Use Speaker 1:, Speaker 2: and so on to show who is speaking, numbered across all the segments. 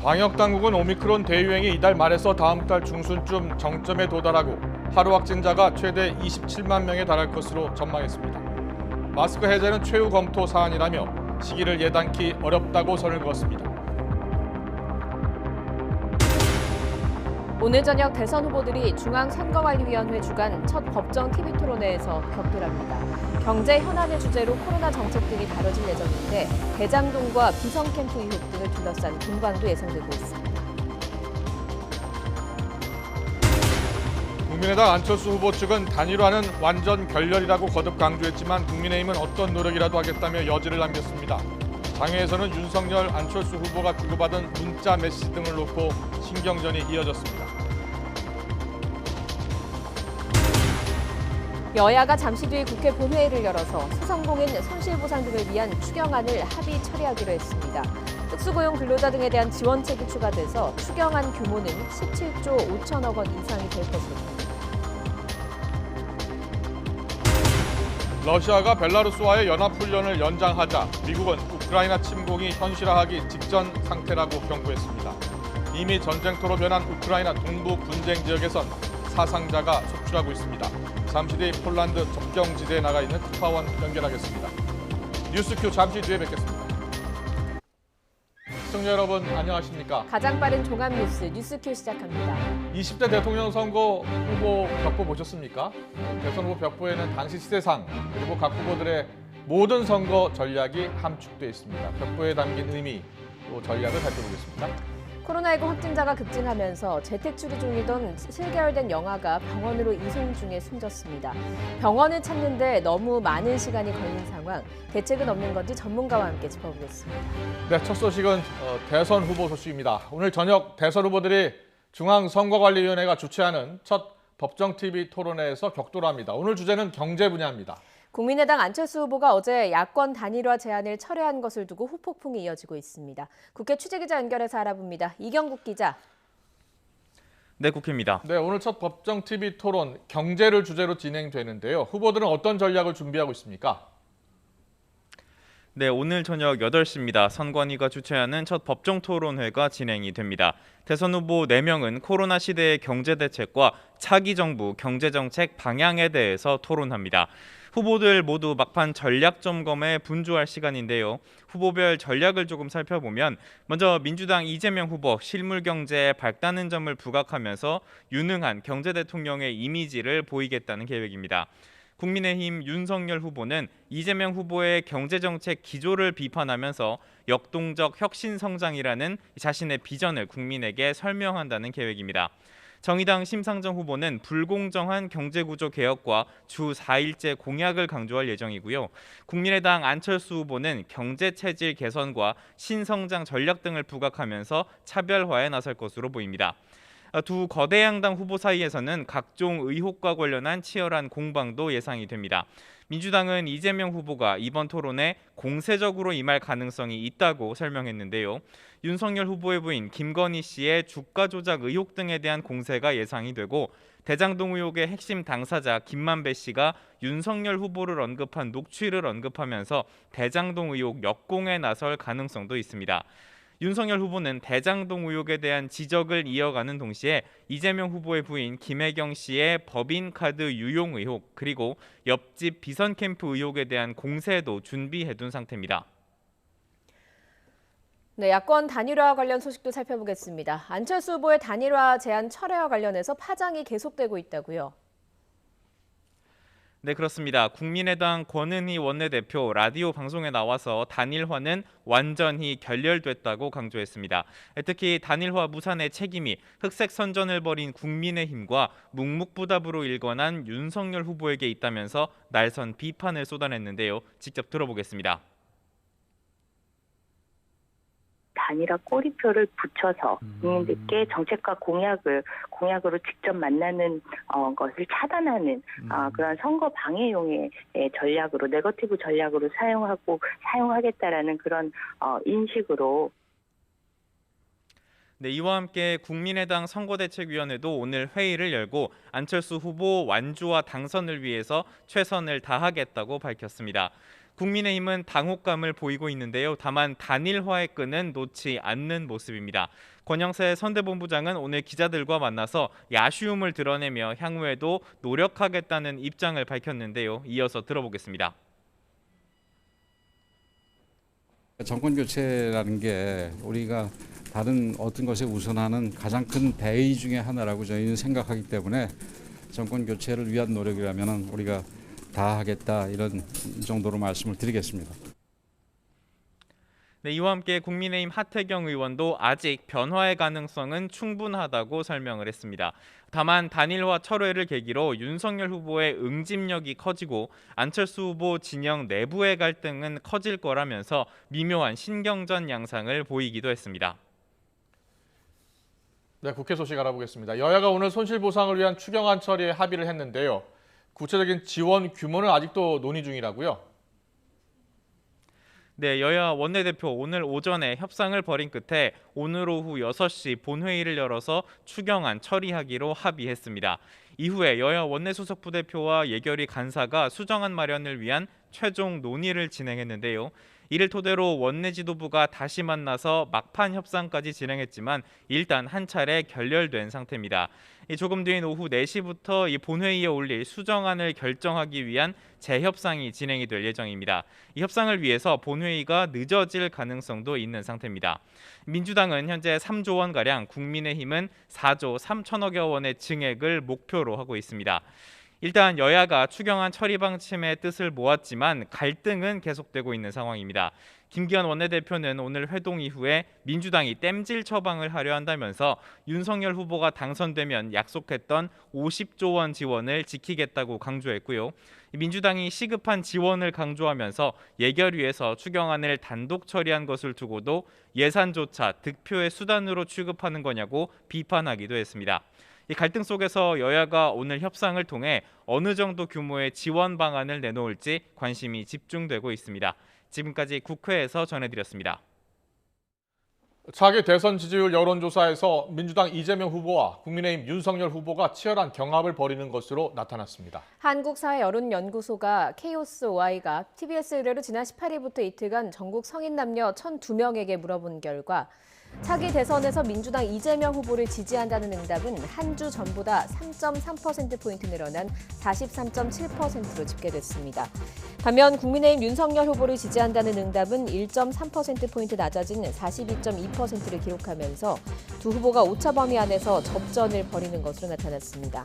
Speaker 1: 방역당국은 오미크론 대유행이 이달 말에서 다음 달 중순쯤 정점에 도달하고 하루 확진자가 최대 27만 명에 달할 것으로 전망했습니다. 마스크 해제는 최후 검토 사안이라며 시기를 예단키 어렵다고 선을 그었습니다.
Speaker 2: 오늘 저녁 대선 후보들이 중앙선거관리위원회 주관 첫 법정 TV 토론회에서 격돌합니다. 경제 현안을 주제로 코로나 정책 등이 다뤄질 예정인데 대장동과 비성캠프 의혹 등을 둘러싼 공방도 예상되고 있습니다.
Speaker 1: 국민의당 안철수 후보 측은 단일화는 완전 결렬이라고 거듭 강조했지만 국민의힘은 어떤 노력이라도 하겠다며 여지를 남겼습니다. 장외에서는 윤석열, 안철수 후보가 주고받은 문자 메시지 등을 놓고 신경전이 이어졌습니다.
Speaker 2: 여야가 잠시 뒤 국회 본회의를 열어서 소상공인 손실보상 등을 위한 추경안을 합의 처리하기로 했습니다. 특수고용 근로자 등에 대한 지원책이 추가돼서 추경안 규모는 17조 5천억 원 이상이 될 것으로 보입니다.
Speaker 1: 러시아가 벨라루스와의 연합훈련을 연장하자 미국은 우크라이나 침공이 현실화하기 직전 상태라고 경고했습니다. 이미 전쟁터로 변한 우크라이나 동부 분쟁 지역에선 사상자가 속출하고 있습니다. 잠시 뒤 폴란드 접경지대에 나가 있는 특파원 연결하겠습니다. 뉴스큐 잠시 뒤에 뵙겠습니다. 시청자 여러분 안녕하십니까?
Speaker 2: 가장 빠른 종합 뉴스큐 시작합니다.
Speaker 1: 20대 대통령 선거 후보 벽보 보셨습니까? 대선 후보 벽보에는 당시 시대상 그리고 각 후보들의 모든 선거 전략이 함축되어 있습니다. 벽보에 담긴 의미 또 전략을 살펴보겠습니다.
Speaker 2: 코로나19 확진자가 급증하면서 재택 치료 중이던 7개월 된 영아가 병원으로 이송 중에 숨졌습니다. 병원을 찾는데 너무 많은 시간이 걸린 상황, 대책은 없는 건지 전문가와 함께 짚어보겠습니다.
Speaker 1: 네, 첫 소식은 대선 후보 소식입니다. 오늘 저녁 대선 후보들이 중앙선거관리위원회가 주최하는 첫 법정-TV 토론회에서 격돌합니다. 오늘 주제는 경제 분야입니다.
Speaker 2: 국민의당 안철수 후보가 어제 야권 단일화 제안을 철회한 것을 두고 후폭풍이 이어지고 있습니다. 국회 취재기자 연결해서 알아봅니다. 이경국 기자.
Speaker 3: 네, 국회입니다.
Speaker 1: 네, 오늘 첫 법정-TV 토론 경제를 주제로 진행되는데요. 후보들은 어떤 전략을 준비하고 있습니까?
Speaker 3: 네, 오늘 저녁 8시입니다. 선관위가 주최하는 첫 법정 토론회가 진행이 됩니다. 대선 후보 4명은 코로나 시대의 경제 대책과 차기 정부 경제 정책 방향에 대해서 토론합니다. 후보들 모두 막판 전략 점검에 분주할 시간인데요. 후보별 전략을 조금 살펴보면 먼저 민주당 이재명 후보 실물 경제에 밝다는 점을 부각하면서 유능한 경제 대통령의 이미지를 보이겠다는 계획입니다. 국민의힘 윤석열 후보는 이재명 후보의 경제정책 기조를 비판하면서 역동적 혁신 성장이라는 자신의 비전을 국민에게 설명한다는 계획입니다. 정의당 심상정 후보는 불공정한 경제구조 개혁과 주 4일제 공약을 강조할 예정이고요. 국민의당 안철수 후보는 경제체질 개선과 신성장 전략 등을 부각하면서 차별화에 나설 것으로 보입니다. 두 거대 양당 후보 사이에서는 각종 의혹과 관련한 치열한 공방도 예상이 됩니다. 민주당은 이재명 후보가 이번 토론에 공세적으로 임할 가능성이 있다고 설명했는데요. 윤석열 후보의 부인 김건희 씨의 주가 조작 의혹 등에 대한 공세가 예상이 되고 대장동 의혹의 핵심 당사자 김만배 씨가 윤석열 후보를 언급한 녹취를 언급하면서 대장동 의혹 역공에 나설 가능성도 있습니다. 윤석열 후보는 대장동 의혹에 대한 지적을 이어가는 동시에 이재명 후보의 부인 김혜경 씨의 법인카드 유용 의혹 그리고 옆집 비선 캠프 의혹에 대한 공세도 준비해둔 상태입니다.
Speaker 2: 네, 야권 단일화 관련 소식도 살펴보겠습니다. 안철수 후보의 단일화 제안 철회와 관련해서 파장이 계속되고 있다고요.
Speaker 3: 네, 그렇습니다. 국민의당 권은희 원내대표 라디오 방송에 나와서 단일화는 완전히 결렬됐다고 강조했습니다. 특히 단일화 무산의 책임이 흑색 선전을 벌인 국민의힘과 묵묵부답으로 일관한 윤석열 후보에게 있다면서 날선 비판을 쏟아냈는데요. 직접 들어보겠습니다.
Speaker 4: 단일화 꼬리표를 붙여서 국민들께 정책과 공약으로 직접 만나는 것을 차단하는 그런 선거 방해용의 전략으로 네거티브 전략으로 사용하겠다라는 그런 인식으로.
Speaker 3: 네, 이와 함께 국민의당 선거대책위원회도 오늘 회의를 열고 안철수 후보 완주와 당선을 위해서 최선을 다하겠다고 밝혔습니다. 국민의힘은 당혹감을 보이고 있는데요. 다만 단일화의 끈은 놓지 않는 모습입니다. 권영세 선대본부장은 오늘 기자들과 만나서 아쉬움을 드러내며 향후에도 노력하겠다는 입장을 밝혔는데요. 이어서 들어보겠습니다.
Speaker 5: 정권 교체라는 게 우리가 다른 어떤 것에 우선하는 가장 큰 대의 중에 하나라고 저희는 생각하기 때문에 정권 교체를 위한 노력이라면 우리가 다 하겠다 이런 정도로 말씀을 드리겠습니다.
Speaker 3: 네, 이와 함께 국민의힘 하태경 의원도 아직 변화의 가능성은 충분하다고 설명을 했습니다. 다만 단일화 철회를 계기로 윤석열 후보의 응집력이 커지고 안철수 후보 진영 내부의 갈등은 커질 거라면서 미묘한 신경전 양상을 보이기도 했습니다.
Speaker 1: 네, 국회 소식 알아보겠습니다. 여야가 오늘 손실보상을 위한 추경안 처리에 합의를 했는데요. 구체적인 지원 규모는 아직도 논의 중이라고요?
Speaker 3: 네, 여야 원내대표 오늘 오전에 협상을 벌인 끝에 오늘 오후 6시 본회의를 열어서 추경안 처리하기로 합의했습니다. 이후에 여야 원내수석 부대표와 예결위 간사가 수정안 마련을 위한 최종 논의를 진행했는데요. 이를 토대로 원내 지도부가 다시 만나서 막판 협상까지 진행했지만 일단 한 차례 결렬된 상태입니다. 조금 뒤인 오후 4시부터 이 본회의에 올릴 수정안을 결정하기 위한 재협상이 진행이 될 예정입니다. 이 협상을 위해서 본회의가 늦어질 가능성도 있는 상태입니다. 민주당은 현재 3조 원가량, 국민의힘은 4조 3천억여 원의 증액을 목표로 하고 있습니다. 일단 여야가 추경안 처리 방침의 뜻을 모았지만 갈등은 계속되고 있는 상황입니다. 김기현 원내대표는 오늘 회동 이후에 민주당이 땜질 처방을 하려 한다면서 윤석열 후보가 당선되면 약속했던 50조 원 지원을 지키겠다고 강조했고요. 민주당이 시급한 지원을 강조하면서 예결위에서 추경안을 단독 처리한 것을 두고도 예산조차 득표의 수단으로 취급하는 거냐고 비판하기도 했습니다. 이 갈등 속에서 여야가 오늘 협상을 통해 어느 정도 규모의 지원 방안을 내놓을지 관심이 집중되고 있습니다. 지금까지 국회에서 전해드렸습니다.
Speaker 1: 차기 대선 지지율 여론조사에서 민주당 이재명 후보와 국민의힘 윤석열 후보가 치열한 경합을 벌이는 것으로 나타났습니다.
Speaker 2: 한국사회여론연구소가 KOS-OI가 TBS 의뢰로 지난 18일부터 이틀간 전국 성인 남녀 1,002명에게 물어본 결과 차기 대선에서 민주당 이재명 후보를 지지한다는 응답은 한 주 전보다 3.3%포인트 늘어난 43.7%로 집계됐습니다. 반면 국민의힘 윤석열 후보를 지지한다는 응답은 1.3%포인트 낮아진 42.2%를 기록하면서 두 후보가 오차 범위 안에서 접전을 벌이는 것으로 나타났습니다.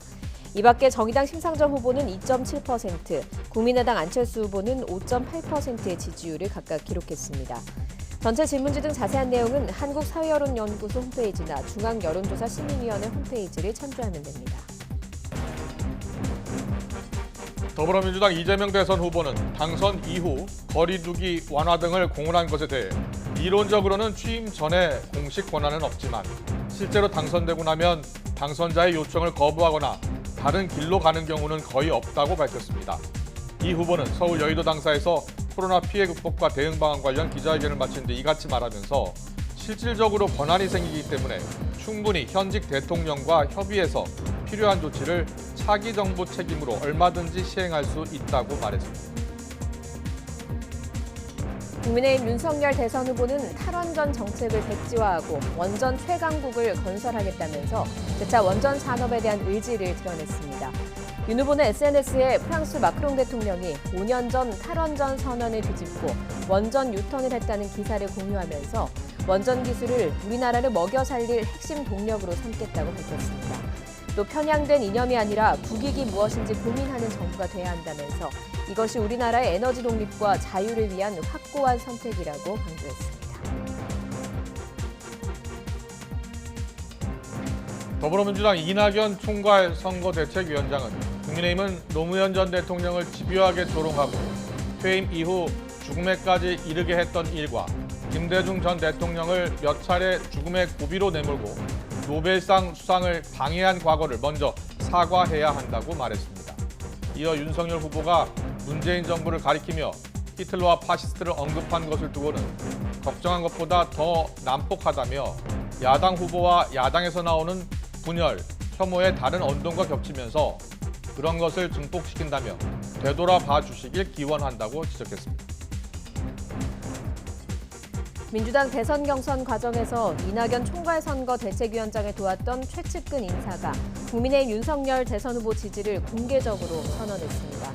Speaker 2: 이 밖에 정의당 심상정 후보는 2.7%, 국민의당 안철수 후보는 5.8%의 지지율을 각각 기록했습니다. 전체 질문지 등 자세한 내용은 한국사회여론연구소 홈페이지나 중앙여론조사시민위원회 홈페이지를 참조하면 됩니다.
Speaker 1: 더불어민주당 이재명 대선 후보는 당선 이후 거리두기 완화 등을 공언한 것에 대해 이론적으로는 취임 전에 공식 권한은 없지만 실제로 당선되고 나면 당선자의 요청을 거부하거나 다른 길로 가는 경우는 거의 없다고 밝혔습니다. 이 후보는 서울 여의도 당사에서 코로나 피해 극복과 대응 방안 관련 기자회견을 마친 뒤 이같이 말하면서 실질적으로 권한이 생기기 때문에 충분히 현직 대통령과 협의해서 필요한 조치를 차기 정부 책임으로 얼마든지 시행할 수 있다고 말했습니다.
Speaker 2: 국민의힘 윤석열 대선 후보는 탈원전 정책을 백지화하고 원전 최강국을 건설하겠다면서 재차 원전 산업에 대한 의지를 드러냈습니다. 윤 후보는 SNS에 프랑스 마크롱 대통령이 5년 전 탈원전 선언을 뒤집고 원전 유턴을 했다는 기사를 공유하면서 원전 기술을 우리나라를 먹여 살릴 핵심 동력으로 삼겠다고 밝혔습니다. 또 편향된 이념이 아니라 국익이 무엇인지 고민하는 정부가 돼야 한다면서 이것이 우리나라의 에너지 독립과 자유를 위한 확고한 선택이라고 강조했습니다.
Speaker 1: 더불어민주당 이낙연 총괄 선거대책위원장은 국민의힘은 노무현 전 대통령을 집요하게 조롱하고 퇴임 이후 죽음에까지 이르게 했던 일과 김대중 전 대통령을 몇 차례 죽음의 고비로 내몰고 노벨상 수상을 방해한 과거를 먼저 사과해야 한다고 말했습니다. 이어 윤석열 후보가 문재인 정부를 가리키며 히틀러와 파시스트를 언급한 것을 두고는 걱정한 것보다 더 난폭하다며 야당 후보와 야당에서 나오는 분열, 혐오의 다른 언동과 겹치면서 그런 것을 증폭시킨다며 되돌아봐 주시길 기원한다고 지적했습니다.
Speaker 2: 민주당 대선 경선 과정에서 이낙연 총괄선거 대책위원장을 도왔던 최측근 인사가 국민의힘 윤석열 대선 후보 지지를 공개적으로 선언했습니다.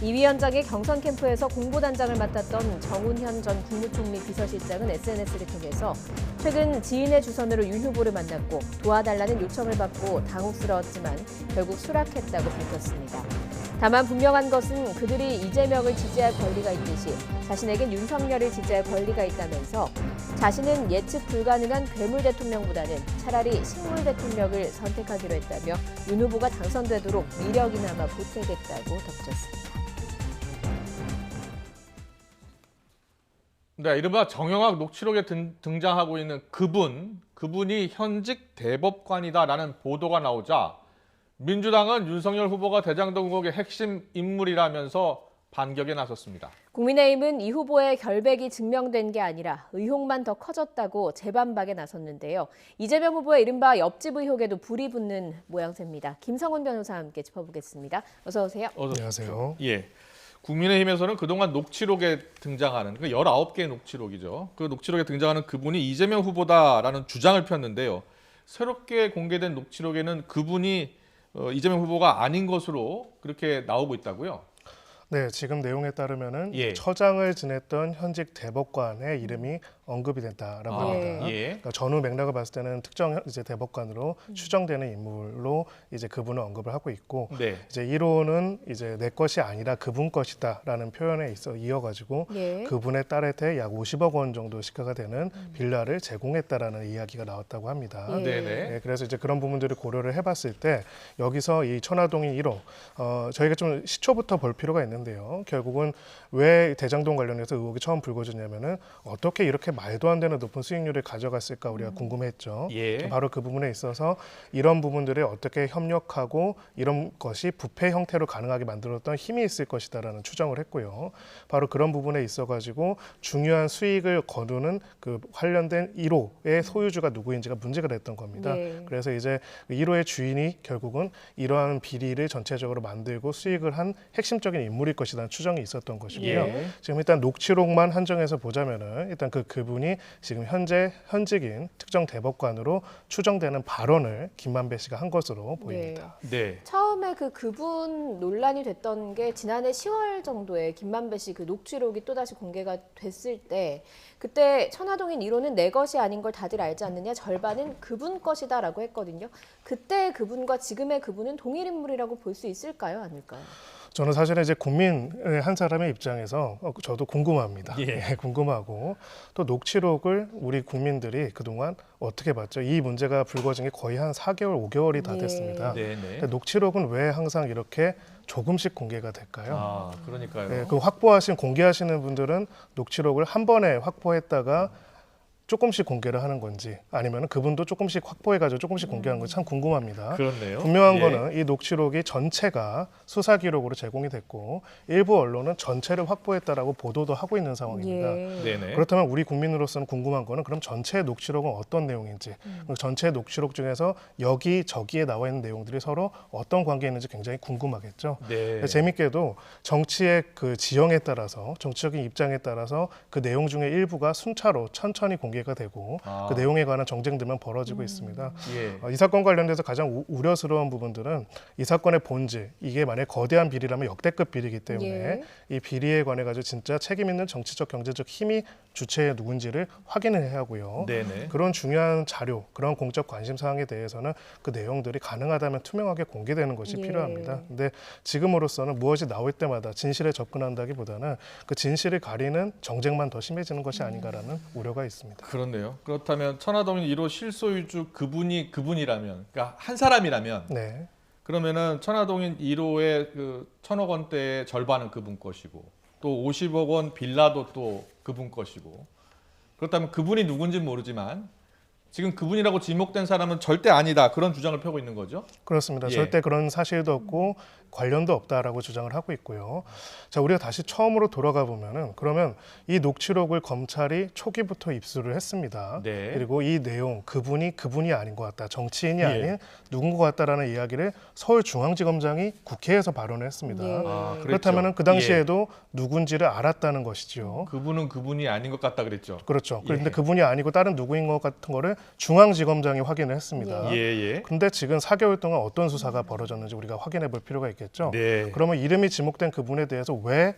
Speaker 2: 이 위원장의 경선 캠프에서 공보단장을 맡았던 정운현 전 국무총리 비서실장은 SNS를 통해서 최근 지인의 주선으로 윤 후보를 만났고 도와달라는 요청을 받고 당혹스러웠지만 결국 수락했다고 밝혔습니다. 다만 분명한 것은 그들이 이재명을 지지할 권리가 있듯이 자신에겐 윤석열을 지지할 권리가 있다면서 자신은 예측 불가능한 괴물 대통령보다는 차라리 식물 대통령을 선택하기로 했다며 윤 후보가 당선되도록 미력이나마 보태겠다고 덧붙였습니다.
Speaker 1: 네, 이른바 정영학 녹취록에 등장하고 있는 그분이 현직 대법관이다라는 보도가 나오자 민주당은 윤석열 후보가 대장동 의혹의 핵심 인물이라면서 반격에 나섰습니다.
Speaker 2: 국민의힘은 이 후보의 결백이 증명된 게 아니라 의혹만 더 커졌다고 재반박에 나섰는데요. 이재명 후보의 이른바 옆집 의혹에도 불이 붙는 모양새입니다. 김성훈 변호사와 함께 짚어보겠습니다. 어서 오세요.
Speaker 6: 안녕하세요.
Speaker 1: 예. 국민의힘에서는 그동안 녹취록에 등장하는 19개의 녹취록이죠. 그 녹취록에 등장하는 그분이 이재명 후보다라는 주장을 폈는데요. 새롭게 공개된 녹취록에는 그분이 이재명 후보가 아닌 것으로 그렇게 나오고 있다고요?
Speaker 6: 네, 지금 내용에 따르면은
Speaker 1: 예.
Speaker 6: 처장을 지냈던 현직 대법관의 이름이 언급이 됐다라고 합니다.
Speaker 1: 예.
Speaker 6: 그러니까 전후 맥락을 봤을 때는 특정 이제 대법관으로 추정되는 인물로 이제 그분을 언급을 하고 있고,
Speaker 1: 네.
Speaker 6: 이제 1호는 이제 내 것이 아니라 그분 것이다라는 표현에 있어 이어가지고
Speaker 2: 예.
Speaker 6: 그분의 딸한테 약 50억 원 정도 시가가 되는 빌라를 제공했다라는 이야기가 나왔다고 합니다.
Speaker 2: 예.
Speaker 1: 네네.
Speaker 6: 네, 그래서 이제 그런 부분들을 고려를 해봤을 때 여기서 이 천화동인 1호 저희가 좀 시초부터 볼 필요가 있는데요. 결국은 왜 대장동 관련해서 의혹이 처음 불거졌냐면은 어떻게 이렇게 말도 안 되는 높은 수익률을 가져갔을까 우리가 궁금했죠.
Speaker 1: 예.
Speaker 6: 바로 그 부분에 있어서 이런 부분들이 어떻게 협력하고 이런 것이 부패 형태로 가능하게 만들었던 힘이 있을 것이다라는 추정을 했고요. 바로 그런 부분에 있어가지고 중요한 수익을 거두는 그 관련된 1호의 소유주가 누구인지가 문제가 됐던 겁니다.
Speaker 2: 네.
Speaker 6: 그래서 이제 1호의 주인이 결국은 이러한 비리를 전체적으로 만들고 수익을 한 핵심적인 인물일 것이라는 추정이 있었던 것이고요.
Speaker 1: 예.
Speaker 6: 지금 일단 녹취록만 한정해서 보자면은 일단 그분이 지금 현재 현직인 특정 대법관으로 추정되는 발언을 김만배 씨가 한 것으로 보입니다.
Speaker 1: 네.
Speaker 2: 처음에 그분 논란이 됐던 게 지난해 10월 정도에 김만배 씨 그 녹취록이 또다시 공개가 됐을 때 그때 천화동인 1호는 내 것이 아닌 걸 다들 알지 않느냐, 절반은 그분 것이다라고 했거든요. 그때 그분과 지금의 그분은 동일 인물이라고 볼 수 있을까요, 아닐까요?
Speaker 6: 저는 사실은 이제 국민의 한 사람의 입장에서 저도 궁금합니다.
Speaker 1: 예.
Speaker 6: 궁금하고 또 녹취록을 우리 국민들이 그동안 어떻게 봤죠? 이 문제가 불거진 게 거의 한 4개월, 5개월이 다
Speaker 2: 네.
Speaker 6: 됐습니다.
Speaker 1: 네네.
Speaker 6: 근데 녹취록은 왜 항상 이렇게 조금씩 공개가 될까요?
Speaker 1: 아, 그러니까요.
Speaker 6: 네, 그 공개하시는 분들은 녹취록을 한 번에 확보했다가 조금씩 공개를 하는 건지 아니면 그분도 조금씩 확보해가지고 조금씩 공개하는 건지 참 궁금합니다.
Speaker 1: 그렇네요.
Speaker 6: 분명한
Speaker 1: 예.
Speaker 6: 거는 이 녹취록이 전체가 수사 기록으로 제공이 됐고 일부 언론은 전체를 확보했다라고 보도도 하고 있는 상황입니다.
Speaker 2: 예.
Speaker 1: 네네.
Speaker 6: 그렇다면 우리 국민으로서는 궁금한 거는 그럼 전체 녹취록은 어떤 내용인지 그리고 전체 녹취록 중에서 여기저기에 나와 있는 내용들이 서로 어떤 관계에 있는지 굉장히 궁금하겠죠.
Speaker 1: 네.
Speaker 6: 재밌게도 정치의 그 지형에 따라서 정치적인 입장에 따라서 그 내용 중에 일부가 순차로 천천히 공개가 되고
Speaker 1: 아.
Speaker 6: 그 내용에 관한 정쟁들만 벌어지고 있습니다.
Speaker 1: 예.
Speaker 6: 이 사건 관련돼서 가장 우려스러운 부분들은 이 사건의 본질, 이게 만약 거대한 비리라면 역대급 비리이기 때문에
Speaker 2: 예.
Speaker 6: 이 비리에 관해 가지고 진짜 책임 있는 정치적 경제적 힘이 주체의 누군지를 확인을 해야 하고요.
Speaker 1: 네네.
Speaker 6: 그런 중요한 자료, 그런 공적 관심 사항에 대해서는 그 내용들이 가능하다면 투명하게 공개되는 것이
Speaker 2: 예.
Speaker 6: 필요합니다. 근데 지금으로서는 무엇이 나올 때마다 진실에 접근한다기보다는 그 진실을 가리는 정쟁만 더 심해지는 것이 아닌가라는 우려가 있습니다.
Speaker 1: 그렇네요. 그렇다면 천화동인 1호 실소유주 그분이라면, 그러니까 한 사람이라면,
Speaker 6: 네.
Speaker 1: 그러면은 천화동인 1호의 그 1,000억 원대의 절반은 그분 것이고, 또 50억 원 빌라도 또 그분 것이고, 그렇다면 그분이 누군지 모르지만 지금 그분이라고 지목된 사람은 절대 아니다. 그런 주장을 펴고 있는 거죠.
Speaker 6: 그렇습니다.
Speaker 1: 예.
Speaker 6: 절대 그런 사실도 없고 관련도 없다라고 주장을 하고 있고요. 자, 우리가 다시 처음으로 돌아가 보면은 그러면 이 녹취록을 검찰이 초기부터 입수를 했습니다.
Speaker 1: 네.
Speaker 6: 그리고 이 내용 그분이 아닌 것 같다. 정치인이
Speaker 1: 예.
Speaker 6: 아닌 누군 것 같다라는 이야기를 서울중앙지검장이 국회에서 발언을 했습니다.
Speaker 2: 예.
Speaker 1: 그랬죠.
Speaker 6: 그렇다면은 그 당시에도 누군지를 알았다는 것이죠.
Speaker 1: 그분은 그분이 아닌 것 같다 그랬죠.
Speaker 6: 그렇죠.
Speaker 1: 예.
Speaker 6: 그런데 그분이 아니고 다른 누구인 것 같은 거를 중앙지검장이 확인을 했습니다.
Speaker 1: 예.
Speaker 6: 근데 지금 4개월 동안 어떤 수사가 벌어졌는지 우리가 확인해 볼 필요가 있겠죠.
Speaker 1: 네.
Speaker 6: 그러면 이름이 지목된 그분에 대해서 왜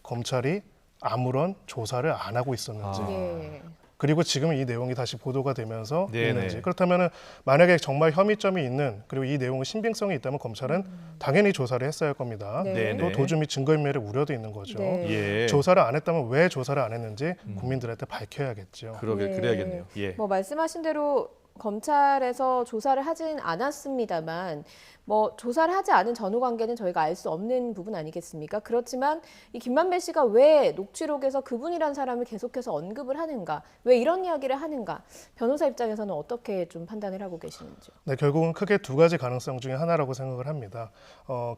Speaker 6: 검찰이 아무런 조사를 안 하고 있었는지,
Speaker 2: 예.
Speaker 6: 그리고 지금 이 내용이 다시 보도가 되면서
Speaker 1: 네네.
Speaker 6: 있는지. 그렇다면 만약에 정말 혐의점이 있는, 그리고 이 내용의 신빙성이 있다면 검찰은 당연히 조사를 했어야 할 겁니다.
Speaker 2: 네.
Speaker 6: 또 도주 및 증거인멸의 우려도 있는 거죠.
Speaker 2: 네.
Speaker 1: 예.
Speaker 6: 조사를 안 했다면 왜 조사를 안 했는지 국민들한테 밝혀야겠죠.
Speaker 1: 그러게
Speaker 2: 예.
Speaker 1: 그래야겠네요. 예.
Speaker 2: 뭐 말씀하신 대로 검찰에서 조사를 하진 않았습니다만 뭐 조사를 하지 않은 전후 관계는 저희가 알 수 없는 부분 아니겠습니까? 그렇지만 이 김만배 씨가 왜 녹취록에서 그분이란 사람을 계속해서 언급을 하는가? 왜 이런 이야기를 하는가? 변호사 입장에서는 어떻게 좀 판단을 하고 계시는지요?
Speaker 6: 네, 결국은 크게 두 가지 가능성 중에 하나라고 생각을 합니다.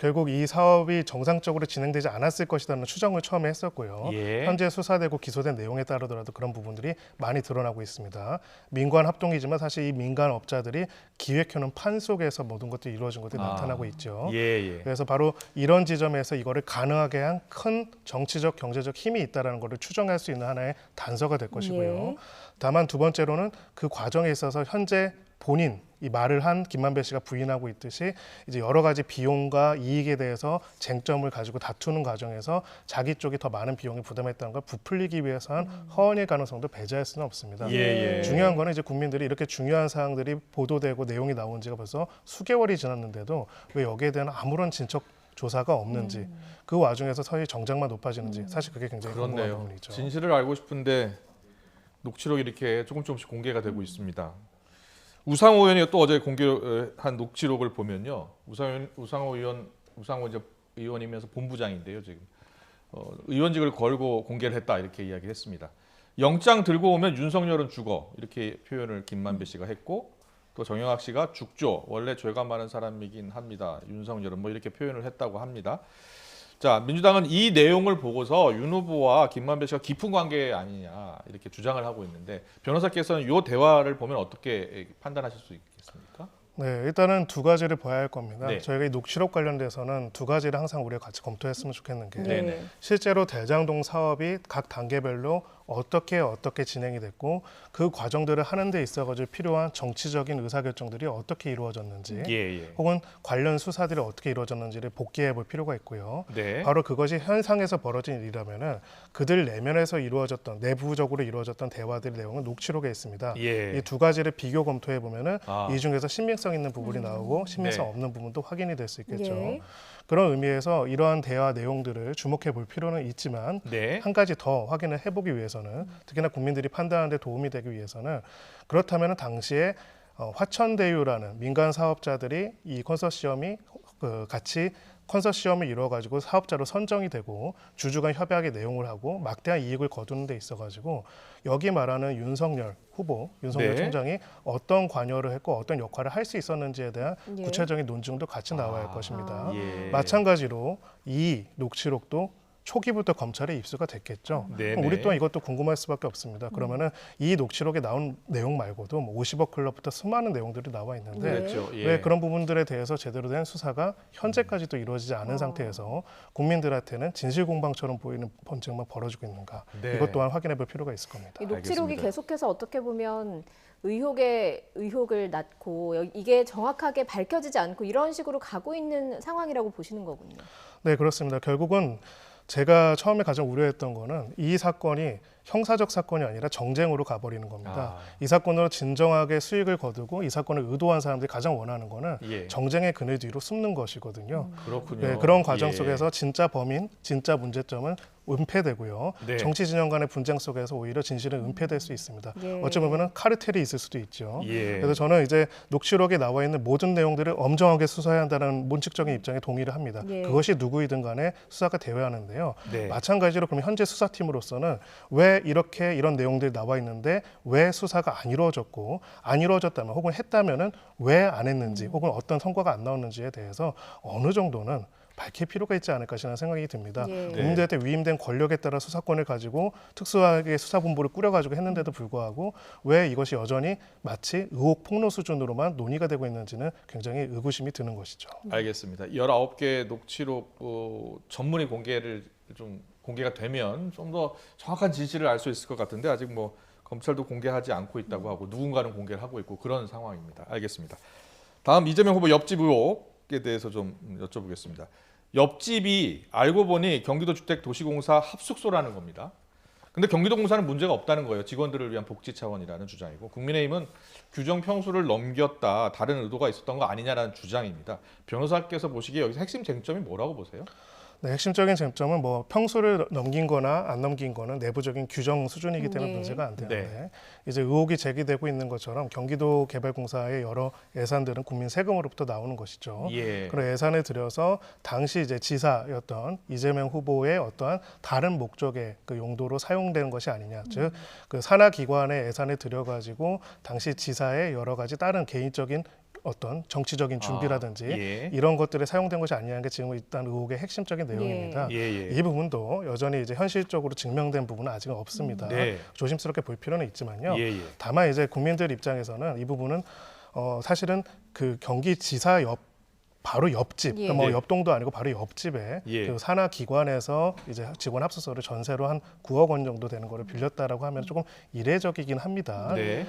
Speaker 6: 결국 이 사업이 정상적으로 진행되지 않았을 것이라는 추정을 처음에 했었고요.
Speaker 1: 예.
Speaker 6: 현재 수사되고 기소된 내용에 따르더라도 그런 부분들이 많이 드러나고 있습니다. 민관 합동이지만 사실 이 민간 업자들이 기획해놓은 판 속에서 모든 것들이 이루어진 것들이 나타나고 있죠.
Speaker 1: 예.
Speaker 6: 그래서 바로 이런 지점에서 이거를 가능하게 한 큰 정치적, 경제적 힘이 있다는 것을 추정할 수 있는 하나의 단서가 될 것이고요.
Speaker 2: 예.
Speaker 6: 다만 두 번째로는 그 과정에 있어서 현재 본인 이 말을 한 김만배 씨가 부인하고 있듯이 이제 여러 가지 비용과 이익에 대해서 쟁점을 가지고 다투는 과정에서 자기 쪽이 더 많은 비용을 부담했다는 걸 부풀리기 위해서 한 허언일 가능성도 배제할 수는 없습니다.
Speaker 1: 예.
Speaker 6: 중요한 거는 이제 국민들이 이렇게 중요한 사항들이 보도되고 내용이 나온 지가 벌써 수개월이 지났는데도 왜 여기에 대한 아무런 진척 조사가 없는지, 그 와중에서 서희 정장만 높아지는지, 사실 그게 굉장히 궁금한
Speaker 1: 그렇네요.
Speaker 6: 부분이죠.
Speaker 1: 진실을 알고 싶은데 녹취록이 이렇게 조금씩 공개가 되고 있습니다. 우상호 의원이 또 어제 공개한 녹취록을 보면요, 우상호 이제 의원이면서 본부장인데요, 지금 의원직을 걸고 공개를 했다 이렇게 이야기를 했습니다. 영장 들고 오면 윤석열은 죽어 이렇게 표현을 김만배 씨가 했고, 또 정영학 씨가 죽죠. 원래 죄가 많은 사람이긴 합니다. 윤석열은 뭐 이렇게 표현을 했다고 합니다. 자, 민주당은 이 내용을 보고서 윤 후보와 김만배 씨가 깊은 관계 아니냐 이렇게 주장을 하고 있는데, 변호사께서는 이 대화를 보면 어떻게 판단하실 수 있겠습니까?
Speaker 6: 네, 일단은 두 가지를 봐야 할 겁니다.
Speaker 1: 네.
Speaker 6: 저희가 이 녹취록 관련돼서는 두 가지를 항상 우리가 같이 검토했으면 좋겠는 게,
Speaker 1: 네네.
Speaker 6: 실제로 대장동 사업이 각 단계별로 어떻게 진행이 됐고, 그 과정들을 하는 데 있어가지고 필요한 정치적인 의사결정들이 어떻게 이루어졌는지,
Speaker 1: 예.
Speaker 6: 혹은 관련 수사들이 어떻게 이루어졌는지를 복기해 볼 필요가 있고요.
Speaker 1: 네.
Speaker 6: 바로 그것이 현상에서 벌어진 일이라면은 그들 내면에서 이루어졌던, 내부적으로 이루어졌던 대화들의 내용은 녹취록에 있습니다.
Speaker 1: 예.
Speaker 6: 이 두 가지를 비교 검토해 보면은 이 중에서 신빙성 있는 부분이 나오고 신빙성
Speaker 1: 네.
Speaker 6: 없는 부분도 확인이 될 수 있겠죠.
Speaker 2: 예.
Speaker 6: 그런 의미에서 이러한 대화 내용들을 주목해 볼 필요는 있지만,
Speaker 1: 네.
Speaker 6: 한 가지 더 확인을 해보기 위해서는, 특히나 국민들이 판단하는 데 도움이 되기 위해서는, 그렇다면 당시에 화천대유라는 민간 사업자들이 이 컨소시엄이 같이 컨소시엄을 이루어가지고 사업자로 선정이 되고 주주 간 협약의 내용을 하고 막대한 이익을 거두는 데 있어가지고 여기 말하는 윤석열 후보, 윤석열
Speaker 1: 네.
Speaker 6: 총장이 어떤 관여를 했고 어떤 역할을 할 수 있었는지에 대한
Speaker 2: 예.
Speaker 6: 구체적인 논증도 같이 나와야 할 것입니다.
Speaker 1: 예.
Speaker 6: 마찬가지로 이 녹취록도 초기부터 검찰에 입수가 됐겠죠.
Speaker 1: 네네.
Speaker 6: 그럼 우리 또한 이것도 궁금할 수밖에 없습니다. 그러면은 이 녹취록에 나온 내용 말고도 뭐 50억 클럽부터 수많은 내용들이 나와 있는데
Speaker 1: 그렇죠. 예.
Speaker 6: 왜 그런 부분들에 대해서 제대로 된 수사가 현재까지도 이루어지지 않은 상태에서 국민들한테는 진실 공방처럼 보이는 번증만 벌어지고 있는가?
Speaker 1: 네.
Speaker 6: 이것 또한 확인해 볼 필요가 있을 겁니다.
Speaker 2: 이 녹취록이
Speaker 1: 알겠습니다.
Speaker 2: 계속해서 어떻게 보면 의혹에 의혹을 낳고 이게 정확하게 밝혀지지 않고 이런 식으로 가고 있는 상황이라고 보시는 거군요.
Speaker 6: 네, 그렇습니다. 결국은 제가 처음에 가장 우려했던 거는 이 사건이 형사적 사건이 아니라 정쟁으로 가버리는 겁니다. 이 사건으로 진정하게 수익을 거두고 이 사건을 의도한 사람들이 가장 원하는 거는
Speaker 1: 예.
Speaker 6: 정쟁의 그늘 뒤로 숨는 것이거든요.
Speaker 1: 그렇군요.
Speaker 6: 네, 그런 과정
Speaker 1: 예.
Speaker 6: 속에서 진짜 범인, 진짜 문제점은 은폐되고요.
Speaker 1: 네.
Speaker 6: 정치 진영 간의 분쟁 속에서 오히려 진실은 은폐될 수 있습니다.
Speaker 2: 예.
Speaker 6: 어찌 보면은 카르텔이 있을 수도 있죠.
Speaker 1: 예.
Speaker 6: 그래서 저는 이제 녹취록에 나와 있는 모든 내용들을 엄정하게 수사해야 한다는 원칙적인 입장에 동의를 합니다.
Speaker 2: 예.
Speaker 6: 그것이 누구이든 간에 수사가 되어야 하는데요.
Speaker 1: 네.
Speaker 6: 마찬가지로 그럼 현재 수사팀으로서는 왜 이렇게 이런 내용들이 나와 있는데 왜 수사가 안 이루어졌고 안 이루어졌다면 혹은 했다면은 왜 안 했는지 혹은 어떤 성과가 안 나왔는지에 대해서 어느 정도는 밝힐 필요가 있지 않을까 하는 생각이 듭니다.
Speaker 2: 예.
Speaker 6: 국민들한테 위임된 권력에 따라 수사권을 가지고 특수하게 수사본부를 꾸려가지고 했는데도 불구하고 왜 이것이 여전히 마치 의혹 폭로 수준으로만 논의가 되고 있는지는 굉장히 의구심이 드는 것이죠.
Speaker 1: 알겠습니다. 19개 녹취록 전문의 공개가 되면 좀 더 정확한 진실을 알 수 있을 것 같은데 아직 뭐 검찰도 공개하지 않고 있다고 하고 누군가는 공개를 하고 있고 그런 상황입니다. 알겠습니다. 다음 이재명 후보 옆집 의혹에 대해서 좀 여쭤보겠습니다. 옆집이 알고 보니 경기도 주택도시공사 합숙소라는 겁니다. 근데 경기도공사는 문제가 없다는 거예요. 직원들을 위한 복지 차원이라는 주장이고 국민의힘은 규정 평수를 넘겼다. 다른 의도가 있었던 거 아니냐라는 주장입니다. 변호사께서 보시기에 여기서 핵심 쟁점이 뭐라고 보세요?
Speaker 6: 네, 핵심적인 쟁점은 뭐 평수를 넘긴 거나 안 넘긴 거는 내부적인 규정 수준이기 때문에
Speaker 2: 네.
Speaker 6: 문제가 안 되는데 이제 의혹이 제기되고 있는 것처럼 경기도개발공사의 여러 예산들은 국민 세금으로부터 나오는 것이죠.
Speaker 1: 예.
Speaker 6: 그런 예산을 들여서 당시 이제 지사였던 이재명 후보의 어떠한 다른 목적의 그 용도로 사용되는 것이 아니냐. 즉 그 산하 기관의 예산을 들여가지고 당시 지사의 여러 가지 다른 개인적인 어떤 정치적인 준비라든지
Speaker 1: 예.
Speaker 6: 이런 것들에 사용된 것이 아니냐는 게 지금 일단 의혹의 핵심적인 내용입니다.
Speaker 1: 예.
Speaker 6: 이 부분도 여전히 이제 현실적으로 증명된 부분은 아직은 없습니다.
Speaker 1: 네.
Speaker 6: 조심스럽게 볼 필요는 있지만요.
Speaker 1: 예.
Speaker 6: 다만 이제 국민들 입장에서는 이 부분은 사실은 그 경기지사 바로 옆집,
Speaker 2: 예.
Speaker 6: 그러니까 뭐
Speaker 1: 네.
Speaker 6: 옆동도 아니고 바로 옆집에
Speaker 1: 예.
Speaker 6: 그 산하 기관에서 이제 직원 합숙소를 전세로 한 9억 원 정도 되는 거를 빌렸다라고 하면 조금 이례적이긴 합니다.
Speaker 1: 네.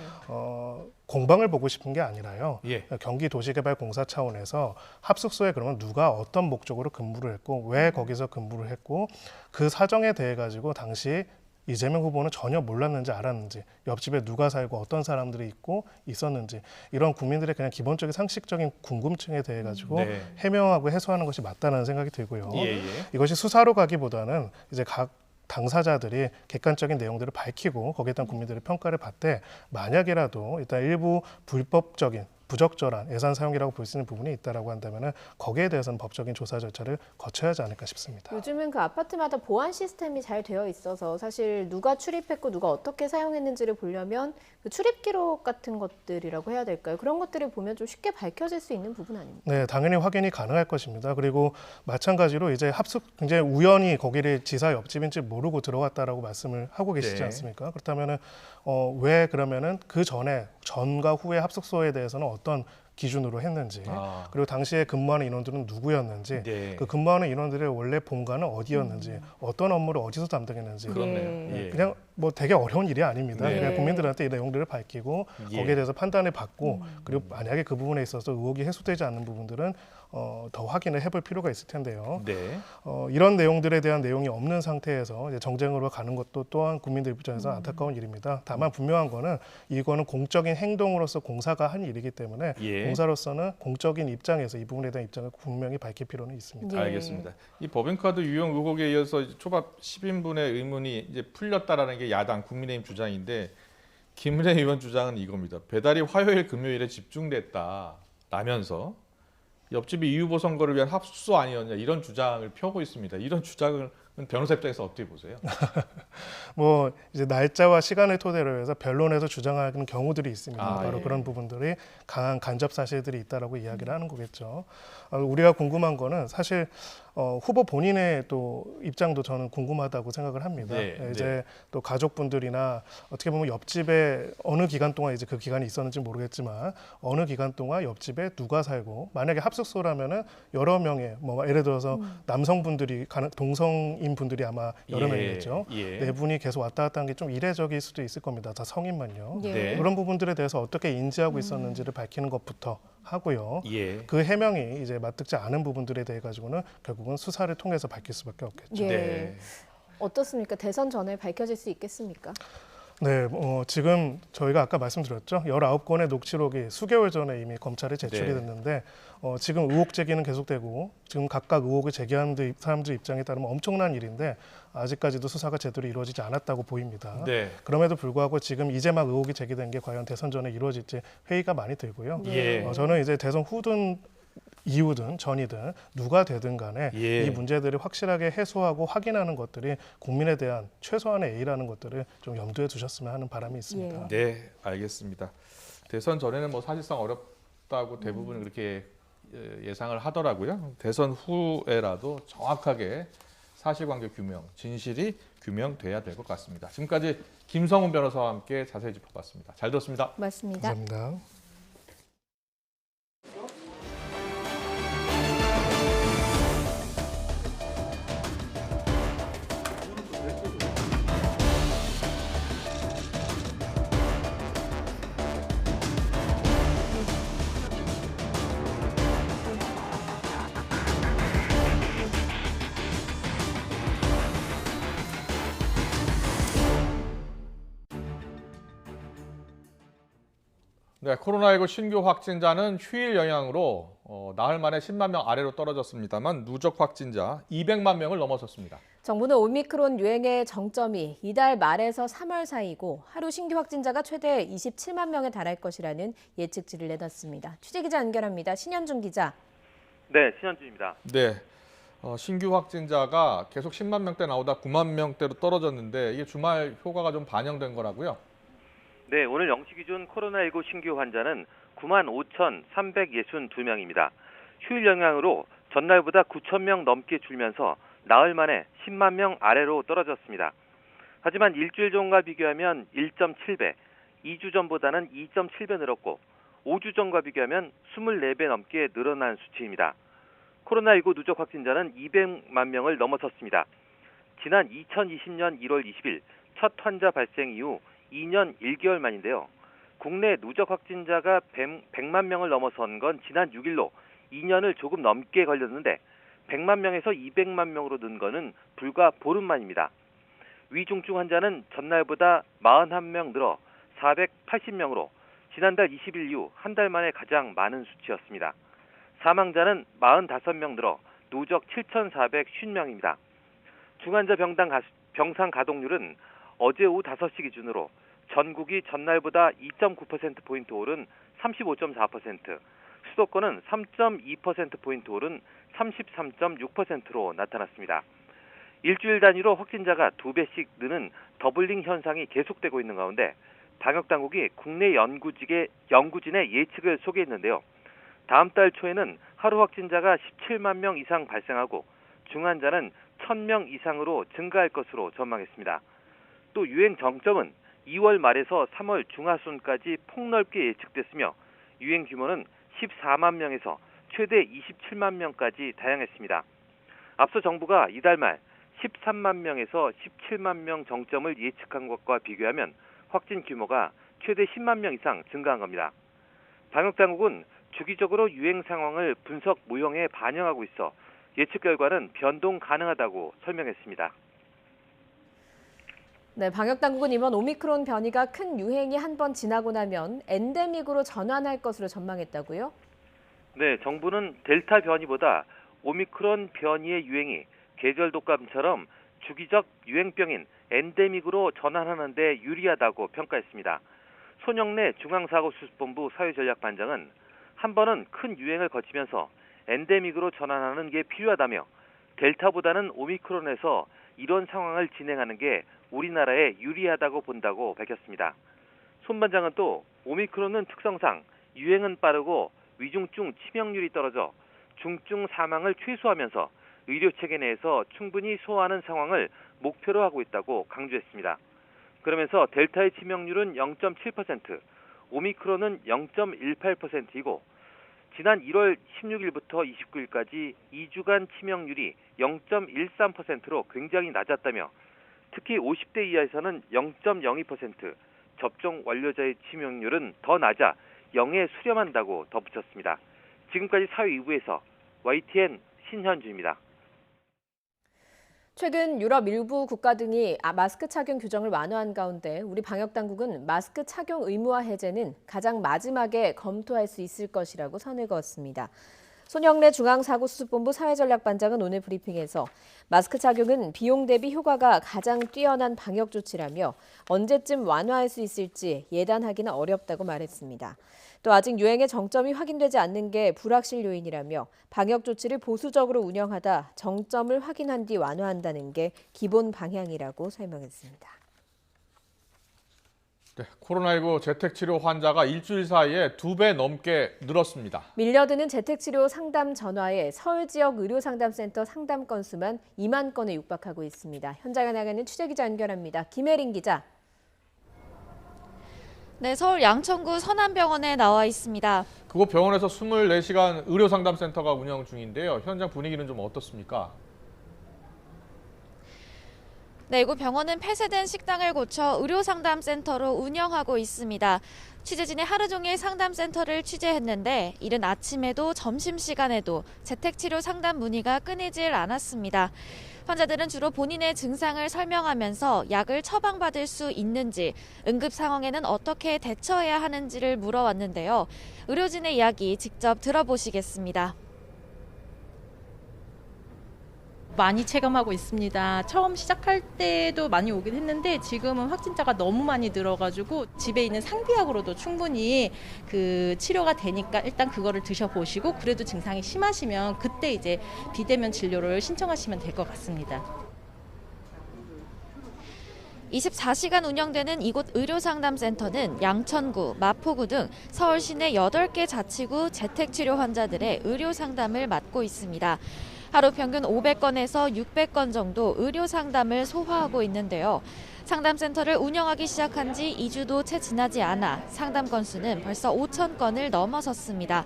Speaker 6: 공방을 보고 싶은 게 아니라요.
Speaker 1: 예.
Speaker 6: 경기도시개발공사 차원에서 합숙소에 그러면 누가 어떤 목적으로 근무를 했고 왜 거기서 근무를 했고 그 사정에 대해 가지고 당시 이재명 후보는 전혀 몰랐는지 알았는지 옆집에 누가 살고 어떤 사람들이 있고 있었는지 이런 국민들의 그냥 기본적인 상식적인 궁금증에 대해 가지고
Speaker 1: 네.
Speaker 6: 해명하고 해소하는 것이 맞다는 생각이 들고요.
Speaker 1: 예.
Speaker 6: 이것이 수사로 가기보다는 이제 각 당사자들이 객관적인 내용들을 밝히고 거기에 따른 국민들의 평가를 받되 만약이라도 일단 일부 불법적인 부적절한 예산 사용이라고 볼 수 있는 부분이 있다라고 한다면은 거기에 대해서는 법적인 조사 절차를 거쳐야 하지 않을까 싶습니다.
Speaker 2: 요즘은 그 아파트마다 보안 시스템이 잘 되어 있어서 사실 누가 출입했고 누가 어떻게 사용했는지를 보려면 그 출입 기록 같은 것들이라고 해야 될까요? 그런 것들을 보면 좀 쉽게 밝혀질 수 있는 부분 아닙니까?
Speaker 6: 네, 당연히 확인이 가능할 것입니다. 그리고 마찬가지로 이제 굉장히 우연히 거기를 지사 옆집인지 모르고 들어갔다라고 말씀을 하고 계시지
Speaker 1: 네.
Speaker 6: 않습니까? 그렇다면은 왜 그러면은 그 전과 후의 합숙소에 대해서는 어떤 기준으로 했는지 그리고 당시에 근무하는 인원들은 누구였는지
Speaker 1: 네.
Speaker 6: 그 근무하는 인원들의 원래 본가는 어디였는지 어떤 업무를 어디서 담당했는지
Speaker 1: 그렇네요.
Speaker 2: 네.
Speaker 1: 예.
Speaker 6: 그냥 뭐 되게 어려운 일이 아닙니다.
Speaker 1: 네.
Speaker 6: 그냥 국민들한테 이 내용들을 밝히고
Speaker 1: 예.
Speaker 6: 거기에 대해서 판단을 받고 그리고 만약에 그 부분에 있어서 의혹이 해소되지 않는 부분들은 더 확인을 해볼 필요가 있을 텐데요.
Speaker 1: 네.
Speaker 6: 이런 내용들에 대한 내용이 없는 상태에서 이제 정쟁으로 가는 것도 또한 국민들 입장에서 안타까운 일입니다. 다만 분명한 거는 이거는 공적인 행동으로서 공사가 한 일이기 때문에
Speaker 1: 예.
Speaker 6: 공사로서는 공적인 입장에서 이 부분에 대한 입장을 분명히 밝힐 필요는 있습니다.
Speaker 2: 예.
Speaker 1: 알겠습니다. 이 법인카드 유용 의혹에 이어서 초밥 10인분의 의문이 이제 풀렸다라는 게 야당 국민의힘 주장인데 김은혜 의원 주장은 이겁니다. 배달이 화요일 금요일에 집중됐다라면서 옆집이 이 후보 선거를 위한 합숙소 아니었냐 이런 주장을 펴고 있습니다. 이런 주장을 변호사 입장에서 어떻게 보세요?
Speaker 6: 뭐 이제 날짜와 시간을 토대로 해서 변론해서 주장하는 경우들이 있습니다. 바로
Speaker 1: 예.
Speaker 6: 그런 부분들이 강한 간접 사실들이 있다라고 이야기를 하는 거겠죠. 우리가 궁금한 거는 사실 후보 본인의 또 입장도 저는 궁금하다고 생각을 합니다.
Speaker 1: 네,
Speaker 6: 이제 또 가족분들이나 어떻게 보면 옆집에 어느 기간 동안 이제 그 기간이 있었는지 모르겠지만 어느 기간 동안 옆집에 누가 살고 만약에 합숙소라면은 여러 명의 뭐 예를 들어서 남성분들이 동성인 분들이 아마 여러 명이겠죠.
Speaker 1: 예.
Speaker 6: 네 분이 계속 왔다 갔다 한 게 좀 이례적일 수도 있을 겁니다. 다 성인만요.
Speaker 2: 예.
Speaker 1: 네.
Speaker 6: 그런 부분들에 대해서 어떻게 인지하고 있었는지를 밝히는 것부터 하고요.
Speaker 1: 예.
Speaker 6: 그 해명이 이제 맞득지 않은 부분들에 대해 가지고는 결국은 수사를 통해서 밝힐 수밖에 없겠죠.
Speaker 2: 예.
Speaker 1: 네.
Speaker 2: 어떻습니까? 대선 전에 밝혀질 수 있겠습니까?
Speaker 6: 네, 지금 저희가 아까 말씀드렸죠. 19건의 녹취록이 수개월 전에 이미 검찰에 제출이
Speaker 1: 네.
Speaker 6: 됐는데 지금 의혹 제기는 계속되고 지금 각각 의혹을 제기하는 사람들 입장에 따르면 엄청난 일인데 아직까지도 수사가 제대로 이루어지지 않았다고 보입니다.
Speaker 1: 네.
Speaker 6: 그럼에도 불구하고 지금 이제 막 의혹이 제기된 게 과연 대선 전에 이루어질지 회의가 많이 들고요.
Speaker 1: 예.
Speaker 6: 저는 이제 대선 후든 이후든 전이든 누가 되든 간에
Speaker 1: 예.
Speaker 6: 이 문제들을 확실하게 해소하고 확인하는 것들이 국민에 대한 최소한의 A라는 것들을 좀 염두에 두셨으면 하는 바람이 있습니다.
Speaker 1: 네, 알겠습니다. 대선 전에는 뭐 사실상 어렵다고 대부분 그렇게 예상을 하더라고요. 대선 후에라도 정확하게 사실관계 규명, 진실이 규명돼야 될 것 같습니다. 지금까지 김성훈 변호사와 함께 자세히 짚어봤습니다. 잘 들었습니다.
Speaker 2: 맞습니다.
Speaker 6: 감사합니다.
Speaker 1: 네, 코로나19 신규 확진자는 휴일 영향으로 나흘 만에 10만 명 아래로 떨어졌습니다만 누적 확진자 200만 명을 넘어섰습니다.
Speaker 2: 정부는 오미크론 유행의 정점이 이달 말에서 3월 사이고 하루 신규 확진자가 최대 27만 명에 달할 것이라는 예측치를 내놨습니다. 취재기자 연결합니다. 신현준 기자.
Speaker 7: 네, 신현준입니다.
Speaker 1: 네, 신규 확진자가 계속 10만 명대 나오다 9만 명대로 떨어졌는데 이게 주말 효과가 좀 반영된 거라고요?
Speaker 7: 네, 오늘 0시 기준 코로나19 신규 환자는 95,362명입니다. 휴일 영향으로 전날보다 9천 명 넘게 줄면서 나흘 만에 10만 명 아래로 떨어졌습니다. 하지만 일주일 전과 비교하면 1.7배, 2주 전보다는 2.7배 늘었고 5주 전과 비교하면 24배 넘게 늘어난 수치입니다. 코로나19 누적 확진자는 200만 명을 넘어섰습니다. 지난 2020년 1월 20일 첫 환자 발생 이후 2년 1개월 만인데요. 국내 누적 확진자가 100만 명을 넘어선 건 지난 6일로 2년을 조금 넘게 걸렸는데 100만 명에서 200만 명으로 는 거는 불과 보름 만입니다. 위중증 환자는 전날보다 41명 늘어 480명으로 지난달 20일 이후 한 달 만에 가장 많은 수치였습니다. 사망자는 45명 늘어 누적 7,450명입니다. 중환자 병상 가동률은 어제 오후 5시 기준으로 전국이 전날보다 2.9%포인트 오른 35.4%, 수도권은 3.2%포인트 오른 33.6%로 나타났습니다. 일주일 단위로 확진자가 2배씩 느는 더블링 현상이 계속되고 있는 가운데 방역당국이 국내 연구진의 예측을 소개했는데요. 다음 달 초에는 하루 확진자가 17만 명 이상 발생하고 중환자는 1,000명 이상으로 증가할 것으로 전망했습니다. 또 유행 정점은 2월 말에서 3월 중하순까지 폭넓게 예측됐으며 유행 규모는 14만 명에서 최대 27만 명까지 다양했습니다. 앞서 정부가 이달 말 13만 명에서 17만 명 정점을 예측한 것과 비교하면 확진 규모가 최대 10만 명 이상 증가한 겁니다. 방역당국은 주기적으로 유행 상황을 분석 모형에 반영하고 있어 예측 결과는 변동 가능하다고 설명했습니다.
Speaker 2: 네, 방역당국은 이번 오미크론 변이가 큰 유행이 한 번 지나고 나면 엔데믹으로 전환할 것으로 전망했다고요?
Speaker 7: 네, 정부는 델타 변이보다 오미크론 변이의 유행이 계절 독감처럼 주기적 유행병인 엔데믹으로 전환하는 데 유리하다고 평가했습니다. 손영래 중앙사고수습본부 사회전략반장은 한 번은 큰 유행을 거치면서 엔데믹으로 전환하는 게 필요하다며 델타보다는 오미크론에서 이런 상황을 진행하는 게 우리나라에 유리하다고 본다고 밝혔습니다. 손 반장은 또 오미크론은 특성상 유행은 빠르고 위중증 치명률이 떨어져 중증 사망을 최소화하면서 의료체계 내에서 충분히 소화하는 상황을 목표로 하고 있다고 강조했습니다. 그러면서 델타의 치명률은 0.7%, 오미크론은 0.18%이고 지난 1월 16일부터 29일까지 2주간 치명률이 0.13%로 굉장히 낮았다며 특히 50대 이하에서는 0.02%, 접종 완료자의 치명률은 더 낮아 0에 수렴한다고 덧붙였습니다. 지금까지 사회 2부에서 YTN 신현주입니다.
Speaker 2: 최근 유럽 일부 국가 등이 마스크 착용 규정을 완화한 가운데 우리 방역당국은 마스크 착용 의무화 해제는 가장 마지막에 검토할 수 있을 것이라고 선을 그었습니다. 손영래 중앙사고수습본부 사회전략반장은 오늘 브리핑에서 마스크 착용은 비용 대비 효과가 가장 뛰어난 방역 조치라며 언제쯤 완화할 수 있을지 예단하기는 어렵다고 말했습니다. 또 아직 유행의 정점이 확인되지 않는 게 불확실 요인이라며 방역 조치를 보수적으로 운영하다 정점을 확인한 뒤 완화한다는 게 기본 방향이라고 설명했습니다.
Speaker 1: 네, 코로나19 재택치료 환자가 일주일 사이에 2배 넘게 늘었습니다.
Speaker 2: 밀려드는 재택치료 상담 전화에 서울 지역 의료상담센터 상담 건수만 2만 건에 육박하고 있습니다. 현장에 나가는 취재기자 연결합니다. 김혜린 기자.
Speaker 8: 네, 서울 양천구 서남병원에 나와 있습니다.
Speaker 1: 그곳 병원에서 24시간 의료상담센터가 운영 중인데요. 현장 분위기는 좀 어떻습니까?
Speaker 8: 네, 이곳 병원은 폐쇄된 식당을 고쳐 의료상담센터로 운영하고 있습니다. 취재진이 하루 종일 상담센터를 취재했는데 이른 아침에도 점심시간에도 재택치료 상담 문의가 끊이질 않았습니다. 환자들은 주로 본인의 증상을 설명하면서 약을 처방받을 수 있는지, 응급 상황에는 어떻게 대처해야 하는지를 물어왔는데요. 의료진의 이야기 직접 들어보시겠습니다.
Speaker 9: 많이 체감하고 있습니다. 처음 시작할 때도 많이 오긴 했는데 지금은 확진자가 너무 많이 늘어가지고 집에 있는 상비약으로도 충분히 그 치료가 되니까 일단 그거를 드셔보시고 그래도 증상이 심하시면 그때 이제 비대면 진료를 신청하시면 될 것 같습니다.
Speaker 8: 24시간 운영되는 이곳 의료상담센터는 양천구, 마포구 등 서울 시내 8개 자치구 재택치료 환자들의 의료상담을 맡고 있습니다. 하루 평균 500건에서 600건 정도 의료상담을 소화하고 있는데요. 상담센터를 운영하기 시작한 지 2주도 채 지나지 않아 상담 건수는 벌써 5천 건을 넘어섰습니다.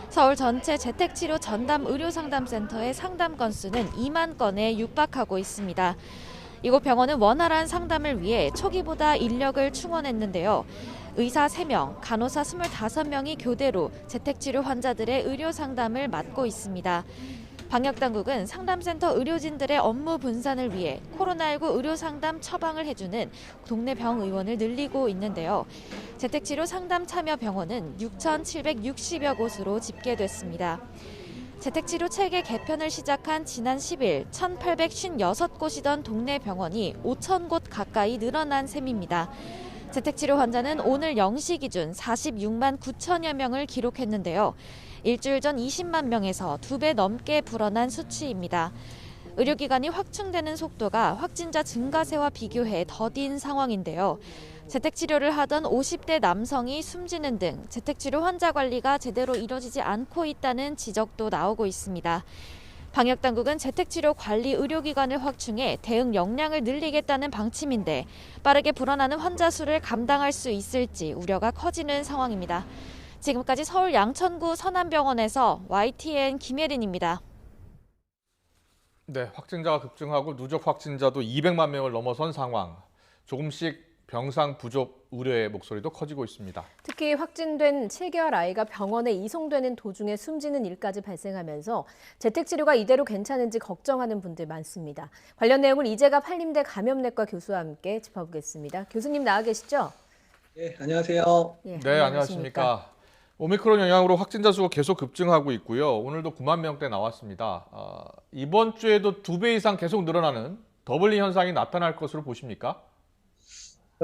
Speaker 8: 서울 전체 재택치료 전담 의료상담센터의 상담 건수는 2만 건에 육박하고 있습니다. 이곳 병원은 원활한 상담을 위해 초기보다 인력을 충원했는데요. 의사 3명, 간호사 25명이 교대로 재택치료 환자들의 의료상담을 맡고 있습니다. 방역당국은 상담센터 의료진들의 업무 분산을 위해 코로나19 의료상담 처방을 해주는 동네 병의원을 늘리고 있는데요. 재택치료 상담 참여 병원은 6,760여 곳으로 집계됐습니다. 재택치료 체계 개편을 시작한 지난 10일 1,856곳이던 동네 병원이 5,000곳 가까이 늘어난 셈입니다. 재택치료 환자는 오늘 0시 기준 46만 9천여 명을 기록했는데요. 일주일 전 20만 명에서 2배 넘게 불어난 수치입니다. 의료기관이 확충되는 속도가 확진자 증가세와 비교해 더딘 상황인데요. 재택치료를 하던 50대 남성이 숨지는 등 재택치료 환자 관리가 제대로 이뤄지지 않고 있다는 지적도 나오고 있습니다. 방역당국은 재택치료 관리 의료기관을 확충해 대응 역량을 늘리겠다는 방침인데 빠르게 불어나는 환자 수를 감당할 수 있을지 우려가 커지는 상황입니다. 지금까지 서울 양천구 서남병원에서 YTN 김예린입니다.
Speaker 1: 네, 확진자가 급증하고 누적 확진자도 200만 명을 넘어선 상황. 조금씩 병상 부족 우려의 목소리도 커지고 있습니다.
Speaker 2: 특히 확진된 7개월 아이가 병원에 이송되는 도중에 숨지는 일까지 발생하면서 재택치료가 이대로 괜찮은지 걱정하는 분들 많습니다. 관련 내용을 이재갑 한림대 감염내과 교수와 함께 짚어보겠습니다. 교수님 나와 계시죠?
Speaker 10: 네, 안녕하세요.
Speaker 1: 네, 안녕하십니까. 오미크론 영향으로 확진자 수가 계속 급증하고 있고요. 오늘도 9만 명대 나왔습니다. 이번 주에도 2배 이상 계속 늘어나는 더블링 현상이 나타날 것으로 보십니까?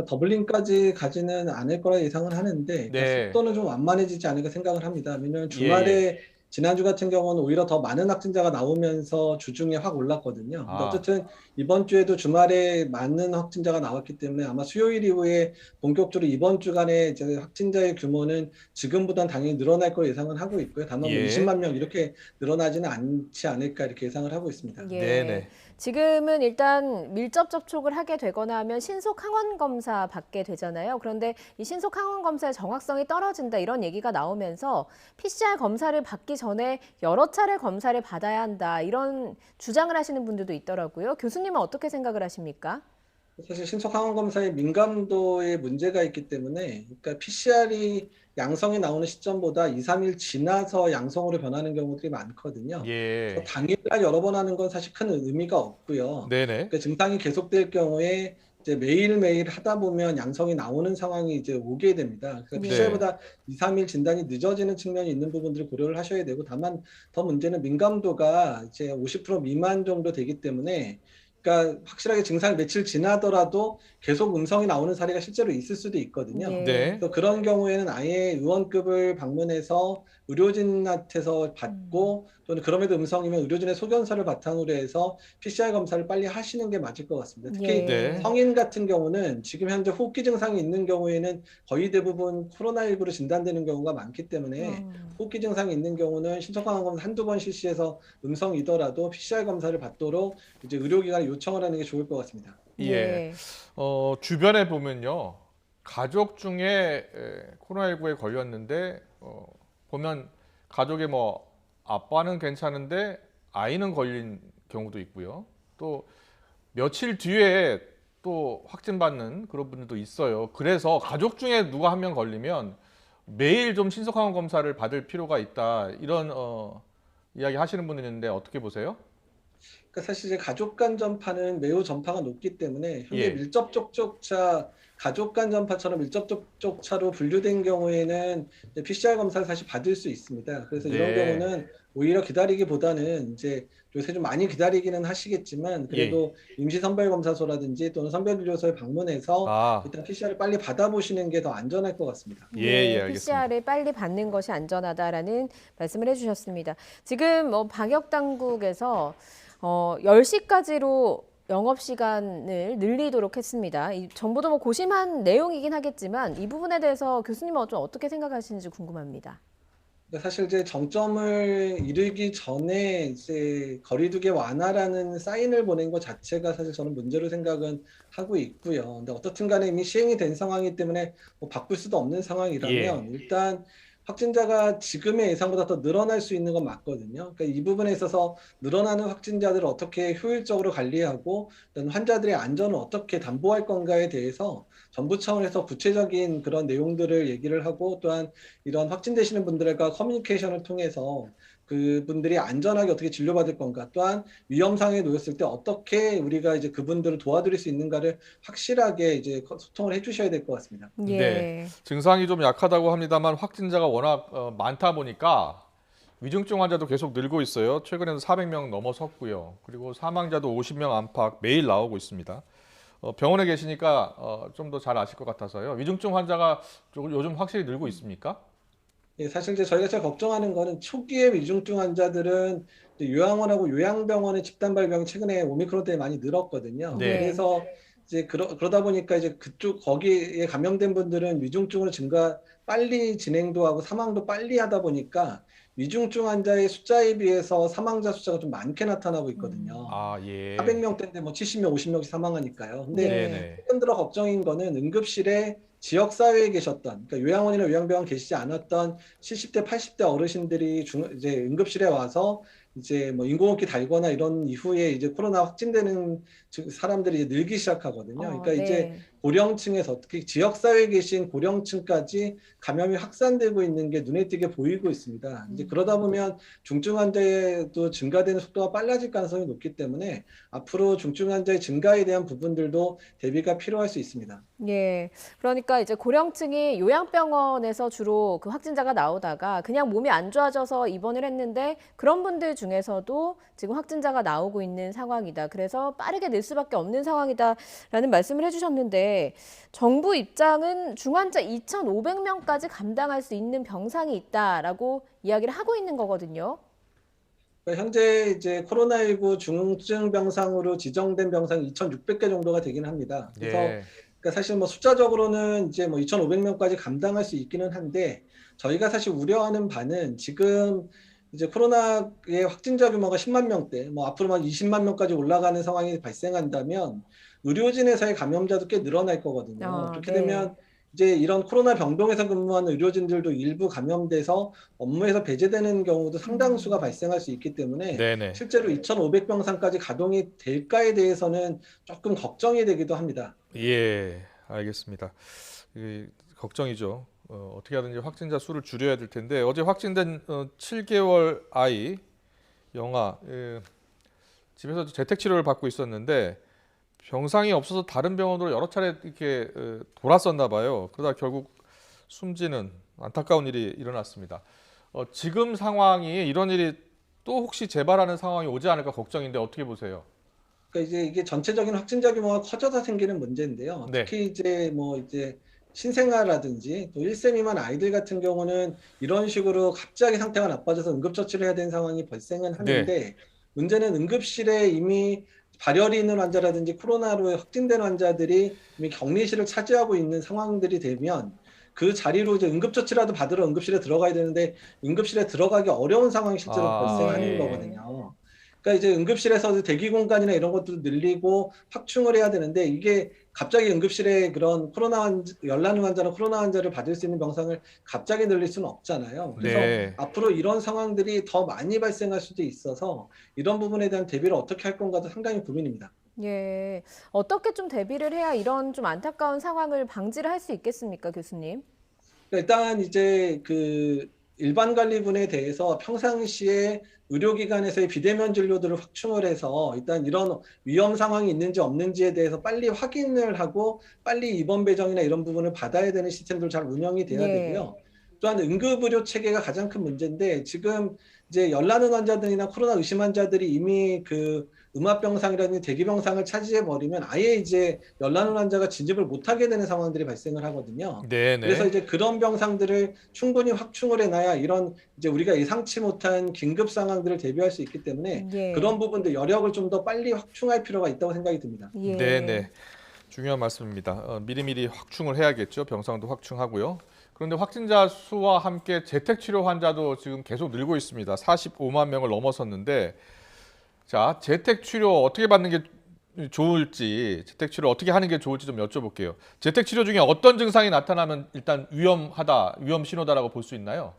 Speaker 10: 더블링까지 가지는 않을 거라 예상을 하는데
Speaker 1: 네.
Speaker 10: 속도는 좀 완만해지지 않을까 생각을 합니다. 왜냐하면 주말에 지난주 같은 경우는 오히려 더 많은 확진자가 나오면서 주중에 확 올랐거든요. 근데 어쨌든 이번 주에도 주말에 많은 확진자가 나왔기 때문에 아마 수요일 이후에 본격적으로 이번 주간에 이제 확진자의 규모는 지금보다는 당연히 늘어날 걸 예상을 하고 있고요. 다만 20만 명 이렇게 늘어나지는 않지 않을까 이렇게 예상을 하고 있습니다.
Speaker 1: 네네.
Speaker 2: 지금은 일단 밀접 접촉을 하게 되거나 하면 신속 항원 검사 받게 되잖아요. 그런데 이 신속 항원 검사의 정확성이 떨어진다 이런 얘기가 나오면서 PCR 검사를 받기 전에 여러 차례 검사를 받아야 한다 이런 주장을 하시는 분들도 있더라고요. 교수님은 어떻게 생각을 하십니까?
Speaker 10: 사실 신속 항원 검사의 민감도에 문제가 있기 때문에 그러니까 PCR이 양성이 나오는 시점보다 2, 3일 지나서 양성으로 변하는 경우들이 많거든요.
Speaker 1: 예.
Speaker 10: 그래서 당일날 여러 번 하는 건 사실 큰 의미가 없고요.
Speaker 1: 네네.
Speaker 10: 그러니까 증상이 계속될 경우에 이제 매일매일 하다 보면 양성이 나오는 상황이 이제 오게 됩니다. 그래서
Speaker 1: 네.
Speaker 10: PCR보다 2, 3일 진단이 늦어지는 측면이 있는 부분들을 고려를 하셔야 되고, 다만 더 문제는 민감도가 이제 50% 미만 정도 되기 때문에, 그러니까 확실하게 증상이 며칠 지나더라도 계속 음성이 나오는 사례가 실제로 있을 수도 있거든요.
Speaker 2: 네.
Speaker 1: 네.
Speaker 10: 그래서 그런 경우에는 아예 의원급을 방문해서 의료진한테서 받고, 또는 그럼에도 음성이면 의료진의 소견서를 바탕으로 해서 PCR 검사를 빨리 하시는 게 맞을 것 같습니다. 특히
Speaker 2: 예.
Speaker 1: 네.
Speaker 10: 성인 같은 경우는 지금 현재 호흡기 증상이 있는 경우에는 거의 대부분 코로나19로 진단되는 경우가 많기 때문에 호흡기 증상이 있는 경우는 신속항원 검사 한두 번 실시해서 음성이더라도 PCR 검사를 받도록 이제 의료기관에 요청을 하는 게 좋을 것 같습니다.
Speaker 1: 예. 주변에 보면요, 가족 중에 코로나19에 걸렸는데 보면 가족의 뭐 아빠는 괜찮은데 아이는 걸린 경우도 있고요. 또 며칠 뒤에 또 확진받는 그런 분들도 있어요. 그래서 가족 중에 누가 한 명 걸리면 매일 좀 신속항원 검사를 받을 필요가 있다, 이런 이야기 하시는 분들이 있는데 어떻게 보세요?
Speaker 10: 그러니까 사실 이제 가족 간 전파는 매우 전파가 높기 때문에 현재
Speaker 1: 예.
Speaker 10: 밀접 접촉자, 가족 간 전파처럼 밀접 접촉자로 분류된 경우에는 이제 PCR 검사를 사실 받을 수 있습니다. 그래서 이런
Speaker 1: 네.
Speaker 10: 경우는 오히려 기다리기보다는 이제 요새 좀 많이 기다리기는 하시겠지만 그래도 임시선별검사소라든지 또는 선별진료소에 방문해서 일단 PCR을 빨리 받아보시는 게 더 안전할 것 같습니다.
Speaker 1: 예, 알겠습니다.
Speaker 2: PCR을 빨리 받는 것이 안전하다라는 말씀을 해주셨습니다. 지금 방역 당국에서 10시까지로 영업시간을 늘리도록 했습니다. 이 정부도 고심한 내용이긴 하겠지만 이 부분에 대해서 교수님은 좀 어떻게 생각하시는지 궁금합니다.
Speaker 10: 사실 이제 정점을 이르기 전에 이제 거리두기 완화라는 사인을 보낸 것 자체가 사실 저는 문제로 생각은 하고 있고요. 근데 어떻든 간에 이미 시행이 된 상황이기 때문에 뭐 바꿀 수도 없는 상황이라면 일단 확진자가 지금의 예상보다 더 늘어날 수 있는 건 맞거든요. 그러니까 이 부분에 있어서 늘어나는 확진자들을 어떻게 효율적으로 관리하고 환자들의 안전을 어떻게 담보할 건가에 대해서 정부 차원에서 구체적인 그런 내용들을 얘기를 하고, 또한 이런 확진되시는 분들과 커뮤니케이션을 통해서 그분들이 안전하게 어떻게 진료받을 건가, 또한 위험 상황에 놓였을 때 어떻게 우리가 이제 그분들을 도와드릴 수 있는가를 확실하게 이제 소통을 해주셔야 될 것 같습니다.
Speaker 2: 예.
Speaker 1: 네. 증상이 좀 약하다고 합니다만 확진자가 워낙 많다 보니까 위중증 환자도 계속 늘고 있어요. 최근에는 400명 넘어섰고요. 그리고 사망자도 50명 안팎 매일 나오고 있습니다. 병원에 계시니까 좀 더 잘 아실 것 같아서요. 위중증 환자가 요즘 확실히 늘고 있습니까?
Speaker 10: 예, 사실 이제 저희가 제일 걱정하는 거는 초기에 위중증 환자들은 요양원하고 요양병원의 집단 발병이 최근에 오미크론 때문에 많이 늘었거든요.
Speaker 1: 네.
Speaker 10: 그래서 이제 그러다 보니까 이제 그쪽 거기에 감염된 분들은 위중증으로 빨리 진행도 하고 사망도 빨리 하다 보니까 위중증 환자의 숫자에 비해서 사망자 숫자가 좀 많게 나타나고 있거든요.
Speaker 1: 예.
Speaker 10: 400명대인데 뭐 70명, 50명씩 사망하니까요. 근데
Speaker 1: 네네.
Speaker 10: 최근 들어 걱정인 거는 응급실에 지역사회에 계셨던, 그러니까 요양원이나 요양병원 계시지 않았던 70대, 80대 어르신들이 이제 응급실에 와서 이제 뭐 인공호흡기 달거나 이런 이후에 이제 코로나 확진되는 사람들이 이제 늘기 시작하거든요. 그러니까 이제 고령층에서 특히 지역사회에 계신 고령층까지 감염이 확산되고 있는 게 눈에 띄게 보이고 있습니다. 이제 그러다 보면 중증 환자도 증가되는 속도가 빨라질 가능성이 높기 때문에 앞으로 중증 환자의 증가에 대한 부분들도 대비가 필요할 수 있습니다.
Speaker 2: 예. 그러니까 이제 고령층이 요양병원에서 주로 그 확진자가 나오다가 그냥 몸이 안 좋아져서 입원을 했는데 그런 분들 중에서도 지금 확진자가 나오고 있는 상황이다. 그래서 빠르게 늘 수밖에 없는 상황이다라는 말씀을 해주셨는데 정부 입장은 중환자 2,500명까지 감당할 수 있는 병상이 있다라고 이야기를 하고 있는 거거든요.
Speaker 10: 현재 이제 코로나19 중증 병상으로 지정된 병상이 2,600개 정도가 되긴 합니다. 그래서 그러니까 사실 뭐 숫자적으로는 이제 뭐 2,500명까지 감당할 수 있기는 한데 저희가 사실 우려하는 바는 지금 이제 코로나의 확진자 규모가 10만 명대, 뭐 앞으로만 20만 명까지 올라가는 상황이 발생한다면 의료진에서의 감염자도 꽤 늘어날 거거든요. 그렇게 되면 이제 이런 코로나 병동에서 근무하는 의료진들도 일부 감염돼서 업무에서 배제되는 경우도 상당수가 발생할 수 있기 때문에 실제로 2,500병상까지 가동이 될까에 대해서는 조금 걱정이 되기도 합니다.
Speaker 1: 예, 알겠습니다. 걱정이죠. 어떻게 하든지 확진자 수를 줄여야 될 텐데 어제 확진된 7개월 아이 영아 집에서 재택 치료를 받고 있었는데 병상이 없어서 다른 병원으로 여러 차례 이렇게 돌았었나 봐요. 그러다 결국 숨지는 안타까운 일이 일어났습니다. 지금 상황이 이런 일이 또 혹시 재발하는 상황이 오지 않을까 걱정인데 어떻게 보세요?
Speaker 10: 그러니까 이제 이게 전체적인 확진자 규모가 커져서 생기는 문제인데요.
Speaker 1: 네.
Speaker 10: 특히 이제 신생아라든지 또 1세 미만 아이들 같은 경우는 이런 식으로 갑자기 상태가 나빠져서 응급처치를 해야 되는 상황이 발생은 하는데 문제는 응급실에 이미 발열이 있는 환자라든지 코로나로 확진된 환자들이 이미 격리실을 차지하고 있는 상황들이 되면 그 자리로 이제 응급처치라도 받으러 응급실에 들어가야 되는데 응급실에 들어가기 어려운 상황이 실제로 발생하는 거거든요. 그러니까 이제 응급실에서 대기 공간이나 이런 것들도 늘리고 확충을 해야 되는데 이게 갑자기 응급실에 그런 열나는 환자나 코로나 환자를 받을 수 있는 병상을 갑자기 늘릴 수는 없잖아요. 그래서 앞으로 이런 상황들이 더 많이 발생할 수도 있어서 이런 부분에 대한 대비를 어떻게 할 건가도 상당히 고민입니다.
Speaker 2: 예, 어떻게 좀 대비를 해야 이런 좀 안타까운 상황을 방지를 할 수 있겠습니까, 교수님?
Speaker 10: 일단 이제 그 일반 관리군에 대해서 평상시에 의료기관에서의 비대면 진료들을 확충을 해서 일단 이런 위험 상황이 있는지 없는지에 대해서 빨리 확인을 하고 빨리 입원 배정이나 이런 부분을 받아야 되는 시스템들 잘 운영이 돼야 되고요. 또한 응급의료 체계가 가장 큰 문제인데 지금 이제 열나는 환자들이나 코로나 의심 환자들이 이미 그 음압병상이라든지 대기병상을 차지해 버리면 아예 이제 열나는 환자가 진입을 못하게 되는 상황들이 발생을 하거든요. 그래서 이제 그런 병상들을 충분히 확충을 해놔야 이런 이제 우리가 예상치 못한 긴급 상황들을 대비할 수 있기 때문에 그런 부분들 여력을 좀 더 빨리 확충할 필요가 있다고 생각이 듭니다.
Speaker 1: 네. 중요한 말씀입니다. 미리미리 확충을 해야겠죠. 병상도 확충하고요. 그런데 확진자 수와 함께 재택치료 환자도 지금 계속 늘고 있습니다. 45만 명을 넘어섰는데 자, 재택치료 어떻게 받는 게 좋을지, 재택치료 어떻게 하는 게 좋을지 좀 여쭤볼게요. 재택치료 중에 어떤 증상이 나타나면 일단 위험하다, 위험 신호다라고 볼 수 있나요?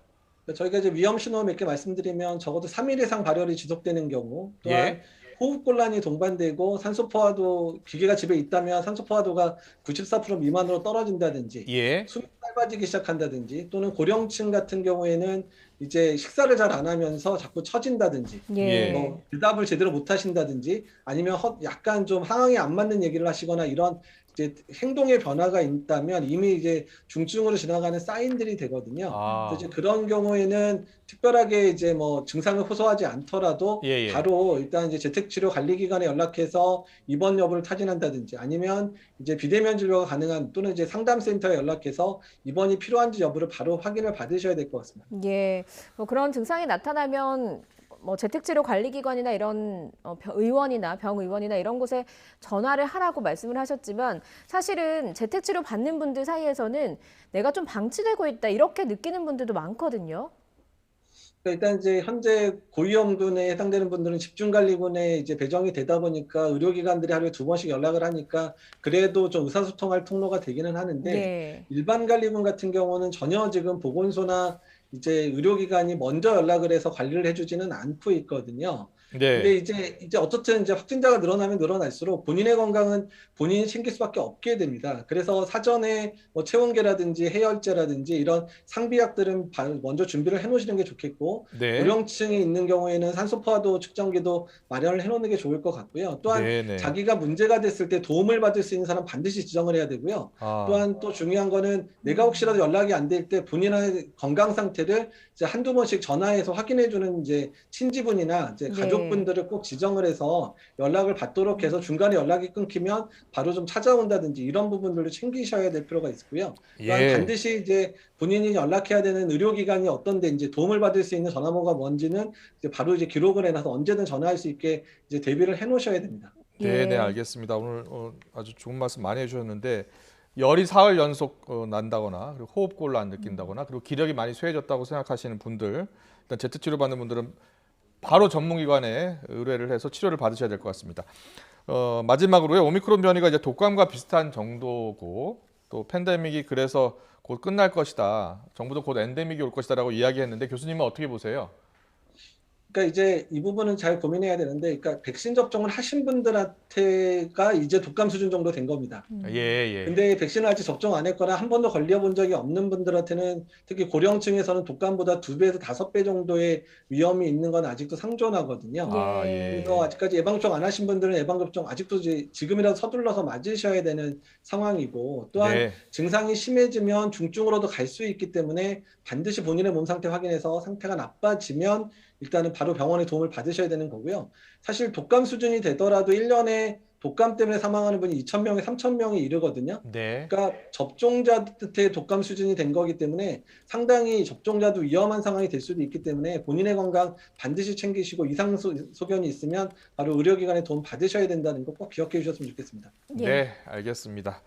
Speaker 10: 저희가 이제 위험 신호 몇 개 말씀드리면 적어도 3일 이상 발열이 지속되는 경우 또한 호흡곤란이 동반되고 산소 포화도 기계가 집에 있다면 산소 포화도가 94% 미만으로 떨어진다든지 숨이 짧아지기 시작한다든지 또는 고령층 같은 경우에는 이제 식사를 잘 안 하면서 자꾸 처진다든지 뭐 대답을 제대로 못 하신다든지 아니면 약간 좀 상황에 안 맞는 얘기를 하시거나 이런 이제 행동의 변화가 있다면 이미 이제 중증으로 지나가는 사인들이 되거든요. 그래서 이제 그런 경우에는 특별하게 이제 뭐 증상을 호소하지 않더라도 바로 일단 이제 재택치료 관리기관에 연락해서 입원 여부를 타진한다든지 아니면 이제 비대면 진료가 가능한 또는 이제 상담센터에 연락해서 입원이 필요한지 여부를 바로 확인을 받으셔야 될 것 같습니다.
Speaker 2: 뭐 그런 증상이 나타나면 뭐 재택치료 관리기관이나 이런 의원이나 병의원이나 이런 곳에 전화를 하라고 말씀을 하셨지만 사실은 재택치료 받는 분들 사이에서는 내가 좀 방치되고 있다 이렇게 느끼는 분들도 많거든요.
Speaker 10: 일단 이제 현재 고위험군에 해당되는 분들은 집중관리군에 이제 배정이 되다 보니까 의료기관들이 하루에 2번씩 연락을 하니까 그래도 좀 의사소통할 통로가 되기는 하는데 일반 관리군 같은 경우는 전혀 지금 보건소나 이제 의료기관이 먼저 연락을 해서 관리를 해주지는 않고 있거든요. 근데 이제 어쨌든 이제 확진자가 늘어나면 늘어날수록 본인의 건강은 본인이 챙길 수밖에 없게 됩니다. 그래서 사전에 뭐 체온계라든지 해열제라든지 이런 상비약들은 먼저 준비를 해놓으시는 게 좋겠고 고령층이 있는 경우에는 산소포화도 측정기도 마련을 해놓는 게 좋을 것 같고요. 또한 자기가 문제가 됐을 때 도움을 받을 수 있는 사람 반드시 지정을 해야 되고요. 또한 또 중요한 거는 내가 혹시라도 연락이 안 될 때 본인의 건강 상태를 이제 한두 번씩 전화해서 확인해주는 이제 친지분이나 이제 가족분들을 꼭 지정을 해서 연락을 받도록 해서 중간에 연락이 끊기면 바로 좀 찾아온다든지 이런 부분들을 챙기셔야 될 필요가 있고요. 또한 반드시 이제 본인이 연락해야 되는 의료기관이 어떤데 이제 도움을 받을 수 있는 전화번호가 뭔지는 이제 바로 이제 기록을 해놔서 언제든 전화할 수 있게 이제 대비를 해놓으셔야 됩니다.
Speaker 1: 네, 알겠습니다. 오늘 아주 좋은 말씀 많이 해주셨는데 열이 사흘 연속 난다거나 그리고 호흡곤란 느낀다거나 그리고 기력이 많이 쇠해졌다고 생각하시는 분들 일단 재택치료 받는 분들은 바로 전문기관에 의뢰를 해서 치료를 받으셔야 될 것 같습니다. 마지막으로요. 오미크론 변이가 이제 독감과 비슷한 정도고 또 팬데믹이 그래서 곧 끝날 것이다. 정부도 곧 엔데믹이 올 것이다라고 이야기했는데 교수님은 어떻게 보세요?
Speaker 10: 그러니까 이제 이 부분은 잘 고민해야 되는데, 그러니까 백신 접종을 하신 분들한테가 이제 독감 수준 정도 된 겁니다.
Speaker 1: 예.
Speaker 10: 근데 백신을 아직 접종 안 했거나 한 번도 걸려본 적이 없는 분들한테는, 특히 고령층에서는 독감보다 2배에서 5배 정도의 위험이 있는 건 아직도 상존하거든요. 그래서 아직까지 예방접종 안 하신 분들은 예방접종 아직도 지금이라도 서둘러서 맞으셔야 되는 상황이고, 또한 증상이 심해지면 중증으로도 갈 수 있기 때문에 반드시 본인의 몸 상태 확인해서 상태가 나빠지면 일단은 바로 병원의 도움을 받으셔야 되는 거고요. 사실 독감 수준이 되더라도 1년에 독감 때문에 사망하는 분이 2,000명에 3,000명이 이르거든요. 그러니까 접종자한테 독감 수준이 된 거기 때문에 상당히 접종자도 위험한 상황이 될 수도 있기 때문에 본인의 건강 반드시 챙기시고 이상 소견이 있으면 바로 의료기관의 도움 받으셔야 된다는 거 꼭 기억해 주셨으면 좋겠습니다.
Speaker 1: 네, 알겠습니다.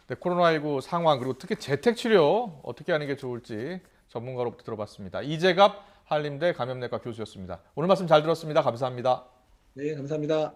Speaker 1: 네, 코로나19 상황 그리고 특히 재택치료 어떻게 하는 게 좋을지 전문가로부터 들어봤습니다. 이재갑 한림대 감염내과 교수였습니다. 오늘 말씀 잘 들었습니다. 감사합니다.
Speaker 10: 네, 감사합니다.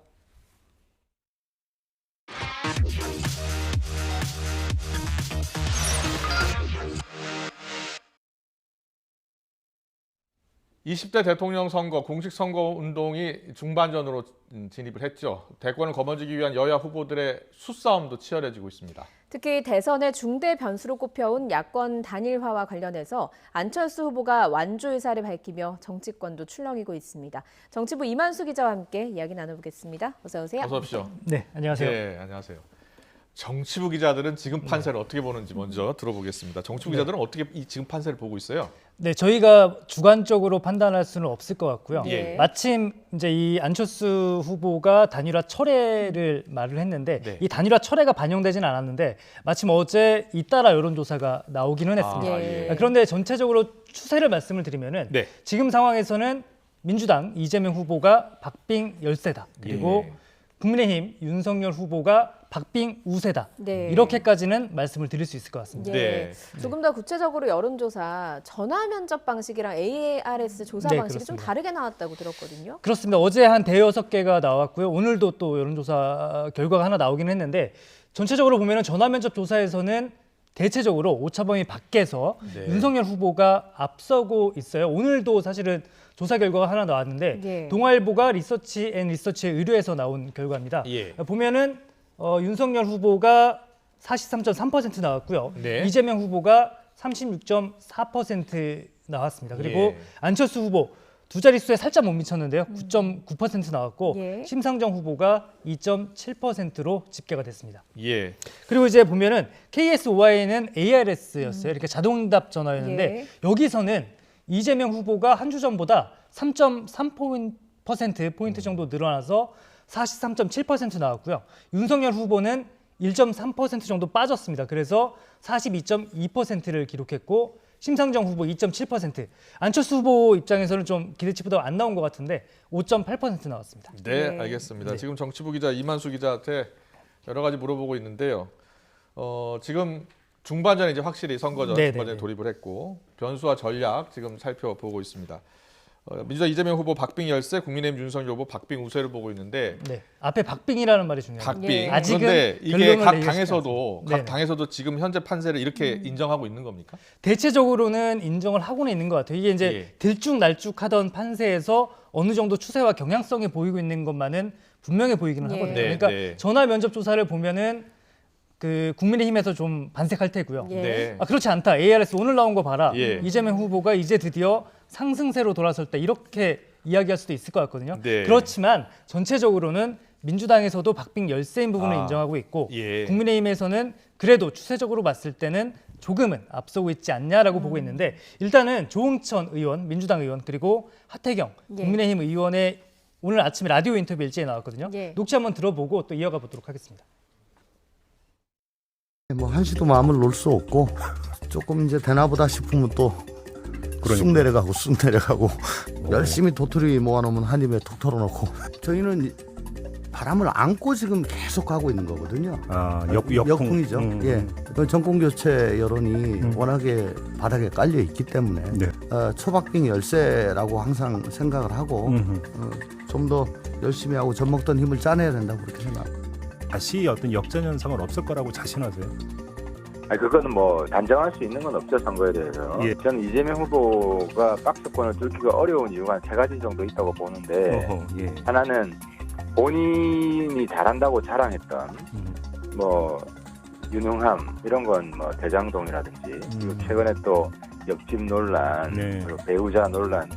Speaker 1: (20대) 대통령 선거 공식 선거 운동이 중반전으로 진입을 했죠. 대권을 거머쥐기 위한 여야 후보들의 수싸움도 치열해지고 있습니다.
Speaker 2: 특히 대선의 중대 변수로 꼽혀온 야권 단일화와 관련해서 안철수 후보가 완주 의사를 밝히며 정치권도 출렁이고 있습니다. 정치부 이만수 기자와 함께 이야기 나눠보겠습니다. 어서 오세요.
Speaker 1: 어서 오십시오.
Speaker 11: 네, 안녕하세요.
Speaker 1: 네, 안녕하세요. 정치부 기자들은 지금 판세를 어떻게 보는지 먼저 들어보겠습니다. 정치부 기자들은 어떻게 이 지금 판세를 보고 있어요?
Speaker 11: 네, 저희가 주관적으로 판단할 수는 없을 것 같고요.
Speaker 1: 예.
Speaker 11: 마침 이제 이 안철수 후보가 단일화 철회를 말을 했는데 이 단일화 철회가 반영되진 않았는데 마침 어제 잇따라 여론조사가 나오기는 했습니다. 그런데 전체적으로 추세를 말씀을 드리면은 지금 상황에서는 민주당 이재명 후보가 박빙 열세다. 그리고 국민의힘 윤석열 후보가 박빙 우세다. 이렇게까지는 말씀을 드릴 수 있을 것 같습니다.
Speaker 2: 조금 더 구체적으로 여론조사 전화 면접 방식이랑 ARS 조사 방식이 좀 다르게 나왔다고 들었거든요.
Speaker 11: 그렇습니다. 어제 한 5-6개가 나왔고요. 오늘도 또 여론조사 결과가 하나 나오긴 했는데 전체적으로 보면은 전화 면접 조사에서는 대체적으로 오차범위 밖에서 윤석열 후보가 앞서고 있어요. 오늘도 사실은 조사 결과가 하나 나왔는데 동아일보가 리서치앤리서치의 의뢰에서 나온 결과입니다. 보면은 윤석열 후보가 43.3% 나왔고요. 이재명 후보가 36.4% 나왔습니다. 그리고 안철수 후보 두 자릿수에 살짝 못 미쳤는데요. 9.9% 나왔고 심상정 후보가 2.7%로 집계가 됐습니다. 그리고 이제 보면은 KSOI는 ARS였어요. 이렇게 자동응답 전화였는데 여기서는 이재명 후보가 한 주 전보다 3.3% 정도 늘어나서 43.7% 나왔고요. 윤석열 후보는 1.3% 정도 빠졌습니다. 그래서 42.2%를 기록했고 심상정 후보 2.7%, 안철수 후보 입장에서는 좀 기대치보다 안 나온 것 같은데 5.8% 나왔습니다.
Speaker 1: 네, 알겠습니다. 지금 정치부 기자 이만수 기자한테 여러 가지 물어보고 있는데요. 지금 중반전에 이제 확실히 선거전 중반전에 돌입을 했고 변수와 전략 지금 살펴보고 있습니다. 민주당 이재명 후보 박빙 열세, 국민의힘 윤석열 후보 박빙 우세를 보고 있는데
Speaker 11: 앞에 박빙이라는 말이 중요합니다.
Speaker 1: 박빙. 그런데 이게 각 당에서도 지금 현재 판세를 이렇게 인정하고 있는 겁니까?
Speaker 11: 대체적으로는 인정을 하고는 있는 것 같아요. 이게 이제 들쭉날쭉하던 판세에서 어느 정도 추세와 경향성이 보이고 있는 것만은 분명해 보이기는 하거든요. 그러니까 전화 면접 조사를 보면은 그 국민의힘에서 좀 반색할 테고요. 그렇지 않다. ARS 오늘 나온 거 봐라. 이재명 후보가 이제 드디어 상승세로 돌아설 때 이렇게 이야기할 수도 있을 것 같거든요. 그렇지만 전체적으로는 민주당에서도 박빙 열세인 부분을 인정하고 있고 국민의힘에서는 그래도 추세적으로 봤을 때는 조금은 앞서고 있지 않냐라고 보고 있는데 일단은 조응천 의원, 민주당 의원 그리고 하태경 국민의힘 의원의 오늘 아침에 라디오 인터뷰 일제히 나왔거든요. 녹취 한번 들어보고 또 이어가 보도록 하겠습니다.
Speaker 12: 뭐 한시도 마음을 놓을 수 없고 조금 이제 되나보다 싶으면 또 쑥 내려가고 열심히 도토리 모아놓으면 한 입에 톡 털어놓고 저희는 바람을 안고 지금 계속 가고 있는 거거든요. 역풍이죠. 정권 교체 여론이 워낙에 바닥에 깔려 있기 때문에 초박빙 열세라고 항상 생각을 하고 좀 더 열심히 하고 젖먹던 힘을 짜내야 된다고 그렇게 생각합니다.
Speaker 13: 다시 어떤 역전 현상은 없을 거라고 자신하세요? 그거는 뭐 단정할 수 있는 건 없죠, 선거에 대해서.
Speaker 14: 예.
Speaker 13: 저는 이재명 후보가 박스권을 뚫기가 어려운 이유가 한 3가지 정도 있다고 보는데
Speaker 14: 예.
Speaker 13: 하나는 본인이 잘한다고 자랑했던 뭐 유능함 이런 건 뭐 대장동이라든지 그리고 최근에 또 옆집 논란,
Speaker 14: 네.
Speaker 13: 그리고 배우자 논란,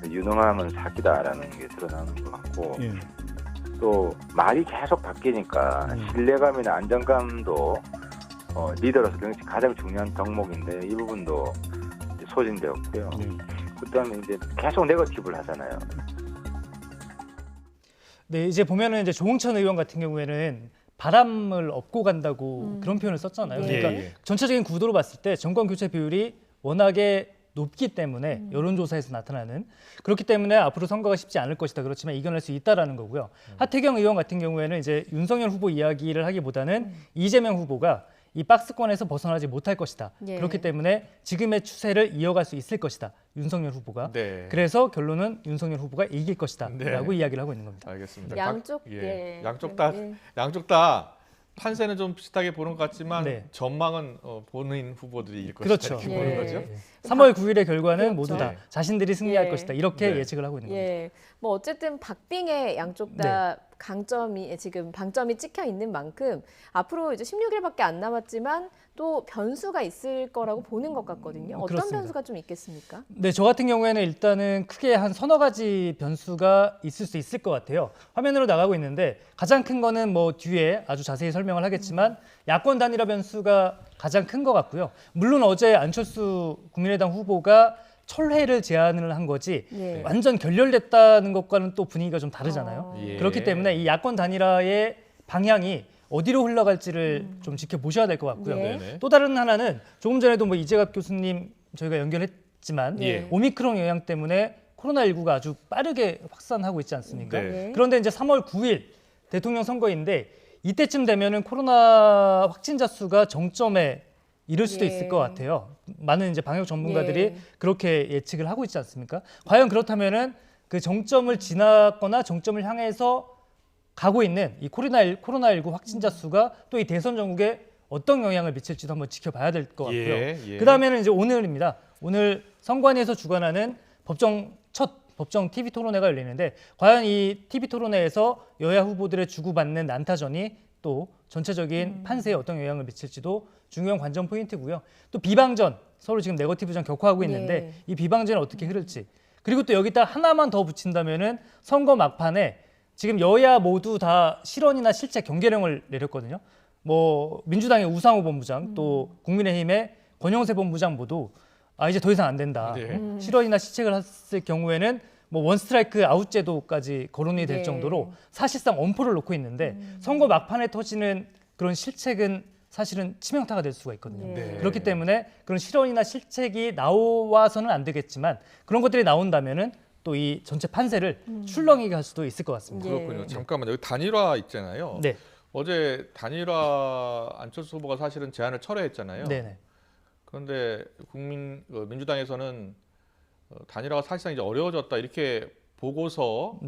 Speaker 13: 유능함은 사기다라는 게 드러나는 것 같고
Speaker 14: 예.
Speaker 13: 또 말이 계속 바뀌니까 신뢰감이나 안정감도 리더로서 굉장히 가장 중요한 덕목인데 이 부분도 이제 소진되었고요. 그다음에 이제 계속 네거티브를 하잖아요.
Speaker 11: 네, 이제 보면은 이제 조홍천 의원 같은 경우에는 바람을 업고 간다고 그런 표현을 썼잖아요. 그러니까 전체적인 구도로 봤을 때 정권 교체 비율이 워낙에 높기 때문에 여론조사에서 나타나는 그렇기 때문에 앞으로 선거가 쉽지 않을 것이다. 그렇지만 이겨낼 수 있다라는 거고요. 하태경 의원 같은 경우에는 이제 윤석열 후보 이야기를 하기보다는 이재명 후보가 이 박스권에서 벗어나지 못할 것이다. 그렇기 때문에 지금의 추세를 이어갈 수 있을 것이다. 윤석열 후보가. 그래서 결론은 윤석열 후보가 이길 것이다. 라고 이야기를 하고 있는 겁니다.
Speaker 1: 알겠습니다.
Speaker 2: 양쪽
Speaker 1: 양쪽 다 판세는 좀 비슷하게 보는 것 같지만 전망은 본인 후보들이 이길 것이다.
Speaker 11: 그렇죠.
Speaker 1: 이렇게 보는 거죠.
Speaker 11: 3월 9일의 결과는 모두 다 자신들이 승리할 것이다. 이렇게 예측을 하고 있는 겁니다.
Speaker 2: 뭐 어쨌든 박빙의 양쪽 다 강점이 지금 방점이 찍혀 있는 만큼 앞으로 이제 16일밖에 안 남았지만 또 변수가 있을 거라고 보는 것 같거든요. 어떤
Speaker 11: 그렇습니다.
Speaker 2: 변수가 좀 있겠습니까?
Speaker 11: 네, 저 같은 경우에는 일단은 크게 한 서너 가지 변수가 있을 수 있을 것 같아요. 화면으로 나가고 있는데 가장 큰 거는 뭐 뒤에 아주 자세히 설명을 하겠지만 야권 단일화 변수가 가장 큰 것 같고요. 물론 어제 안철수 국민의당 후보가 철회를 제안을 한 거지 완전 결렬됐다는 것과는 또 분위기가 좀 다르잖아요. 그렇기 때문에 이 야권 단일화의 방향이 어디로 흘러갈지를 좀 지켜보셔야 될 것 같고요. 또 다른 하나는 조금 전에도 뭐 이재갑 교수님 저희가 연결했지만 오미크론 영향 때문에 코로나19가 아주 빠르게 확산하고 있지 않습니까? 그런데 이제 3월 9일 대통령 선거인데 이때쯤 되면은 코로나 확진자 수가 정점에 이를 수도 있을 것 같아요. 많은 이제 방역 전문가들이 그렇게 예측을 하고 있지 않습니까? 과연 그렇다면은 그 정점을 지났거나 정점을 향해서 가고 있는 이 코로나19 확진자 수가 또 이 대선 전국에 어떤 영향을 미칠지도 한번 지켜봐야 될 것 같고요. 그다음에는 이제 오늘입니다. 오늘 선관위에서 주관하는 첫 법정 TV 토론회가 열리는데 과연 이 TV 토론회에서 여야 후보들의 주고받는 난타전이 또 전체적인 판세에 어떤 영향을 미칠지도 중요한 관전 포인트고요. 또 비방전, 서로 지금 네거티브전 격화하고 있는데 이 비방전이 어떻게 흐를지. 그리고 또 여기다 하나만 더 붙인다면은 선거 막판에 지금 여야 모두 다 실언이나 실책 경계령을 내렸거든요. 뭐 민주당의 우상호 본부장, 또 국민의힘의 권영세 본부장 모두 이제 더 이상 안 된다. 실언이나 실책을 했을 경우에는 뭐 원스트라이크 아웃 제도까지 거론이 될 정도로 사실상 엄포를 놓고 있는데 선거 막판에 터지는 그런 실책은 사실은 치명타가 될 수가 있거든요. 그렇기 때문에 그런 실언이나 실책이 나와서는 안 되겠지만 그런 것들이 나온다면은 또 이 전체 판세를 출렁이게 할 수도 있을 것 같습니다.
Speaker 1: 그렇군요. 잠깐만요. 여기 단일화 있잖아요. 어제 단일화 안철수 후보가 사실은 제안을 철회했잖아요. 그런데 민주당에서는 단일화가 사실상 이제 어려워졌다 이렇게 보고서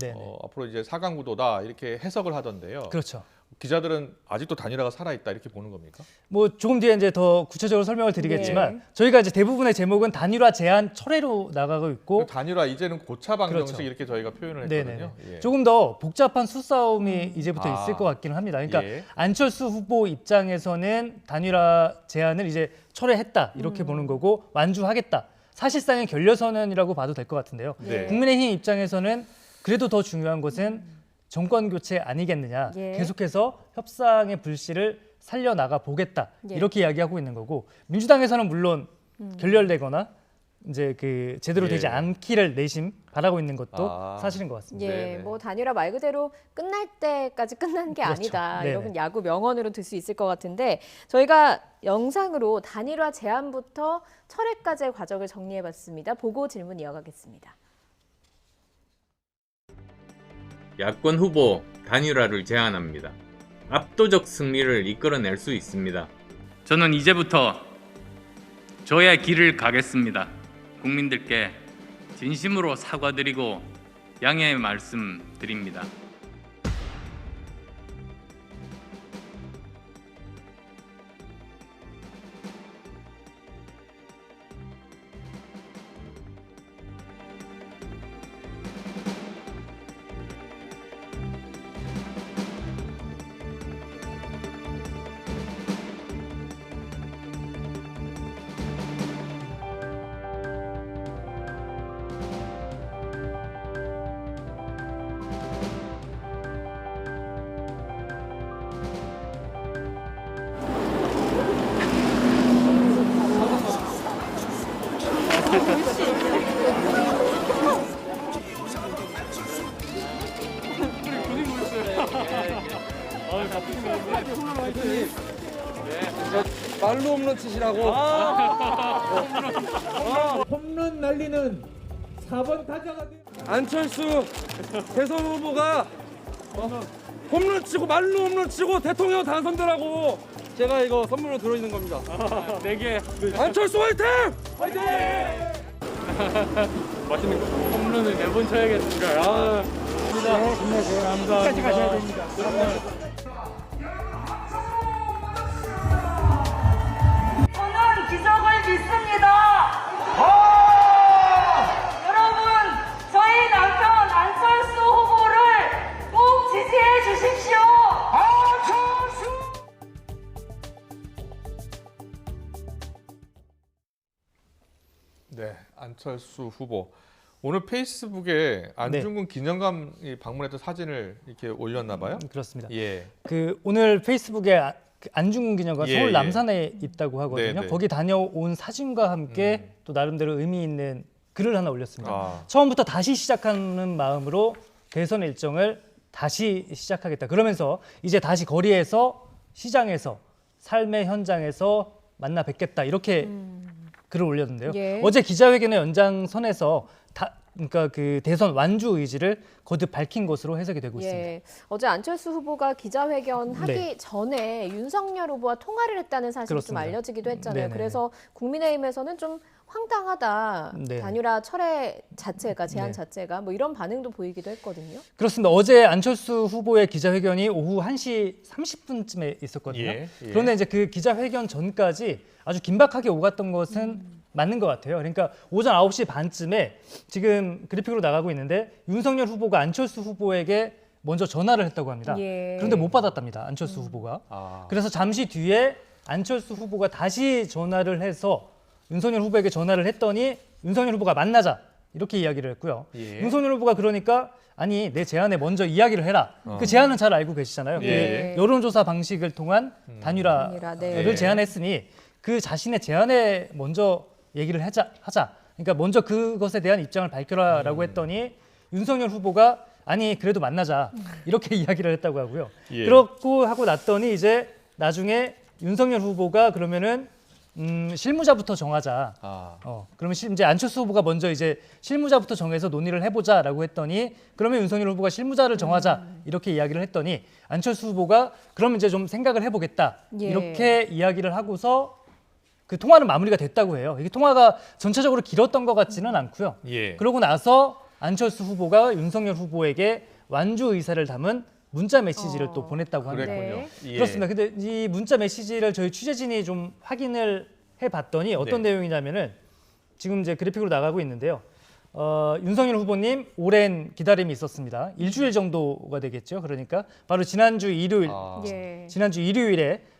Speaker 1: 앞으로 이제 4강 구도다 이렇게 해석을 하던데요.
Speaker 11: 그렇죠.
Speaker 1: 기자들은 아직도 단일화가 살아있다 이렇게 보는 겁니까?
Speaker 11: 뭐 조금 뒤에 이제 더 구체적으로 설명을 드리겠지만 저희가 이제 대부분의 제목은 단일화 제안 철회로 나가고 있고
Speaker 1: 단일화 이제는 고차방 정식 이렇게 저희가 표현을 했거든요.
Speaker 11: 조금 더 복잡한 수싸움이 이제부터 있을 것 같기는 합니다. 그러니까 안철수 후보 입장에서는 단일화 제안을 이제 철회했다 이렇게 보는 거고 완주하겠다. 사실상의 결렬선언이라고 봐도 될 것 같은데요. 국민의힘 입장에서는 그래도 더 중요한 것은 정권 교체 아니겠느냐. 계속해서 협상의 불씨를 살려나가 보겠다. 이렇게 이야기하고 있는 거고 민주당에서는 물론 결렬되거나 이제 그 제대로 되지 않기를 내심 바라고 있는 것도 사실인 것 같습니다.
Speaker 2: 뭐 단일화 말 그대로 끝날 때까지 끝난 게 아니다. 이런 야구 명언으로 들 수 있을 것 같은데 저희가 영상으로 단일화 제안부터 철회까지의 과정을 정리해봤습니다. 보고 질문 이어가겠습니다.
Speaker 15: 야권 후보 단일화를 제안합니다. 압도적 승리를 이끌어낼 수 있습니다.
Speaker 16: 저는 이제부터 저의 길을 가겠습니다. 국민들께 진심으로 사과드리고 양해의 말씀 드립니다.
Speaker 14: 홈런 치시라고. 홈런 날리는 4번 타자가 돼. 안철수 대선 후보가 홈런 치고 말로 홈런 치고 대통령 당선되라고 제가 이거 선물로 들어있는 겁니다. 4개. 안철수 화이팅! 화이팅! 맛있는 거. 홈런을 4번 쳐야겠습니다. 힘내세요. 감사합니다. 끝까지 가셔야 됩니다.
Speaker 17: 저는 기적을 믿습니다. 여러분, 저희 남편 안철수 후보를 꼭 지지해 주십시오.
Speaker 1: 네, 안철수 후보. 오늘 페이스북에 안중근 기념관이 방문했던 사진을 이렇게 올렸나 봐요.
Speaker 11: 그렇습니다.
Speaker 1: 예.
Speaker 11: 그 오늘 페이스북에 그 안중근 기념관
Speaker 1: 예,
Speaker 11: 서울
Speaker 1: 예.
Speaker 11: 남산에 있다고 하거든요.
Speaker 1: 네, 네.
Speaker 11: 거기 다녀온 사진과 함께 또 나름대로 의미 있는 글을 하나 올렸습니다.
Speaker 1: 아.
Speaker 11: 처음부터 다시 시작하는 마음으로 대선 일정을 다시 시작하겠다. 그러면서 이제 다시 거리에서 시장에서 삶의 현장에서 만나 뵙겠다. 이렇게 글을 올렸는데요.
Speaker 2: 예.
Speaker 11: 어제 기자회견의 연장선에서 그러니까 그 대선 완주 의지를 거듭 밝힌 것으로 해석이 되고 있습니다.
Speaker 2: 예, 어제 안철수 후보가 기자회견 하기
Speaker 11: 네.
Speaker 2: 전에 윤석열 후보와 통화를 했다는 사실이 좀
Speaker 11: 그렇습니다.
Speaker 2: 알려지기도 했잖아요.
Speaker 11: 네네네.
Speaker 2: 그래서 국민의힘에서는 좀 황당하다.
Speaker 11: 네.
Speaker 2: 단일화 철회 자체가 제안
Speaker 11: 네.
Speaker 2: 자체가 뭐 이런 반응도 보이기도 했거든요.
Speaker 11: 그렇습니다. 어제 안철수 후보의 기자회견이 오후 1시 30분쯤에 있었거든요.
Speaker 1: 예, 예.
Speaker 11: 그런데 이제 그 기자회견 전까지 아주 긴박하게 오갔던 것은 맞는 것 같아요. 그러니까 오전 9시 반쯤에 지금 그래픽으로 나가고 있는데 윤석열 후보가 안철수 후보에게 먼저 전화를 했다고 합니다.
Speaker 2: 예.
Speaker 11: 그런데 못 받았답니다. 안철수 후보가.
Speaker 1: 아.
Speaker 11: 그래서 잠시 뒤에 안철수 후보가 다시 전화를 해서 윤석열 후보에게 전화를 했더니 윤석열 후보가 만나자 이렇게 이야기를 했고요.
Speaker 1: 예.
Speaker 11: 윤석열 후보가 그러니까 아니 내 제안에 먼저 이야기를 해라. 그 제안은 잘 알고 계시잖아요.
Speaker 1: 예.
Speaker 11: 그 여론조사 방식을 통한 단일화를
Speaker 2: 네.
Speaker 11: 제안했으니 그 자신의 제안에 먼저 얘기를 하자. 그러니까 먼저 그것에 대한 입장을 밝혀라라고 했더니 윤석열 후보가 아니 그래도 만나자 이렇게 이야기를 했다고 하고요.
Speaker 1: 예.
Speaker 11: 그렇고 하고 났더니 이제 나중에 윤석열 후보가 그러면은 실무자부터 정하자. 그러면 이제 안철수 후보가 먼저 이제 실무자부터 정해서 논의를 해보자라고 했더니 그러면 윤석열 후보가 실무자를 정하자 이렇게 이야기를 했더니 안철수 후보가 그럼 이제 좀 생각을 해보겠다
Speaker 2: 예.
Speaker 11: 이렇게 이야기를 하고서 그 통화는 마무리가 됐다고 해요. 이게 통화가 전체적으로 길었던 것 같지는 않고요.
Speaker 1: 예.
Speaker 11: 그러고 나서 안철수 후보가 윤석열 후보에게 완주 의사를 담은 문자 메시지를 또 보냈다고 합니다.
Speaker 1: 그랬군요. 예.
Speaker 11: 그렇습니다. 근데 이 문자 메시지를 저희 취재진이 좀 확인을 해봤더니 어떤 내용이냐면은 지금 이제 그래픽으로 나가고 있는데요. 윤석열 후보님 오랜 기다림이 있었습니다. 일주일 정도가 되겠죠. 그러니까 바로 지난주 일요일에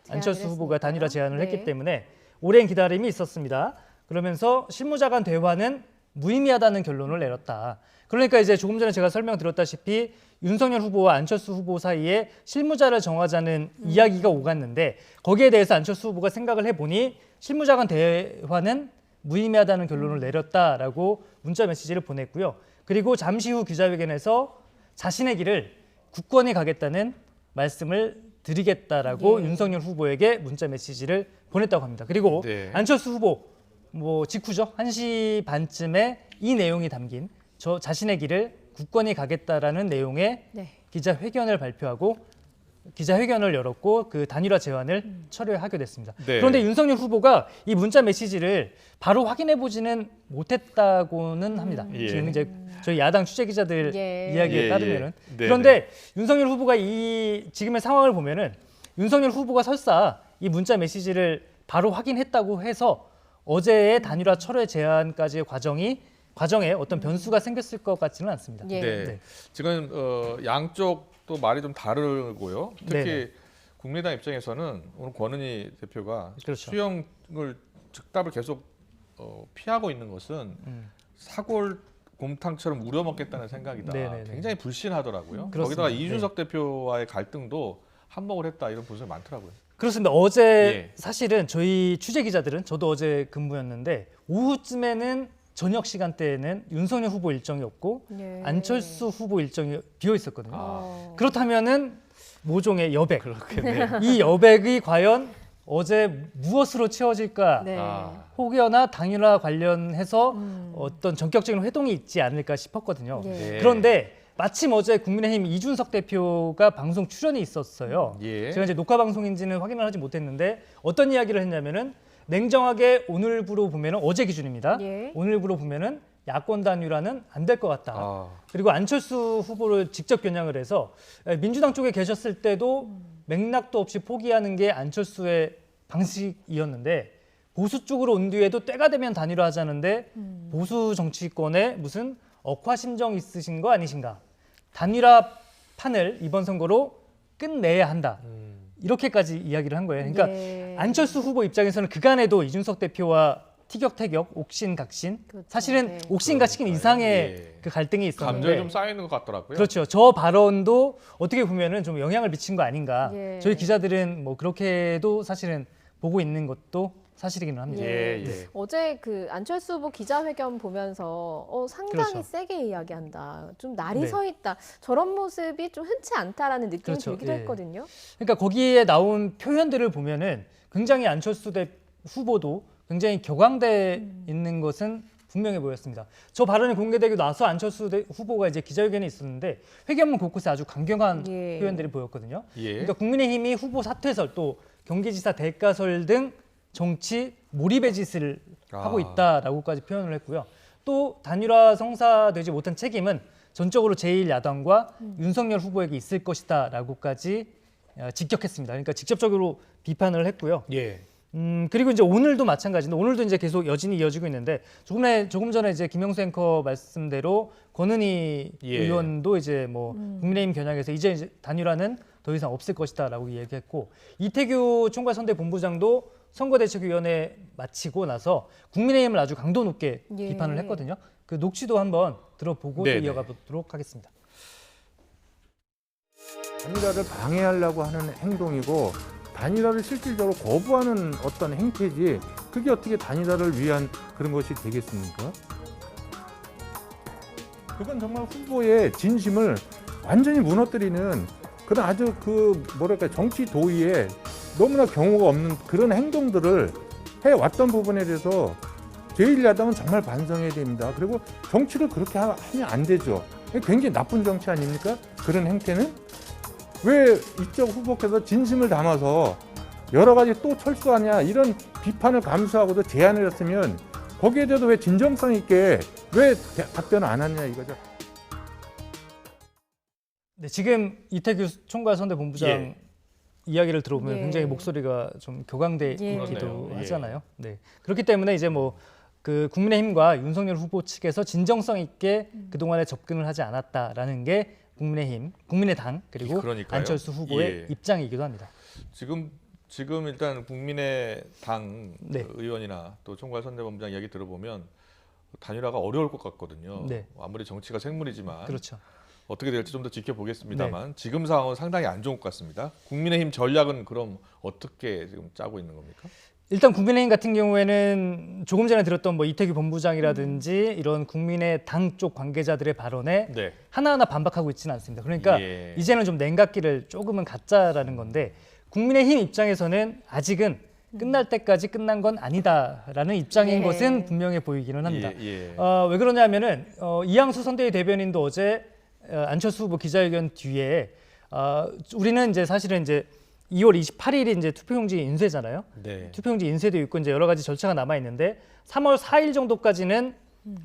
Speaker 11: 안철수 후보가 단일화 제안을 했기 때문에 오랜 기다림이 있었습니다. 그러면서 실무자 간 대화는 무의미하다는 결론을 내렸다. 그러니까 이제 조금 전에 제가 설명드렸다시피 윤석열 후보와 안철수 후보 사이에 실무자를 정하자는 이야기가 오갔는데 거기에 대해서 안철수 후보가 생각을 해보니 실무자 간 대화는 무의미하다는 결론을 내렸다라고 문자 메시지를 보냈고요. 그리고 잠시 후 기자회견에서 자신의 길을 굳건히 가겠다는 말씀을 드리겠다라고 윤석열 후보에게 문자 메시지를 보냈다고 합니다. 그리고 안철수 후보 직후죠. 1시 반쯤에 이 내용이 담긴 저 자신의 길을 굳건히 가겠다라는 내용의 기자회견을 발표하고 기자회견을 열었고 그 단일화 제안을 철회하게 됐습니다.
Speaker 1: 네.
Speaker 11: 그런데 윤석열 후보가 이 문자 메시지를 바로 확인해 보지는 못했다고는 합니다. 지금 이제 저희 야당 취재 기자들 이야기에 따르면은 그런데 윤석열 후보가 이 지금의 상황을 보면은 윤석열 후보가 설사 이 문자 메시지를 바로 확인했다고 해서 어제의 단일화 철회 제안까지의 과정에 어떤 변수가 생겼을 것 같지는 않습니다.
Speaker 1: 네. 지금 양쪽도 말이 좀 다르고요. 특히 국민의당 입장에서는 오늘 권은희 대표가 수용을 즉답을 계속 피하고 있는 것은 사골 곰탕처럼 우려먹겠다는 생각이다. 굉장히 불신하더라고요. 거기다가 이준석 대표와의 갈등도 한몫을 했다 이런 분석이 많더라고요.
Speaker 11: 그렇습니다. 어제 사실은 저희 취재 기자들은 저도 어제 근무였는데 오후쯤에는 저녁 시간대에는 윤석열 후보 일정이 없고 안철수 후보 일정이 비어 있었거든요. 그렇다면은 모종의 여백, 이 여백이 과연 어제 무엇으로 채워질까?
Speaker 2: 네.
Speaker 11: 혹여나 단일화 관련해서 어떤 전격적인 회동이 있지 않을까 싶었거든요.
Speaker 2: 네.
Speaker 11: 그런데 마침 어제 국민의힘 이준석 대표가 방송 출연이 있었어요. 제가 이제 녹화 방송인지는 확인을 하지 못했는데 어떤 이야기를 했냐면은 냉정하게 오늘부로 보면은 어제 기준입니다. 오늘부로 보면은 야권 단일화는 안 될 것 같다. 그리고 안철수 후보를 직접 겨냥을 해서 민주당 쪽에 계셨을 때도 맥락도 없이 포기하는 게 안철수의 방식이었는데 보수 쪽으로 온 뒤에도 때가 되면 단일화하자는데 보수 정치권에 무슨 억하심정 있으신 거 아니신가? 단일화 판을 이번 선거로 끝내야 한다. 이렇게까지 이야기를 한 거예요. 그러니까 안철수 후보 입장에서는 그간에도 이준석 대표와 티격태격, 옥신각신, 사실은 옥신각신 이상의 그 갈등이 있었는데
Speaker 1: 감정이 좀 쌓여 있는 것 같더라고요.
Speaker 11: 그렇죠. 저 발언도 어떻게 보면은 좀 영향을 미친 거 아닌가. 저희 기자들은 뭐 그렇게도 사실은 보고 있는 것도 사실이기는 합니다.
Speaker 2: 어제 그 안철수 후보 기자회견 보면서 상당히
Speaker 11: 그렇죠.
Speaker 2: 세게 이야기한다. 좀 날이 서 있다. 저런 모습이 좀 흔치 않다라는 느낌이 들기도 했거든요.
Speaker 11: 그러니까 거기에 나온 표현들을 보면은 굉장히 안철수 후보도 굉장히 격앙돼 있는 것은 분명해 보였습니다. 저 발언이 공개되고 나서 안철수 후보가 이제 기자회견에 있었는데 회견문 곳곳에 아주 강경한 표현들이 보였거든요. 그러니까 국민의힘이 후보 사퇴설 또 경기지사 대가설 등 정치 몰입의 짓을 하고 있다라고까지 표현을 했고요. 또 단일화 성사되지 못한 책임은 전적으로 제1야당과 윤석열 후보에게 있을 것이다라고까지 직격했습니다. 그러니까 직접적으로 비판을 했고요. 그리고 이제 오늘도 마찬가지인데 오늘도 이제 계속 여진이 이어지고 있는데 조금 전에 이제 김영수 앵커 말씀대로 권은희 의원도 이제 뭐 국민의힘 겨냥해서 이제 단일화는 더 이상 없을 것이다라고 얘기했고 이태규 총괄선대본부장도 선거대책위원회 마치고 나서 국민의힘을 아주 강도 높게 비판을 했거든요. 그 녹취도 한번 들어보고 또 이어가 보도록 하겠습니다.
Speaker 18: 단일화를 방해하려고 하는 행동이고 단일화를 실질적으로 거부하는 어떤 행태지 그게 어떻게 단일화를 위한 그런 것이 되겠습니까? 그건 정말 후보의 진심을 완전히 무너뜨리는 그런 아주 정치 도의에 너무나 경우가 없는 그런 행동들을 해왔던 부분에 대해서 제1야당은 정말 반성해야 됩니다. 그리고 정치를 그렇게 하면 안 되죠. 굉장히 나쁜 정치 아닙니까? 그런 행태는? 왜 이쪽 후보께서 진심을 담아서 여러 가지 또 철수하냐 이런 비판을 감수하고도 제안을 했으면 거기에 대해서 왜 진정성 있게 왜 답변을 안 하냐 이거죠.
Speaker 11: 네, 지금 이태규 총괄선대본부장 이야기를 들어보면 굉장히 목소리가 좀 교강돼 있기도 하잖아요. 그렇기 때문에 이제 뭐 그 국민의힘과 윤석열 후보 측에서 진정성 있게 그동안에 접근을 하지 않았다라는 게 국민의당 그리고 안철수 후보의 입장이기도 합니다.
Speaker 1: 지금 일단 국민의당 의원이나 또 총괄선대본부장 이야기 들어보면 단일화가 어려울 것 같거든요. 아무리 정치가 생물이지만 어떻게 될지 좀 더 지켜보겠습니다만 지금 상황은 상당히 안 좋은 것 같습니다. 국민의힘 전략은 그럼 어떻게 지금 짜고 있는 겁니까?
Speaker 11: 일단 국민의힘 같은 경우에는 조금 전에 들었던 뭐 이태규 본부장이라든지 이런 국민의당 쪽 관계자들의 발언에 하나하나 반박하고 있지는 않습니다. 그러니까 이제는 좀 냉각기를 조금은 갖자라는 건데 국민의힘 입장에서는 아직은 끝날 때까지 끝난 건 아니다라는 입장인 것은 분명해 보이기는 합니다. 왜 그러냐면은 이양수 선대위 대변인도 어제 안철수 후보 기자회견 뒤에 우리는 이제 사실은 이제 2월 28일이 이제 투표용지 인쇄잖아요. 투표용지 인쇄도 있고 이제 여러 가지 절차가 남아 있는데 3월 4일 정도까지는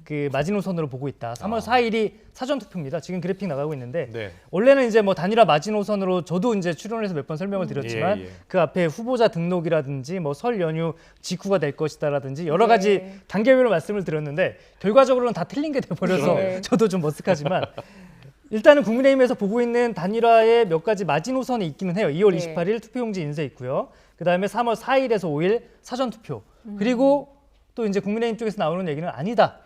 Speaker 11: 그 마지노선으로 보고 있다. 3월 4일이 사전 투표입니다. 지금 그래픽 나가고 있는데 원래는 이제 뭐 단일화 마지노선으로 저도 이제 출연해서 몇 번 설명을 드렸지만 그 앞에 후보자 등록이라든지 뭐 설 연휴 직후가 될 것이다라든지 여러 가지 단계별로 말씀을 드렸는데 결과적으로는 다 틀린 게 돼버려서 저도 좀 머쓱하지만 일단은 국민의힘에서 보고 있는 단일화의 몇 가지 마지노선이 있기는 해요. 2월 28일 투표용지 인쇄 있고요. 그다음에 3월 4일에서 5일 사전 투표. 그리고 또 이제 국민의힘 쪽에서 나오는 얘기는 아니다.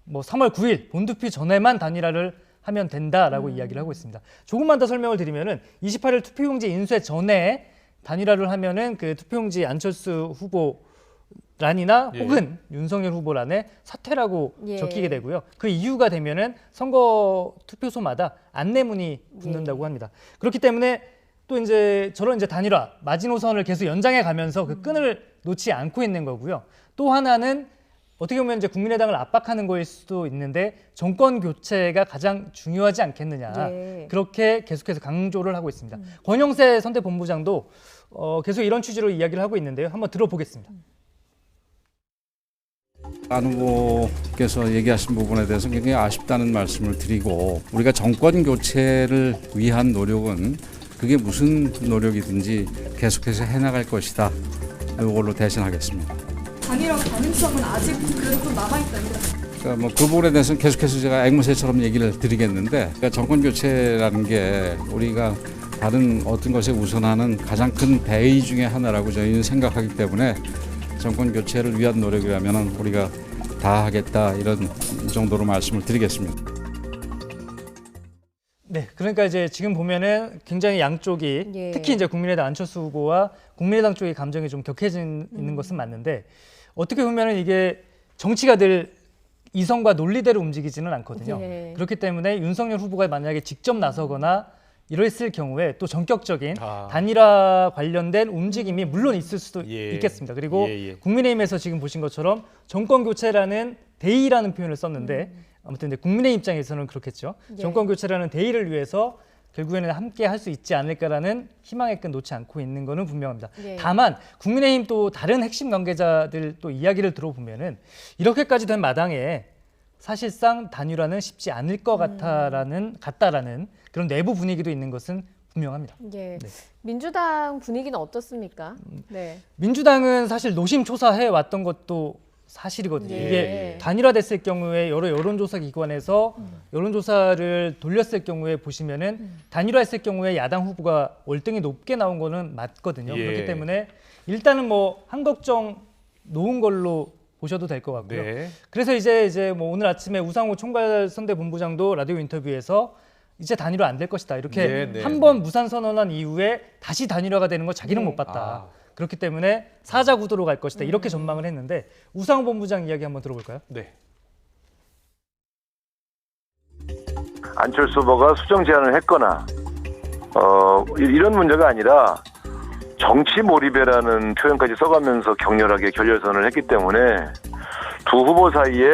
Speaker 11: 뭐 3월 9일 본투표 전에만 단일화를 하면 된다라고 이야기를 하고 있습니다. 조금만 더 설명을 드리면은 28일 투표용지 인쇄 전에 단일화를 하면은 그 투표용지 안철수 후보 란이나 혹은 윤석열 후보 란에 사퇴라고 적히게 되고요. 그 이유가 되면은 선거 투표소마다 안내문이 붙는다고 합니다. 그렇기 때문에 또 이제 저런 이제 단일화 마지노선을 계속 연장해 가면서 그 끈을 놓지 않고 있는 거고요. 또 하나는 어떻게 보면 이제 국민의당을 압박하는 거일 수도 있는데 정권 교체가 가장 중요하지 않겠느냐.
Speaker 2: 네.
Speaker 11: 그렇게 계속해서 강조를 하고 있습니다. 권영세 선대본부장도 계속 이런 취지로 이야기를 하고 있는데요. 한번 들어보겠습니다.
Speaker 5: 안 후보께서 얘기하신 부분에 대해서 굉장히 아쉽다는 말씀을 드리고, 우리가 정권 교체를 위한 노력은 그게 무슨 노력이든지 계속해서 해나갈 것이다. 이걸로 대신하겠습니다.
Speaker 19: 단일화 가능성은 아직 그래도 좀 남아있다.
Speaker 5: 그러니까 뭐 그 부분에 대해서는 계속해서 제가 앵무새처럼 얘기를 드리겠는데, 그러니까 정권 교체라는 게 우리가 다른 어떤 것에 우선하는 가장 큰 대의 중에 하나라고 저희는 생각하기 때문에 정권 교체를 위한 노력이라면 우리가 다 하겠다, 이런 정도로 말씀을 드리겠습니다.
Speaker 11: 네, 그러니까 이제 지금 보면은 굉장히 양쪽이
Speaker 2: 예.
Speaker 11: 특히 이제 국민의당 안철수 후보와 국민의당 쪽의 감정이 좀 격해진 있는 것은 맞는데, 어떻게 보면은 이게 정치가 늘 이성과 논리대로 움직이지는 않거든요.
Speaker 2: 예.
Speaker 11: 그렇기 때문에 윤석열 후보가 만약에 직접 나서거나 이랬을 경우에 또 전격적인 단일화 관련된 움직임이 물론 있을 수도 있겠습니다. 그리고 국민의힘에서 지금 보신 것처럼 정권 교체라는 대의라는 표현을 썼는데 아무튼 이제 국민의 입장에서는 그렇겠죠. 정권 교체라는 대의를 위해서 결국에는 함께 할 수 있지 않을까라는 희망의 끈 놓지 않고 있는 거는 분명합니다. 다만 국민의힘 또 다른 핵심 관계자들 또 이야기를 들어보면은 이렇게까지 된 마당에 사실상 단일화는 쉽지 않을 것 같다라는 그런 내부 분위기도 있는 것은 분명합니다.
Speaker 2: 예.
Speaker 11: 네.
Speaker 2: 민주당 분위기는 어떻습니까? 네.
Speaker 11: 민주당은 사실 노심초사해 왔던 것도 사실이거든요. 이게 단일화됐을 경우에 여러 여론조사 기관에서 여론조사를 돌렸을 경우에 보시면은 단일화했을 경우에 야당 후보가 월등히 높게 나온 거는 맞거든요. 그렇기 때문에 일단은 뭐 한 걱정 놓은 걸로 보셔도 될 것 같고요. 그래서 이제 뭐 오늘 아침에 우상호 총괄선대본부장도 라디오 인터뷰에서 이제 단일화 안 될 것이다. 이렇게 한 번 무산 선언한 이후에 다시 단일화가 되는 거 자기는 못 봤다. 그렇기 때문에 사자 구도로 갈 것이다. 이렇게 전망을 했는데 우상호 본부장 이야기 한번 들어볼까요?
Speaker 1: 네.
Speaker 20: 안철수 후보가 수정 제안을 했거나 이런 문제가 아니라 정치 몰입이라는 표현까지 써가면서 격렬하게 결렬선언을 했기 때문에 두 후보 사이에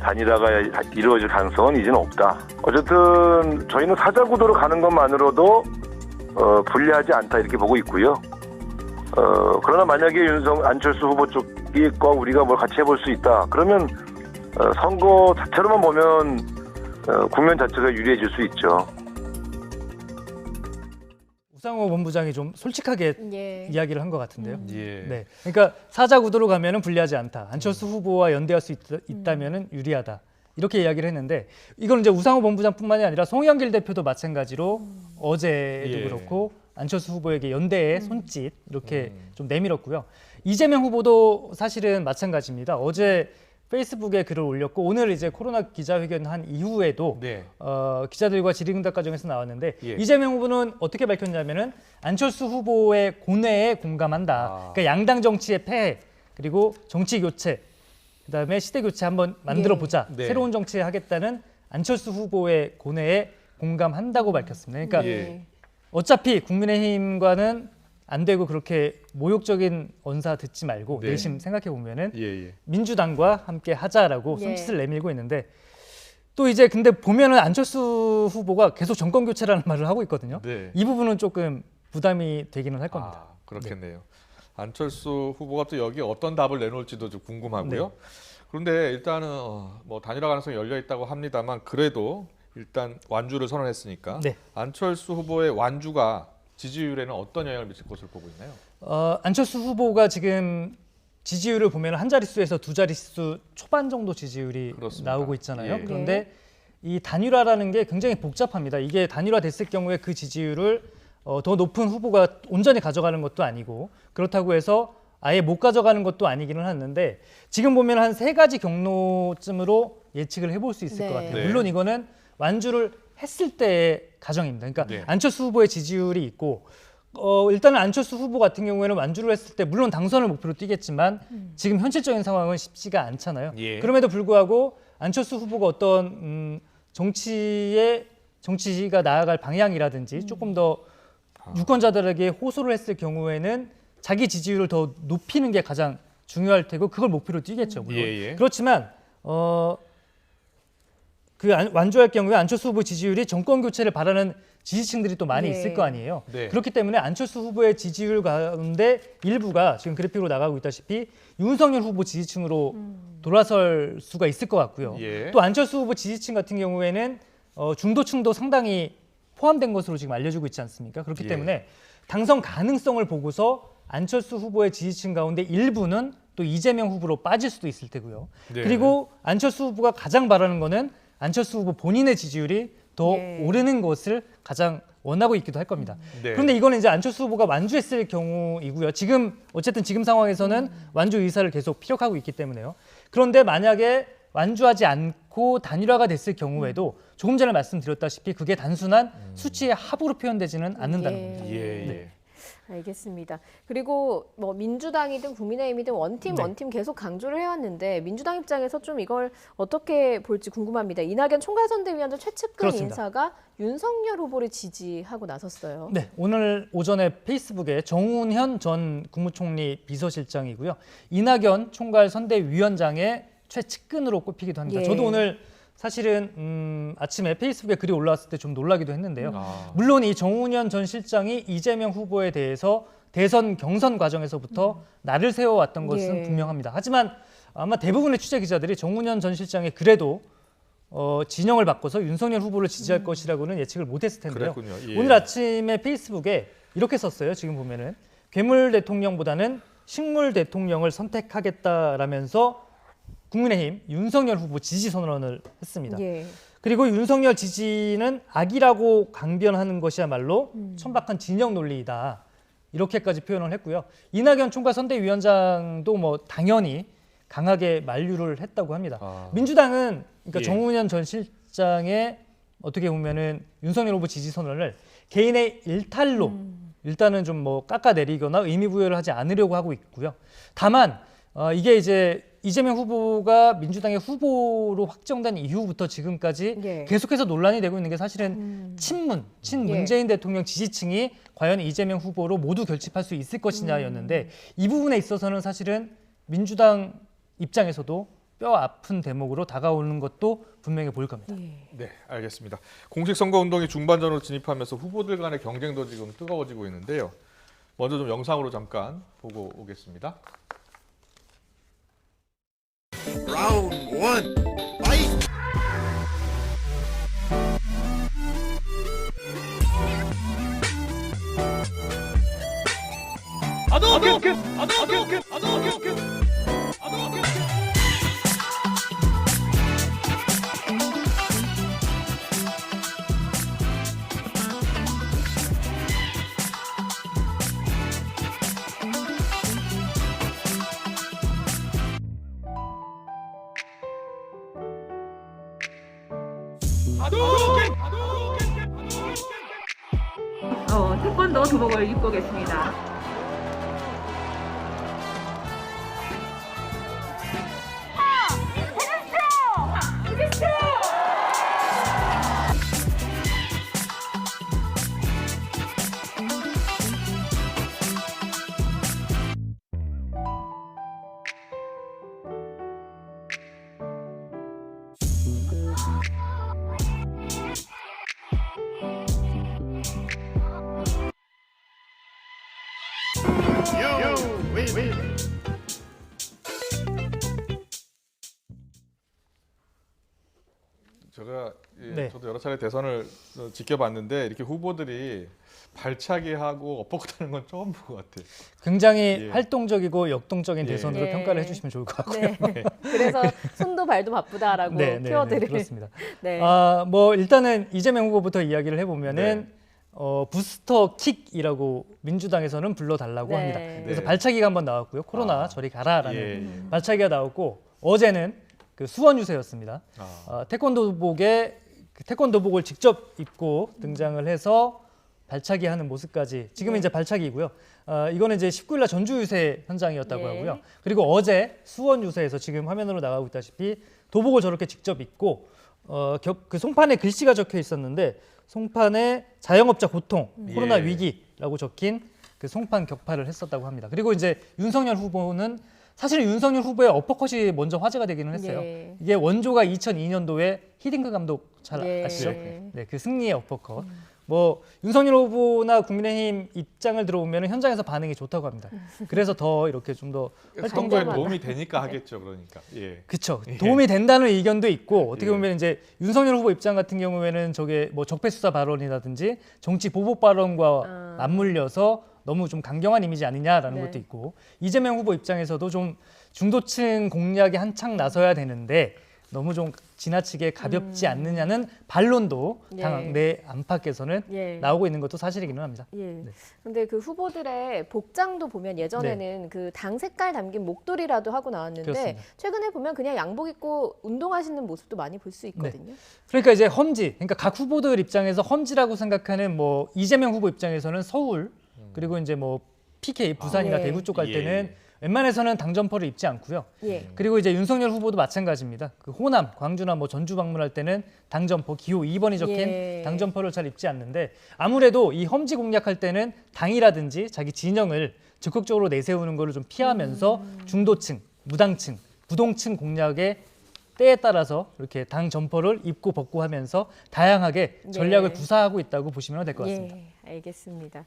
Speaker 20: 단일화가 이루어질 가능성은 이제는 없다. 어쨌든 저희는 사자 구도로 가는 것만으로도 불리하지 않다, 이렇게 보고 있고요. 그러나 만약에 안철수 후보 쪽과 우리가 뭘 같이 해볼 수 있다, 그러면 선거 자체로만 보면 국면 자체가 유리해질 수 있죠.
Speaker 11: 우상호 본부장이 좀 솔직하게 이야기를 한 것 같은데요.
Speaker 1: 예.
Speaker 11: 네, 그러니까 사자 구도로 가면은 불리하지 않다. 안철수 후보와 연대할 수 있다면은 유리하다. 이렇게 이야기를 했는데 이건 이제 우상호 본부장뿐만이 아니라 송영길 대표도 마찬가지로 어제도 그렇고 안철수 후보에게 연대의 손짓 이렇게 좀 내밀었고요. 이재명 후보도 사실은 마찬가지입니다. 어제 페이스북에 글을 올렸고 오늘 이제 코로나 기자회견 한 이후에도 기자들과 질의응답 과정에서 나왔는데 이재명 후보는 어떻게 밝혔냐면은 안철수 후보의 고뇌에 공감한다. 그러니까 양당 정치의 폐해 그리고 정치 교체 그다음에 시대 교체 한번 만들어 보자. 새로운 정치 하겠다는 안철수 후보의 고뇌에 공감한다고 밝혔습니다. 그러니까 어차피 국민의힘과는 안 되고 그렇게 모욕적인 언사 듣지 말고 내심 생각해 보면은 민주당과 함께 하자라고 손짓을 내밀고 있는데 또 이제 근데 보면은 안철수 후보가 계속 정권 교체라는 말을 하고 있거든요. 이 부분은 조금 부담이 되기는 할 겁니다.
Speaker 1: 그렇겠네요. 안철수 후보가 또 여기 어떤 답을 내놓을지도 좀 궁금하고요. 그런데 일단은 뭐 단일화 가능성이 열려 있다고 합니다만 그래도 일단 완주를 선언했으니까 안철수 후보의 완주가 지지율에는 어떤 영향을 미칠 것으로 보고 있나요?
Speaker 11: 안철수 후보가 지금 지지율을 보면 한 자릿수에서 두 자릿수 초반 정도 지지율이 나오고 있잖아요. 그런데 이 단일화라는 게 굉장히 복잡합니다. 이게 단일화 됐을 경우에 그 지지율을 더 높은 후보가 온전히 가져가는 것도 아니고 그렇다고 해서 아예 못 가져가는 것도 아니기는 하는데 지금 보면 한 3가지 경로쯤으로 예측을 해볼 수 있을 것 같아요. 물론 이거는 완주를 했을 때의 가정입니다. 그러니까 안철수 후보의 지지율이 있고 일단은 안철수 후보 같은 경우에는 완주를 했을 때 물론 당선을 목표로 뛰겠지만 지금 현실적인 상황은 쉽지가 않잖아요. 그럼에도 불구하고 안철수 후보가 어떤 정치가 나아갈 방향이라든지 조금 더 유권자들에게 호소를 했을 경우에는 자기 지지율을 더 높이는 게 가장 중요할 테고 그걸 목표로 뛰겠죠. 물론. 그렇지만 완주할 경우에 안철수 후보 지지율이 정권 교체를 바라는 지지층들이 또 많이 있을 거 아니에요. 그렇기 때문에 안철수 후보의 지지율 가운데 일부가 지금 그래픽으로 나가고 있다시피 윤석열 후보 지지층으로 돌아설 수가 있을 것 같고요. 또 안철수 후보 지지층 같은 경우에는 중도층도 상당히 포함된 것으로 지금 알려지고 있지 않습니까? 그렇기 때문에 당선 가능성을 보고서 안철수 후보의 지지층 가운데 일부는 또 이재명 후보로 빠질 수도 있을 테고요. 그리고 안철수 후보가 가장 바라는 거는 안철수 후보 본인의 지지율이 더 오르는 것을 가장 원하고 있기도 할 겁니다. 그런데 이거는 이제 안철수 후보가 완주했을 경우이고요. 어쨌든 지금 상황에서는 완주 의사를 계속 피력하고 있기 때문에요. 그런데 만약에 완주하지 않고 단일화가 됐을 경우에도 조금 전에 말씀드렸다시피 그게 단순한 수치의 합으로 표현되지는 않는다는 겁니다.
Speaker 2: 알겠습니다. 그리고 뭐 민주당이든 국민의힘이든 원팀 계속 강조를 해왔는데 민주당 입장에서 좀 이걸 어떻게 볼지 궁금합니다. 이낙연 총괄선대위원장 최측근
Speaker 11: 그렇습니다.
Speaker 2: 인사가 윤석열 후보를 지지하고 나섰어요.
Speaker 11: 네, 오늘 오전에 페이스북에 정운현 전 국무총리 비서실장이고요. 이낙연 총괄선대위원장의 최측근으로 꼽히기도 합니다. 저도 오늘 사실은 아침에 페이스북에 글이 올라왔을 때 좀 놀라기도 했는데요. 물론 이 정운현 전 실장이 이재명 후보에 대해서 대선 경선 과정에서부터 날을 세워왔던 것은 분명합니다. 하지만 아마 대부분의 취재 기자들이 정운현 전 실장이 그래도 진영을 바꿔서 윤석열 후보를 지지할 것이라고는 예측을 못했을 텐데요. 오늘 아침에 페이스북에 이렇게 썼어요. 지금 보면은 괴물 대통령보다는 식물 대통령을 선택하겠다라면서 국민의힘 윤석열 후보 지지 선언을 했습니다. 그리고 윤석열 지지는 악이라고 강변하는 것이야말로 천박한 진영 논리이다. 이렇게까지 표현을 했고요. 이낙연 총괄선대위원장도 뭐 당연히 강하게 만류를 했다고 합니다. 민주당은 그러니까 정운현 전 실장의 어떻게 보면은 윤석열 후보 지지 선언을 개인의 일탈로 일단은 좀 뭐 깎아내리거나 의미 부여를 하지 않으려고 하고 있고요. 다만 이게 이제 이재명 후보가 민주당의 후보로 확정된 이후부터 지금까지 계속해서 논란이 되고 있는 게 사실은 친문재인 대통령 지지층이 과연 이재명 후보로 모두 결집할 수 있을 것이냐였는데 이 부분에 있어서는 사실은 민주당 입장에서도 뼈 아픈 대목으로 다가오는 것도 분명히 보일 겁니다.
Speaker 1: 네, 알겠습니다. 공식 선거 운동이 중반전으로 진입하면서 후보들 간의 경쟁도 지금 뜨거워지고 있는데요. 먼저 좀 영상으로 잠깐 보고 오겠습니다.
Speaker 21: Round 1, fight!
Speaker 17: 태권도 도복을 입고 계십니다.
Speaker 1: 제가 저도 여러 차례 대선을 지켜봤는데 이렇게 후보들이 발차기하고 엇박하는 건 처음 본 것 같아요.
Speaker 11: 굉장히 활동적이고 역동적인 대선으로 평가를 해주시면 좋을 것 같고요.
Speaker 2: 그래서 손도 발도 바쁘다라고 키워드를.
Speaker 11: 그렇습니다. 뭐 일단은 이재명 후보부터 이야기를 해보면은 부스터 킥이라고 민주당에서는 불러달라고 합니다. 그래서 발차기가 한번 나왔고요. 코로나 저리 가라라는 발차기가 나왔고 어제는 그 수원 유세였습니다. 태권도복을 직접 입고 등장을 해서 발차기하는 모습까지 지금은 이제 발차기이고요. 이거는 이제 19일날 전주 유세 현장이었다고 하고요. 그리고 어제 수원 유세에서 지금 화면으로 나가고 있다시피 도복을 저렇게 직접 입고 그 송판에 글씨가 적혀 있었는데 송판에 자영업자 고통, 코로나 위기라고 적힌 그 송판 격파를 했었다고 합니다. 그리고 이제 윤석열 후보는 사실 윤석열 후보의 어퍼컷이 먼저 화제가 되기는 했어요. 이게 원조가 2002년도에 히딩크 감독 잘 아시죠? 네, 그 승리의 어퍼컷. 뭐 윤석열 후보나 국민의힘 입장을 들어보면 현장에서 반응이 좋다고 합니다. 그래서 더 이렇게 좀 더
Speaker 1: 선거에 도움이 되니까 하겠죠, 그러니까.
Speaker 11: 그렇죠. 도움이 된다는 의견도 있고 어떻게 보면 이제 윤석열 후보 입장 같은 경우에는 저게 뭐 적폐 수사 발언이라든지 정치 보복 발언과 맞물려서 너무 좀 강경한 이미지 아니냐라는 것도 있고 이재명 후보 입장에서도 좀 중도층 공략에 한창 나서야 되는데 너무 좀 지나치게 가볍지 않느냐는 반론도 당 내 안팎에서는 나오고 있는 것도 사실이기는 합니다.
Speaker 2: 근데 그 후보들의 복장도 보면 예전에는 그 당 색깔 담긴 목도리라도 하고 나왔는데
Speaker 11: 그렇습니다.
Speaker 2: 최근에 보면 그냥 양복 입고 운동하시는 모습도 많이 볼 수 있거든요.
Speaker 11: 그러니까 이제 험지, 그러니까 각 후보들 입장에서 험지라고 생각하는 뭐 이재명 후보 입장에서는 서울 그리고 이제 뭐 PK 부산이나 대구 쪽 갈 때는 웬만해서는 당 점퍼를 입지 않고요. 그리고 이제 윤석열 후보도 마찬가지입니다. 그 호남, 광주나 뭐 전주 방문할 때는 당 점퍼 기호 2번이 적힌 당 점퍼를 잘 입지 않는데 아무래도 이 험지 공략할 때는 당이라든지 자기 진영을 적극적으로 내세우는 거를 좀 피하면서 중도층, 무당층, 부동층 공략의 때에 따라서 이렇게 당 점퍼를 입고 벗고 하면서 다양하게 전략을 구사하고 있다고 보시면 될 것 같습니다.
Speaker 2: 알겠습니다.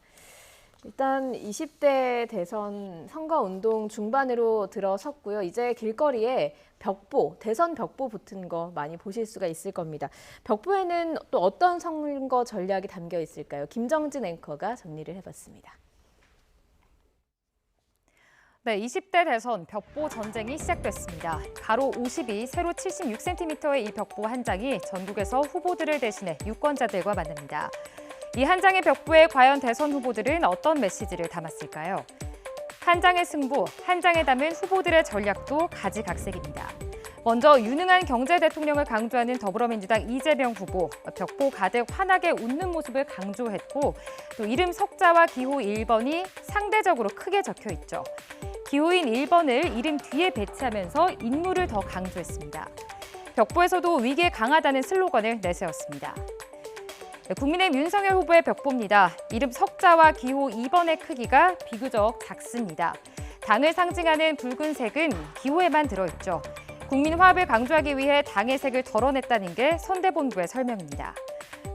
Speaker 2: 일단 20대 대선 선거운동 중반으로 들어섰고요. 이제 길거리에 벽보, 대선 벽보 붙은 거 많이 보실 수가 있을 겁니다. 벽보에는 또 어떤 선거 전략이 담겨 있을까요? 김정진 앵커가 정리를 해봤습니다.
Speaker 4: 네, 20대 대선 벽보 전쟁이 시작됐습니다. 가로 50이 세로 76cm의 이 벽보 한 장이 전국에서 후보들을 대신해 유권자들과 만납니다. 이 한 장의 벽보에 과연 대선 후보들은 어떤 메시지를 담았을까요? 한 장의 승부, 한 장에 담은 후보들의 전략도 가지각색입니다. 먼저 유능한 경제 대통령을 강조하는 더불어민주당 이재명 후보, 벽보 가득 환하게 웃는 모습을 강조했고 또 이름 석자와 기호 1번이 상대적으로 크게 적혀 있죠. 기호인 1번을 이름 뒤에 배치하면서 인물을 더 강조했습니다. 벽보에서도 위기에 강하다는 슬로건을 내세웠습니다. 국민의힘 윤석열 후보의 벽보입니다. 이름 석자와 기호 2번의 크기가 비교적 작습니다. 당을 상징하는 붉은색은 기호에만 들어있죠. 국민 화합을 강조하기 위해 당의 색을 덜어냈다는 게 선대본부의 설명입니다.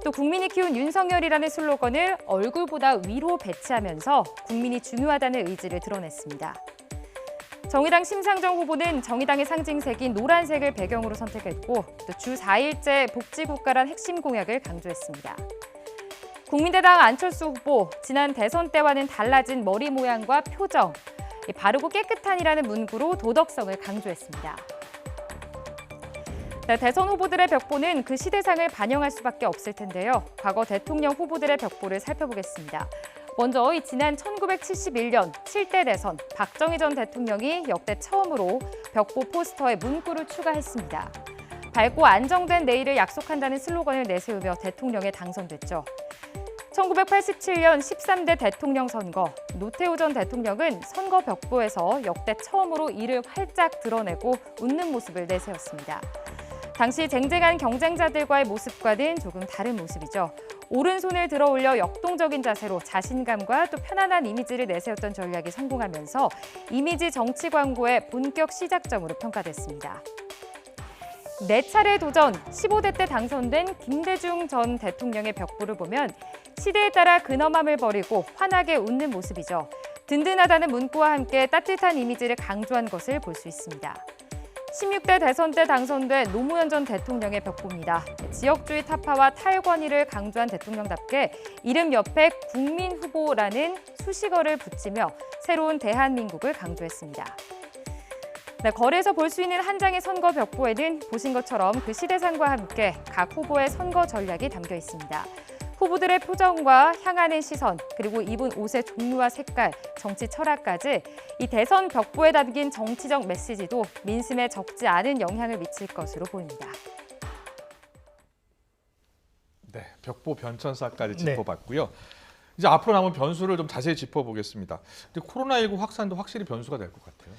Speaker 4: 또 국민이 키운 윤석열이라는 슬로건을 얼굴보다 위로 배치하면서 국민이 중요하다는 의지를 드러냈습니다. 정의당 심상정 후보는 정의당의 상징색인 노란색을 배경으로 선택했고 또 주 4일째 복지국가란 핵심 공약을 강조했습니다. 국민의당 안철수 후보, 지난 대선 때와는 달라진 머리 모양과 표정, 바르고 깨끗한이라는 문구로 도덕성을 강조했습니다. 네, 대선 후보들의 벽보는 그 시대상을 반영할 수밖에 없을 텐데요. 과거 대통령 후보들의 벽보를 살펴보겠습니다. 먼저 지난 1971년 7대 대선 박정희 전 대통령이 역대 처음으로 벽보 포스터에 문구를 추가했습니다. 밝고 안정된 내일을 약속한다는 슬로건을 내세우며 대통령에 당선됐죠. 1987년 13대 대통령 선거, 노태우 전 대통령은 선거 벽보에서 역대 처음으로 이를 활짝 드러내고 웃는 모습을 내세웠습니다. 당시 쟁쟁한 경쟁자들과의 모습과는 조금 다른 모습이죠. 오른손을 들어 올려 역동적인 자세로 자신감과 또 편안한 이미지를 내세웠던 전략이 성공하면서 이미지 정치 광고의 본격 시작점으로 평가됐습니다. 4차례 도전, 15대 때 당선된 김대중 전 대통령의 벽보를 보면 시대에 따라 근엄함을 버리고 환하게 웃는 모습이죠. 든든하다는 문구와 함께 따뜻한 이미지를 강조한 것을 볼 수 있습니다. 16대 대선 때 당선된 노무현 전 대통령의 벽보입니다. 지역주의 타파와 탈권위를 강조한 대통령답게 이름 옆에 국민 후보라는 수식어를 붙이며 새로운 대한민국을 강조했습니다. 네, 거리에서 볼 수 있는 한 장의 선거 벽보에는 보신 것처럼 그 시대상과 함께 각 후보의 선거 전략이 담겨 있습니다. 후보들의 표정과 향하는 시선, 그리고 입은 옷의 종류와 색깔, 정치 철학까지 이 대선 벽보에 담긴 정치적 메시지도 민심에 적지 않은 영향을 미칠 것으로 보입니다.
Speaker 1: 네, 벽보 변천사까지 짚어봤고요. 이제 앞으로 남은 변수를 좀 자세히 짚어보겠습니다. 근데 코로나19 확산도 확실히 변수가 될 것 같아요.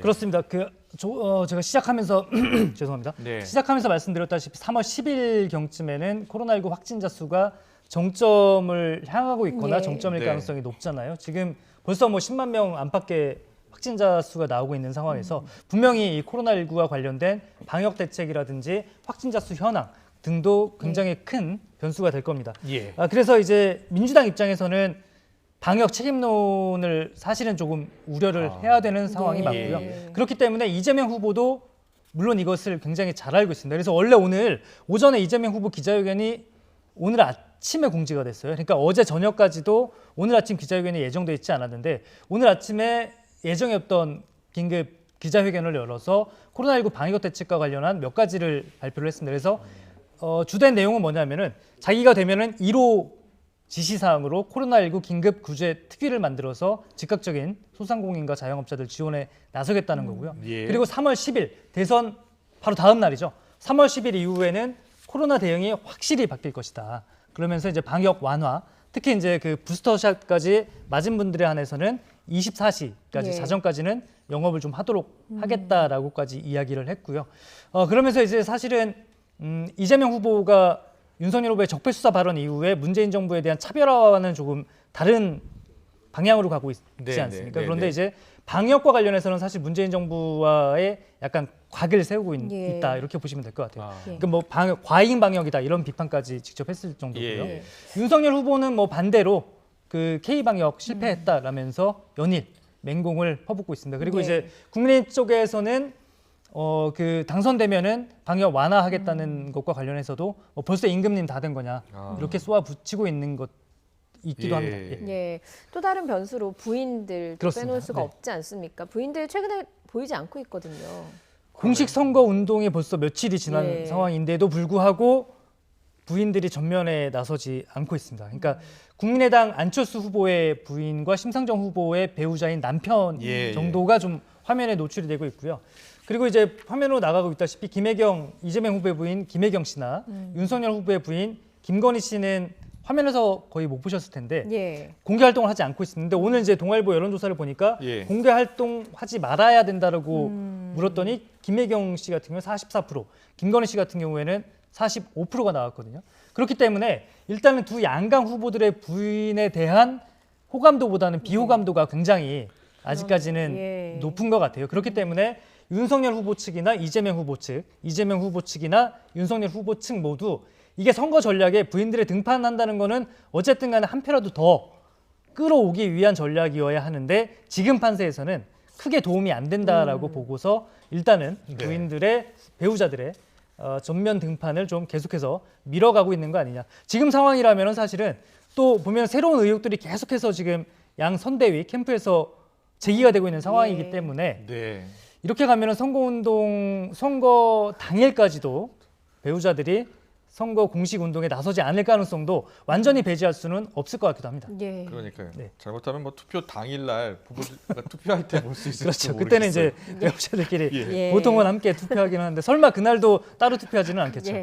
Speaker 11: 그렇습니다. 제가 시작하면서 죄송합니다.
Speaker 1: 네.
Speaker 11: 시작하면서 말씀드렸다시피 3월 10일 경쯤에는 코로나19 확진자 수가 정점을 향하고 있거나
Speaker 2: 예.
Speaker 11: 정점일
Speaker 1: 네.
Speaker 11: 가능성이 높잖아요. 지금 벌써 뭐 10만 명 안팎의 확진자 수가 나오고 있는 상황에서 분명히 이 코로나19와 관련된 방역 대책이라든지 확진자 수 현황 등도 굉장히 큰 변수가 될 겁니다.
Speaker 1: 예.
Speaker 11: 그래서 이제 민주당 입장에서는 방역 책임론을 사실은 조금 우려를 해야 되는 상황이 맞고요. 그렇기 때문에 이재명 후보도 물론 이것을 굉장히 잘 알고 있습니다. 그래서 원래 오늘 오전에 이재명 후보 기자회견이 오늘 아침에 공지가 됐어요. 그러니까 어제 저녁까지도 오늘 아침 기자회견이 예정돼 있지 않았는데 오늘 아침에 예정이 없던 긴급 기자회견을 열어서 코로나19 방역 대책과 관련한 몇 가지를 발표를 했습니다. 그래서 주된 내용은 뭐냐면은 자기가 되면은 1호 지시사항으로 코로나19 긴급 구제 특위를 만들어서 즉각적인 소상공인과 자영업자들 지원에 나서겠다는 거고요.
Speaker 1: 예.
Speaker 11: 그리고 3월 10일 대선 바로 다음 날이죠. 3월 10일 이후에는 코로나 대응이 확실히 바뀔 것이다. 그러면서 이제 방역 완화, 특히 이제 그 부스터샷까지 맞은 분들에 한해서는 24시까지 자정까지는 영업을 좀 하도록 하겠다라고까지 이야기를 했고요. 그러면서 이제 사실은 이재명 후보가 윤석열 후보의 적폐 수사 발언 이후에 문재인 정부에 대한 차별화와는 조금 다른 방향으로 가고 있지 않습니까? 그런데 이제 방역과 관련해서는 사실 문재인 정부와의 약간 곽을 세우고 있다 이렇게 보시면 될 것 같아요. 그러니까 뭐 과잉 방역이다 이런 비판까지 직접 했을 정도고요. 윤석열 후보는 뭐 반대로 그 K 방역 실패했다라면서 연일 맹공을 퍼붓고 있습니다. 그리고 이제 국민의힘 쪽에서는 그 당선되면은 방역 완화하겠다는 것과 관련해서도 벌써 임금님 다 된 거냐 이렇게 쏘아붙이고 있는 것 있기도 합니다.
Speaker 2: 또 다른 변수로 부인들
Speaker 11: 그렇습니다.
Speaker 2: 빼놓을 수가 없지 않습니까? 부인들 최근에 보이지 않고 있거든요.
Speaker 11: 공식 선거 운동이 벌써 며칠이 지난 상황인데도 불구하고 부인들이 전면에 나서지 않고 있습니다. 그러니까 국민의당 안철수 후보의 부인과 심상정 후보의 배우자인 남편 정도가 좀 화면에 노출이 되고 있고요. 그리고 이제 화면으로 나가고 있다시피 김혜경, 이재명 후보의 부인 김혜경 씨나 윤석열 후보의 부인 김건희 씨는 화면에서 거의 못 보셨을 텐데 공개 활동을 하지 않고 있었는데 오늘 이제 동아일보 여론조사를 보니까 공개 활동하지 말아야 된다라고 물었더니 김혜경 씨 같은 경우는 44%, 김건희 씨 같은 경우에는 45%가 나왔거든요. 그렇기 때문에 일단은 두 양강 후보들의 부인에 대한 호감도보다는 비호감도가 굉장히 아직까지는 높은 것 같아요. 그렇기 때문에 윤석열 후보 측이나 이재명 후보 측, 이재명 후보 측이나 윤석열 후보 측 모두 이게 선거 전략에 부인들의 등판한다는 거는 어쨌든 간에 한 표라도 더 끌어오기 위한 전략이어야 하는데 지금 판세에서는 크게 도움이 안 된다라고 보고서 일단은 부인들의 배우자들의 전면 등판을 좀 계속해서 밀어가고 있는 거 아니냐. 지금 상황이라면 사실은 또 보면 새로운 의혹들이 계속해서 지금 양 선대위 캠프에서 제기가 되고 있는 상황이기 때문에 이렇게 가면은 선거 당일까지도 배우자들이 선거 공식 운동에 나서지 않을 가능성도 완전히 배제할 수는 없을 것 같기도 합니다.
Speaker 1: 그러니까요. 잘못하면 뭐 투표 당일날 부부가 투표할 때 볼 수 있을지
Speaker 11: 그렇죠.
Speaker 1: 모르겠어요.
Speaker 11: 그때는 이제 배우자들끼리 보통은 함께 투표하긴 하는데 설마 그날도 따로 투표하지는 않겠죠.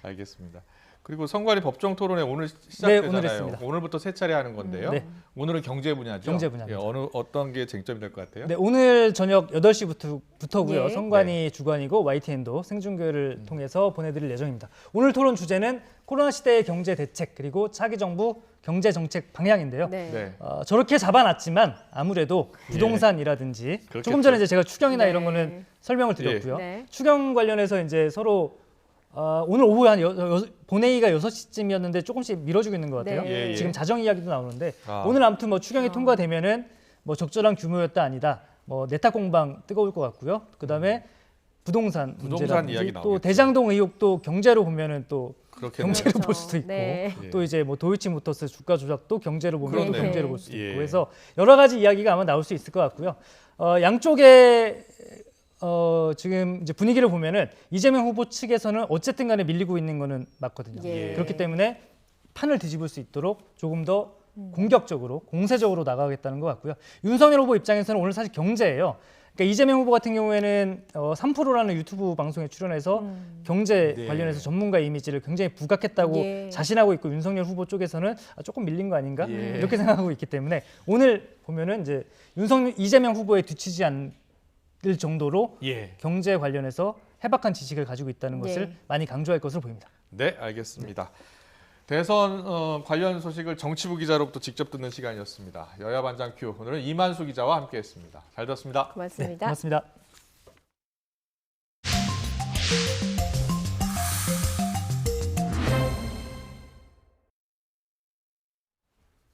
Speaker 1: 알겠습니다. 그리고 선관위 법정 토론회 오늘 시작되잖아요.
Speaker 11: 오늘 했습니다.
Speaker 1: 오늘부터 세 차례 하는 건데요. 오늘은 경제 분야죠.
Speaker 11: 경제 분야입니다.
Speaker 1: 어떤 게 쟁점이 될 것 같아요?
Speaker 11: 오늘 저녁 8시부터고요. 선관위 주관이고 YTN도 생중계를 통해서 보내드릴 예정입니다. 오늘 토론 주제는 코로나 시대의 경제 대책 그리고 차기 정부 경제 정책 방향인데요. 저렇게 잡아놨지만 아무래도 부동산이라든지 조금 전에 이제 제가 추경이나 이런 거는 설명을 드렸고요. 추경 관련해서 이제 서로 오늘 오후 한 본회의가 6시쯤이었는데 조금씩 밀어주고 있는 것 같아요. 지금 자정 이야기도 나오는데 오늘 아무튼 뭐 추경이 통과되면은 뭐 적절한 규모였다 아니다. 뭐 내탁 공방 뜨거울 것 같고요. 그다음에 부동산 문제라든지 또 대장동 의혹도 경제로 보면은 또 경제로 볼 수도 있고 또 이제 뭐 도이치모터스 주가 조작도 경제로 보면 또 경제로 볼 수도 있고 그래서 여러 가지 이야기가 아마 나올 수 있을 것 같고요. 양쪽에 지금 이제 분위기를 보면은 이재명 후보 측에서는 어쨌든 간에 밀리고 있는 거는 맞거든요. 그렇기 때문에 판을 뒤집을 수 있도록 조금 더 공격적으로, 공세적으로 나가겠다는 것 같고요. 윤석열 후보 입장에서는 오늘 사실 경제예요. 그러니까 이재명 후보 같은 경우에는 3%라는 유튜브 방송에 출연해서 경제 관련해서 전문가 이미지를 굉장히 부각했다고 자신하고 있고 윤석열 후보 쪽에서는 조금 밀린 거 아닌가 이렇게 생각하고 있기 때문에 오늘 보면은 이제 이재명 후보에 뒤치지 정도로
Speaker 1: 예.
Speaker 11: 경제 관련해서 해박한 지식을 가지고 있다는 것을 많이 강조할 것으로 보입니다.
Speaker 1: 네, 알겠습니다. 대선 관련 소식을 정치부 기자로부터 직접 듣는 시간이었습니다. 여야 반장 큐, 오늘은 이만수 기자와 함께했습니다. 잘 들었습니다.
Speaker 2: 고맙습니다.
Speaker 11: 네, 고맙습니다.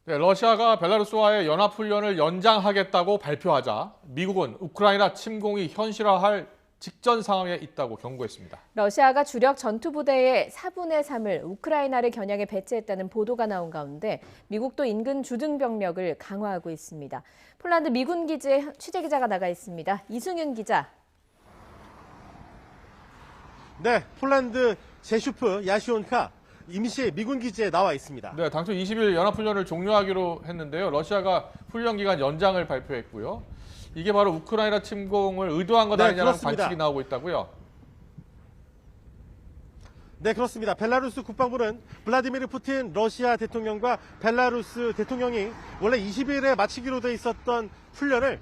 Speaker 1: 네, 러시아가 벨라루스와의 연합훈련을 연장하겠다고 발표하자 미국은 우크라이나 침공이 현실화할 직전 상황에 있다고 경고했습니다.
Speaker 2: 러시아가 주력 전투부대의 4분의 3을 우크라이나를 겨냥해 배치했다는 보도가 나온 가운데 미국도 인근 주둔 병력을 강화하고 있습니다. 폴란드 미군 기지에 취재기자가 나가 있습니다. 이승윤 기자.
Speaker 3: 네, 폴란드 제슈프 야시온카 임시 미군 기지에 나와 있습니다.
Speaker 1: 네, 당초 20일 연합훈련을 종료하기로 했는데요. 러시아가 훈련 기간 연장을 발표했고요. 이게 바로 우크라이나 침공을 의도한 것 아니냐는 관측이 나오고 있다고요?
Speaker 3: 네, 그렇습니다. 벨라루스 국방부는 블라디미르 푸틴 러시아 대통령과 벨라루스 대통령이 원래 20일에 마치기로 돼 있었던 훈련을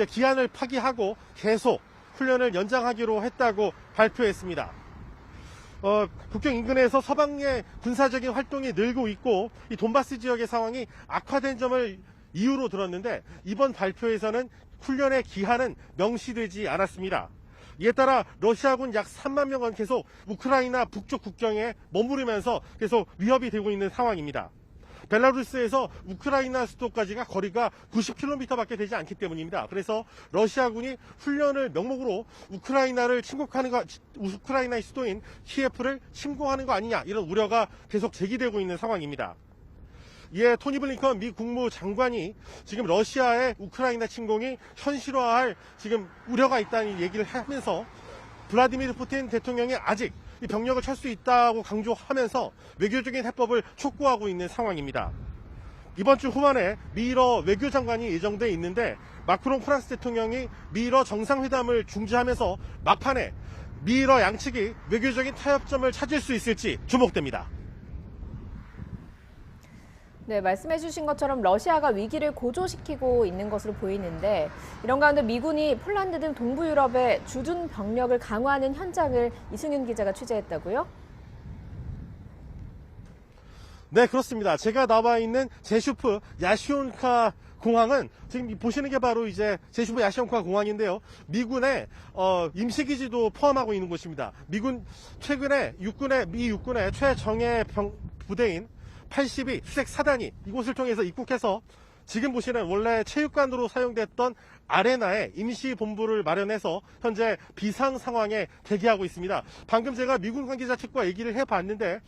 Speaker 3: 기한을 파기하고 계속 훈련을 연장하기로 했다고 발표했습니다. 국경 인근에서 서방의 군사적인 활동이 늘고 있고 이 돈바스 지역의 상황이 악화된 점을 이유로 들었는데 이번 발표에서는 훈련의 기한은 명시되지 않았습니다. 이에 따라 러시아군 약 3만 명은 계속 우크라이나 북쪽 국경에 머무르면서 계속 위협이 되고 있는 상황입니다. 벨라루스에서 우크라이나 수도까지가 거리가 90km밖에 되지 않기 때문입니다. 그래서 러시아군이 훈련을 명목으로 우크라이나의 수도인 키예프를 침공하는 거 아니냐 이런 우려가 계속 제기되고 있는 상황입니다. 이에 토니 블링컨 미 국무장관이 지금 러시아의 우크라이나 침공이 현실화할 지금 우려가 있다는 얘기를 하면서 블라디미르 푸틴 대통령이 아직 이 병력을 찰 수 있다고 강조하면서 외교적인 해법을 촉구하고 있는 상황입니다. 이번 주 후반에 미러 외교장관이 예정돼 있는데 마크롱 프랑스 대통령이 미러 정상회담을 중지하면서 막판에 미러 양측이 외교적인 타협점을 찾을 수 있을지 주목됩니다.
Speaker 2: 네, 말씀해 주신 것처럼 러시아가 위기를 고조시키고 있는 것으로 보이는데 이런 가운데 미군이 폴란드 등 동부 유럽의 주둔 병력을 강화하는 현장을 이승윤 기자가 취재했다고요?
Speaker 3: 네, 그렇습니다. 제가 나와 있는 제슈프 야시온카 공항은 지금 보시는 게 바로 이제 제슈프 야시온카 공항인데요. 미군의 임시기지도 포함하고 있는 곳입니다. 미군 최근에 미 육군의 최정예 부대인 82 수색 사단이 이곳을 통해서 입국해서 지금 보시는 원래 체육관으로 사용됐던 아레나에 임시 본부를 마련해서 현재 비상 상황에 대기하고 있습니다. 방금 제가 미군 관계자 측과 얘기를 해봤는데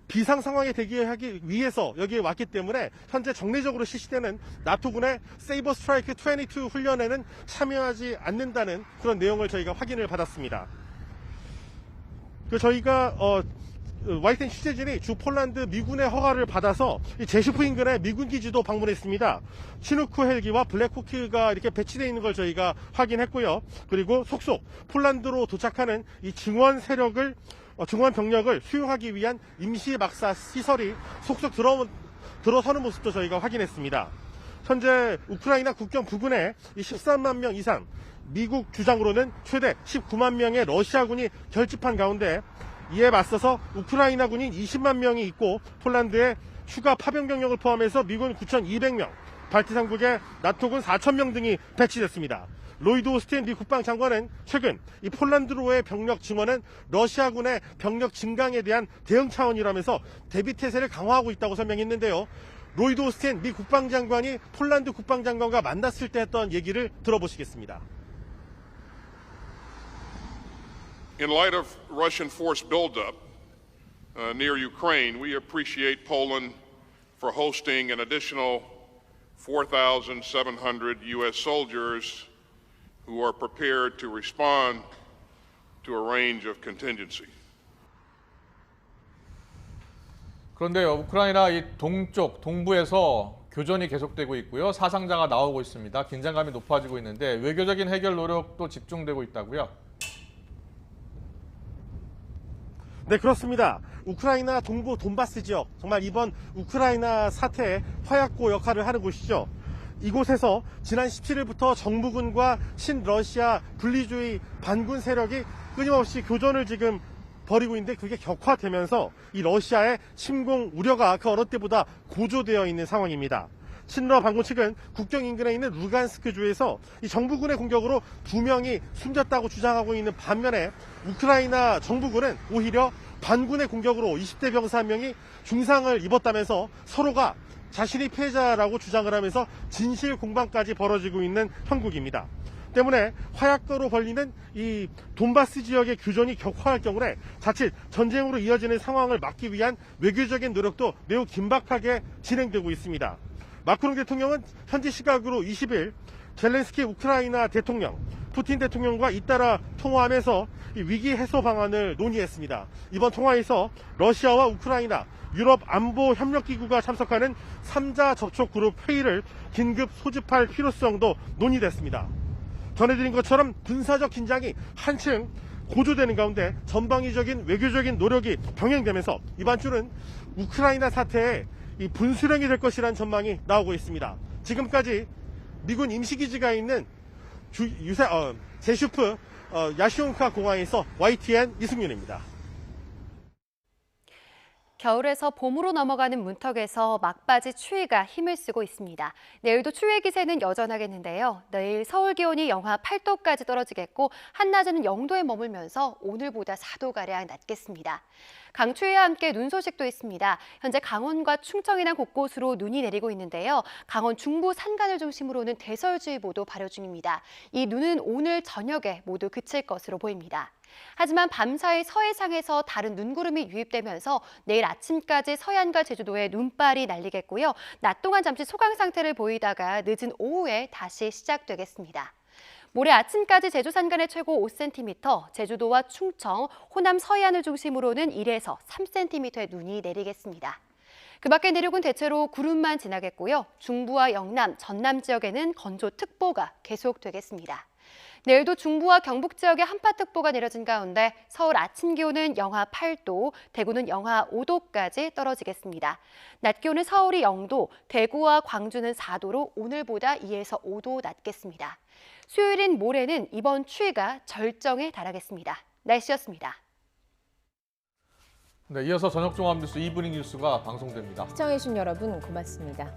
Speaker 3: 비상 상황에 대기하기 위해서 여기에 왔기 때문에 현재 정례적으로 실시되는 나토군의 세이버 스트라이크 22 훈련에는 참여하지 않는다는 그런 내용을 저희가 확인을 받았습니다. 저희가 와이텐 취재진이 주 폴란드 미군의 허가를 받아서 이 제슈프 인근의 미군 기지도 방문했습니다. 치누크 헬기와 블랙호크가 이렇게 배치되어 있는 걸 저희가 확인했고요. 그리고 속속 폴란드로 도착하는 이 증원 병력을 수용하기 위한 임시 막사 시설이 속속 들어서는 모습도 저희가 확인했습니다. 현재 우크라이나 국경 부근에 13만 명 이상, 미국 주장으로는 최대 19만 명의 러시아군이 결집한 가운데 이에 맞서서 우크라이나 군인 20만 명이 있고 폴란드에 추가 파병 병력을 포함해서 미군 9,200명, 발트 삼국의 나토군 4,000명 등이 배치됐습니다. 로이드 오스틴 미 국방장관은 최근 이 폴란드로의 병력 증원은 러시아군의 병력 증강에 대한 대응 차원이라면서 대비 태세를 강화하고 있다고 설명했는데요. 로이드 오스틴 미 국방장관이 폴란드 국방장관과 만났을 때 했던 얘기를 들어보시겠습니다.
Speaker 22: In light of Russian force buildup near Ukraine, we appreciate Poland for hosting an additional 4,700 U.S. soldiers who are prepared to respond to a range of contingency.
Speaker 1: 그런데요, 우크라이나 이 동부에서 교전이 계속되고 있고요. 사상자가 나오고 있습니다. 긴장감이 높아지고 있는데 외교적인 해결 노력도 집중되고 있다고요?
Speaker 3: 네, 그렇습니다. 우크라이나 동부 돈바스 지역, 정말 이번 우크라이나 사태의 화약고 역할을 하는 곳이죠. 이곳에서 지난 17일부터 정부군과 친러시아 분리주의 반군 세력이 끊임없이 교전을 지금 벌이고 있는데 그게 격화되면서 이 러시아의 침공 우려가 그 어느 때보다 고조되어 있는 상황입니다. 친러 반군 측은 국경 인근에 있는 루간스크 주에서 이 정부군의 공격으로 2명이 숨졌다고 주장하고 있는 반면에 우크라이나 정부군은 오히려 반군의 공격으로 20대 병사 1명이 중상을 입었다면서 서로가 자신이 패자라고 주장을 하면서 진실 공방까지 벌어지고 있는 형국입니다. 때문에 화약도로 벌리는 이 돈바스 지역의 교전이 격화할 경우에 자칫 전쟁으로 이어지는 상황을 막기 위한 외교적인 노력도 매우 긴박하게 진행되고 있습니다. 마크롱 대통령은 현지 시각으로 20일 젤렌스키 우크라이나 대통령, 푸틴 대통령과 잇따라 통화하면서 이 위기 해소 방안을 논의했습니다. 이번 통화에서 러시아와 우크라이나, 유럽 안보 협력기구가 참석하는 3자 접촉 그룹 회의를 긴급 소집할 필요성도 논의됐습니다. 전해드린 것처럼 군사적 긴장이 한층 고조되는 가운데 전방위적인 외교적인 노력이 병행되면서 이번 주는 우크라이나 사태에 이 분수령이 될 것이라는 전망이 나오고 있습니다. 지금까지 미군 임시기지가 있는 제슈프 야시온카 공항에서 YTN 이승윤입니다.
Speaker 6: 겨울에서 봄으로 넘어가는 문턱에서 막바지 추위가 힘을 쓰고 있습니다. 내일도 추위의 기세는 여전하겠는데요. 내일 서울 기온이 영하 8도까지 떨어지겠고 한낮에는 0도에 머물면서 오늘보다 4도가량 낮겠습니다. 강추위와 함께 눈 소식도 있습니다. 현재 강원과 충청이나 곳곳으로 눈이 내리고 있는데요. 강원 중부 산간을 중심으로는 대설주의보도 발효 중입니다. 이 눈은 오늘 저녁에 모두 그칠 것으로 보입니다. 하지만 밤사이 서해상에서 다른 눈구름이 유입되면서 내일 아침까지 서해안과 제주도에 눈발이 날리겠고요. 낮 동안 잠시 소강 상태를 보이다가 늦은 오후에 다시 시작되겠습니다. 모레 아침까지 제주 산간에 최고 5cm, 제주도와 충청, 호남 서해안을 중심으로는 1에서 3cm의 눈이 내리겠습니다. 그 밖에 내륙은 대체로 구름만 지나겠고요. 중부와 영남, 전남 지역에는 건조특보가 계속되겠습니다. 내일도 중부와 경북 지역에 한파특보가 내려진 가운데 서울 아침 기온은 영하 8도, 대구는 영하 5도까지 떨어지겠습니다. 낮 기온은 서울이 0도, 대구와 광주는 4도로 오늘보다 2에서 5도 낮겠습니다. 수요일인 모레는 이번 추위가 절정에 달하겠습니다. 날씨였습니다.
Speaker 1: 네, 이어서 저녁 종합 뉴스 이브닝 뉴스가 방송됩니다.
Speaker 2: 시청해주신 여러분 고맙습니다.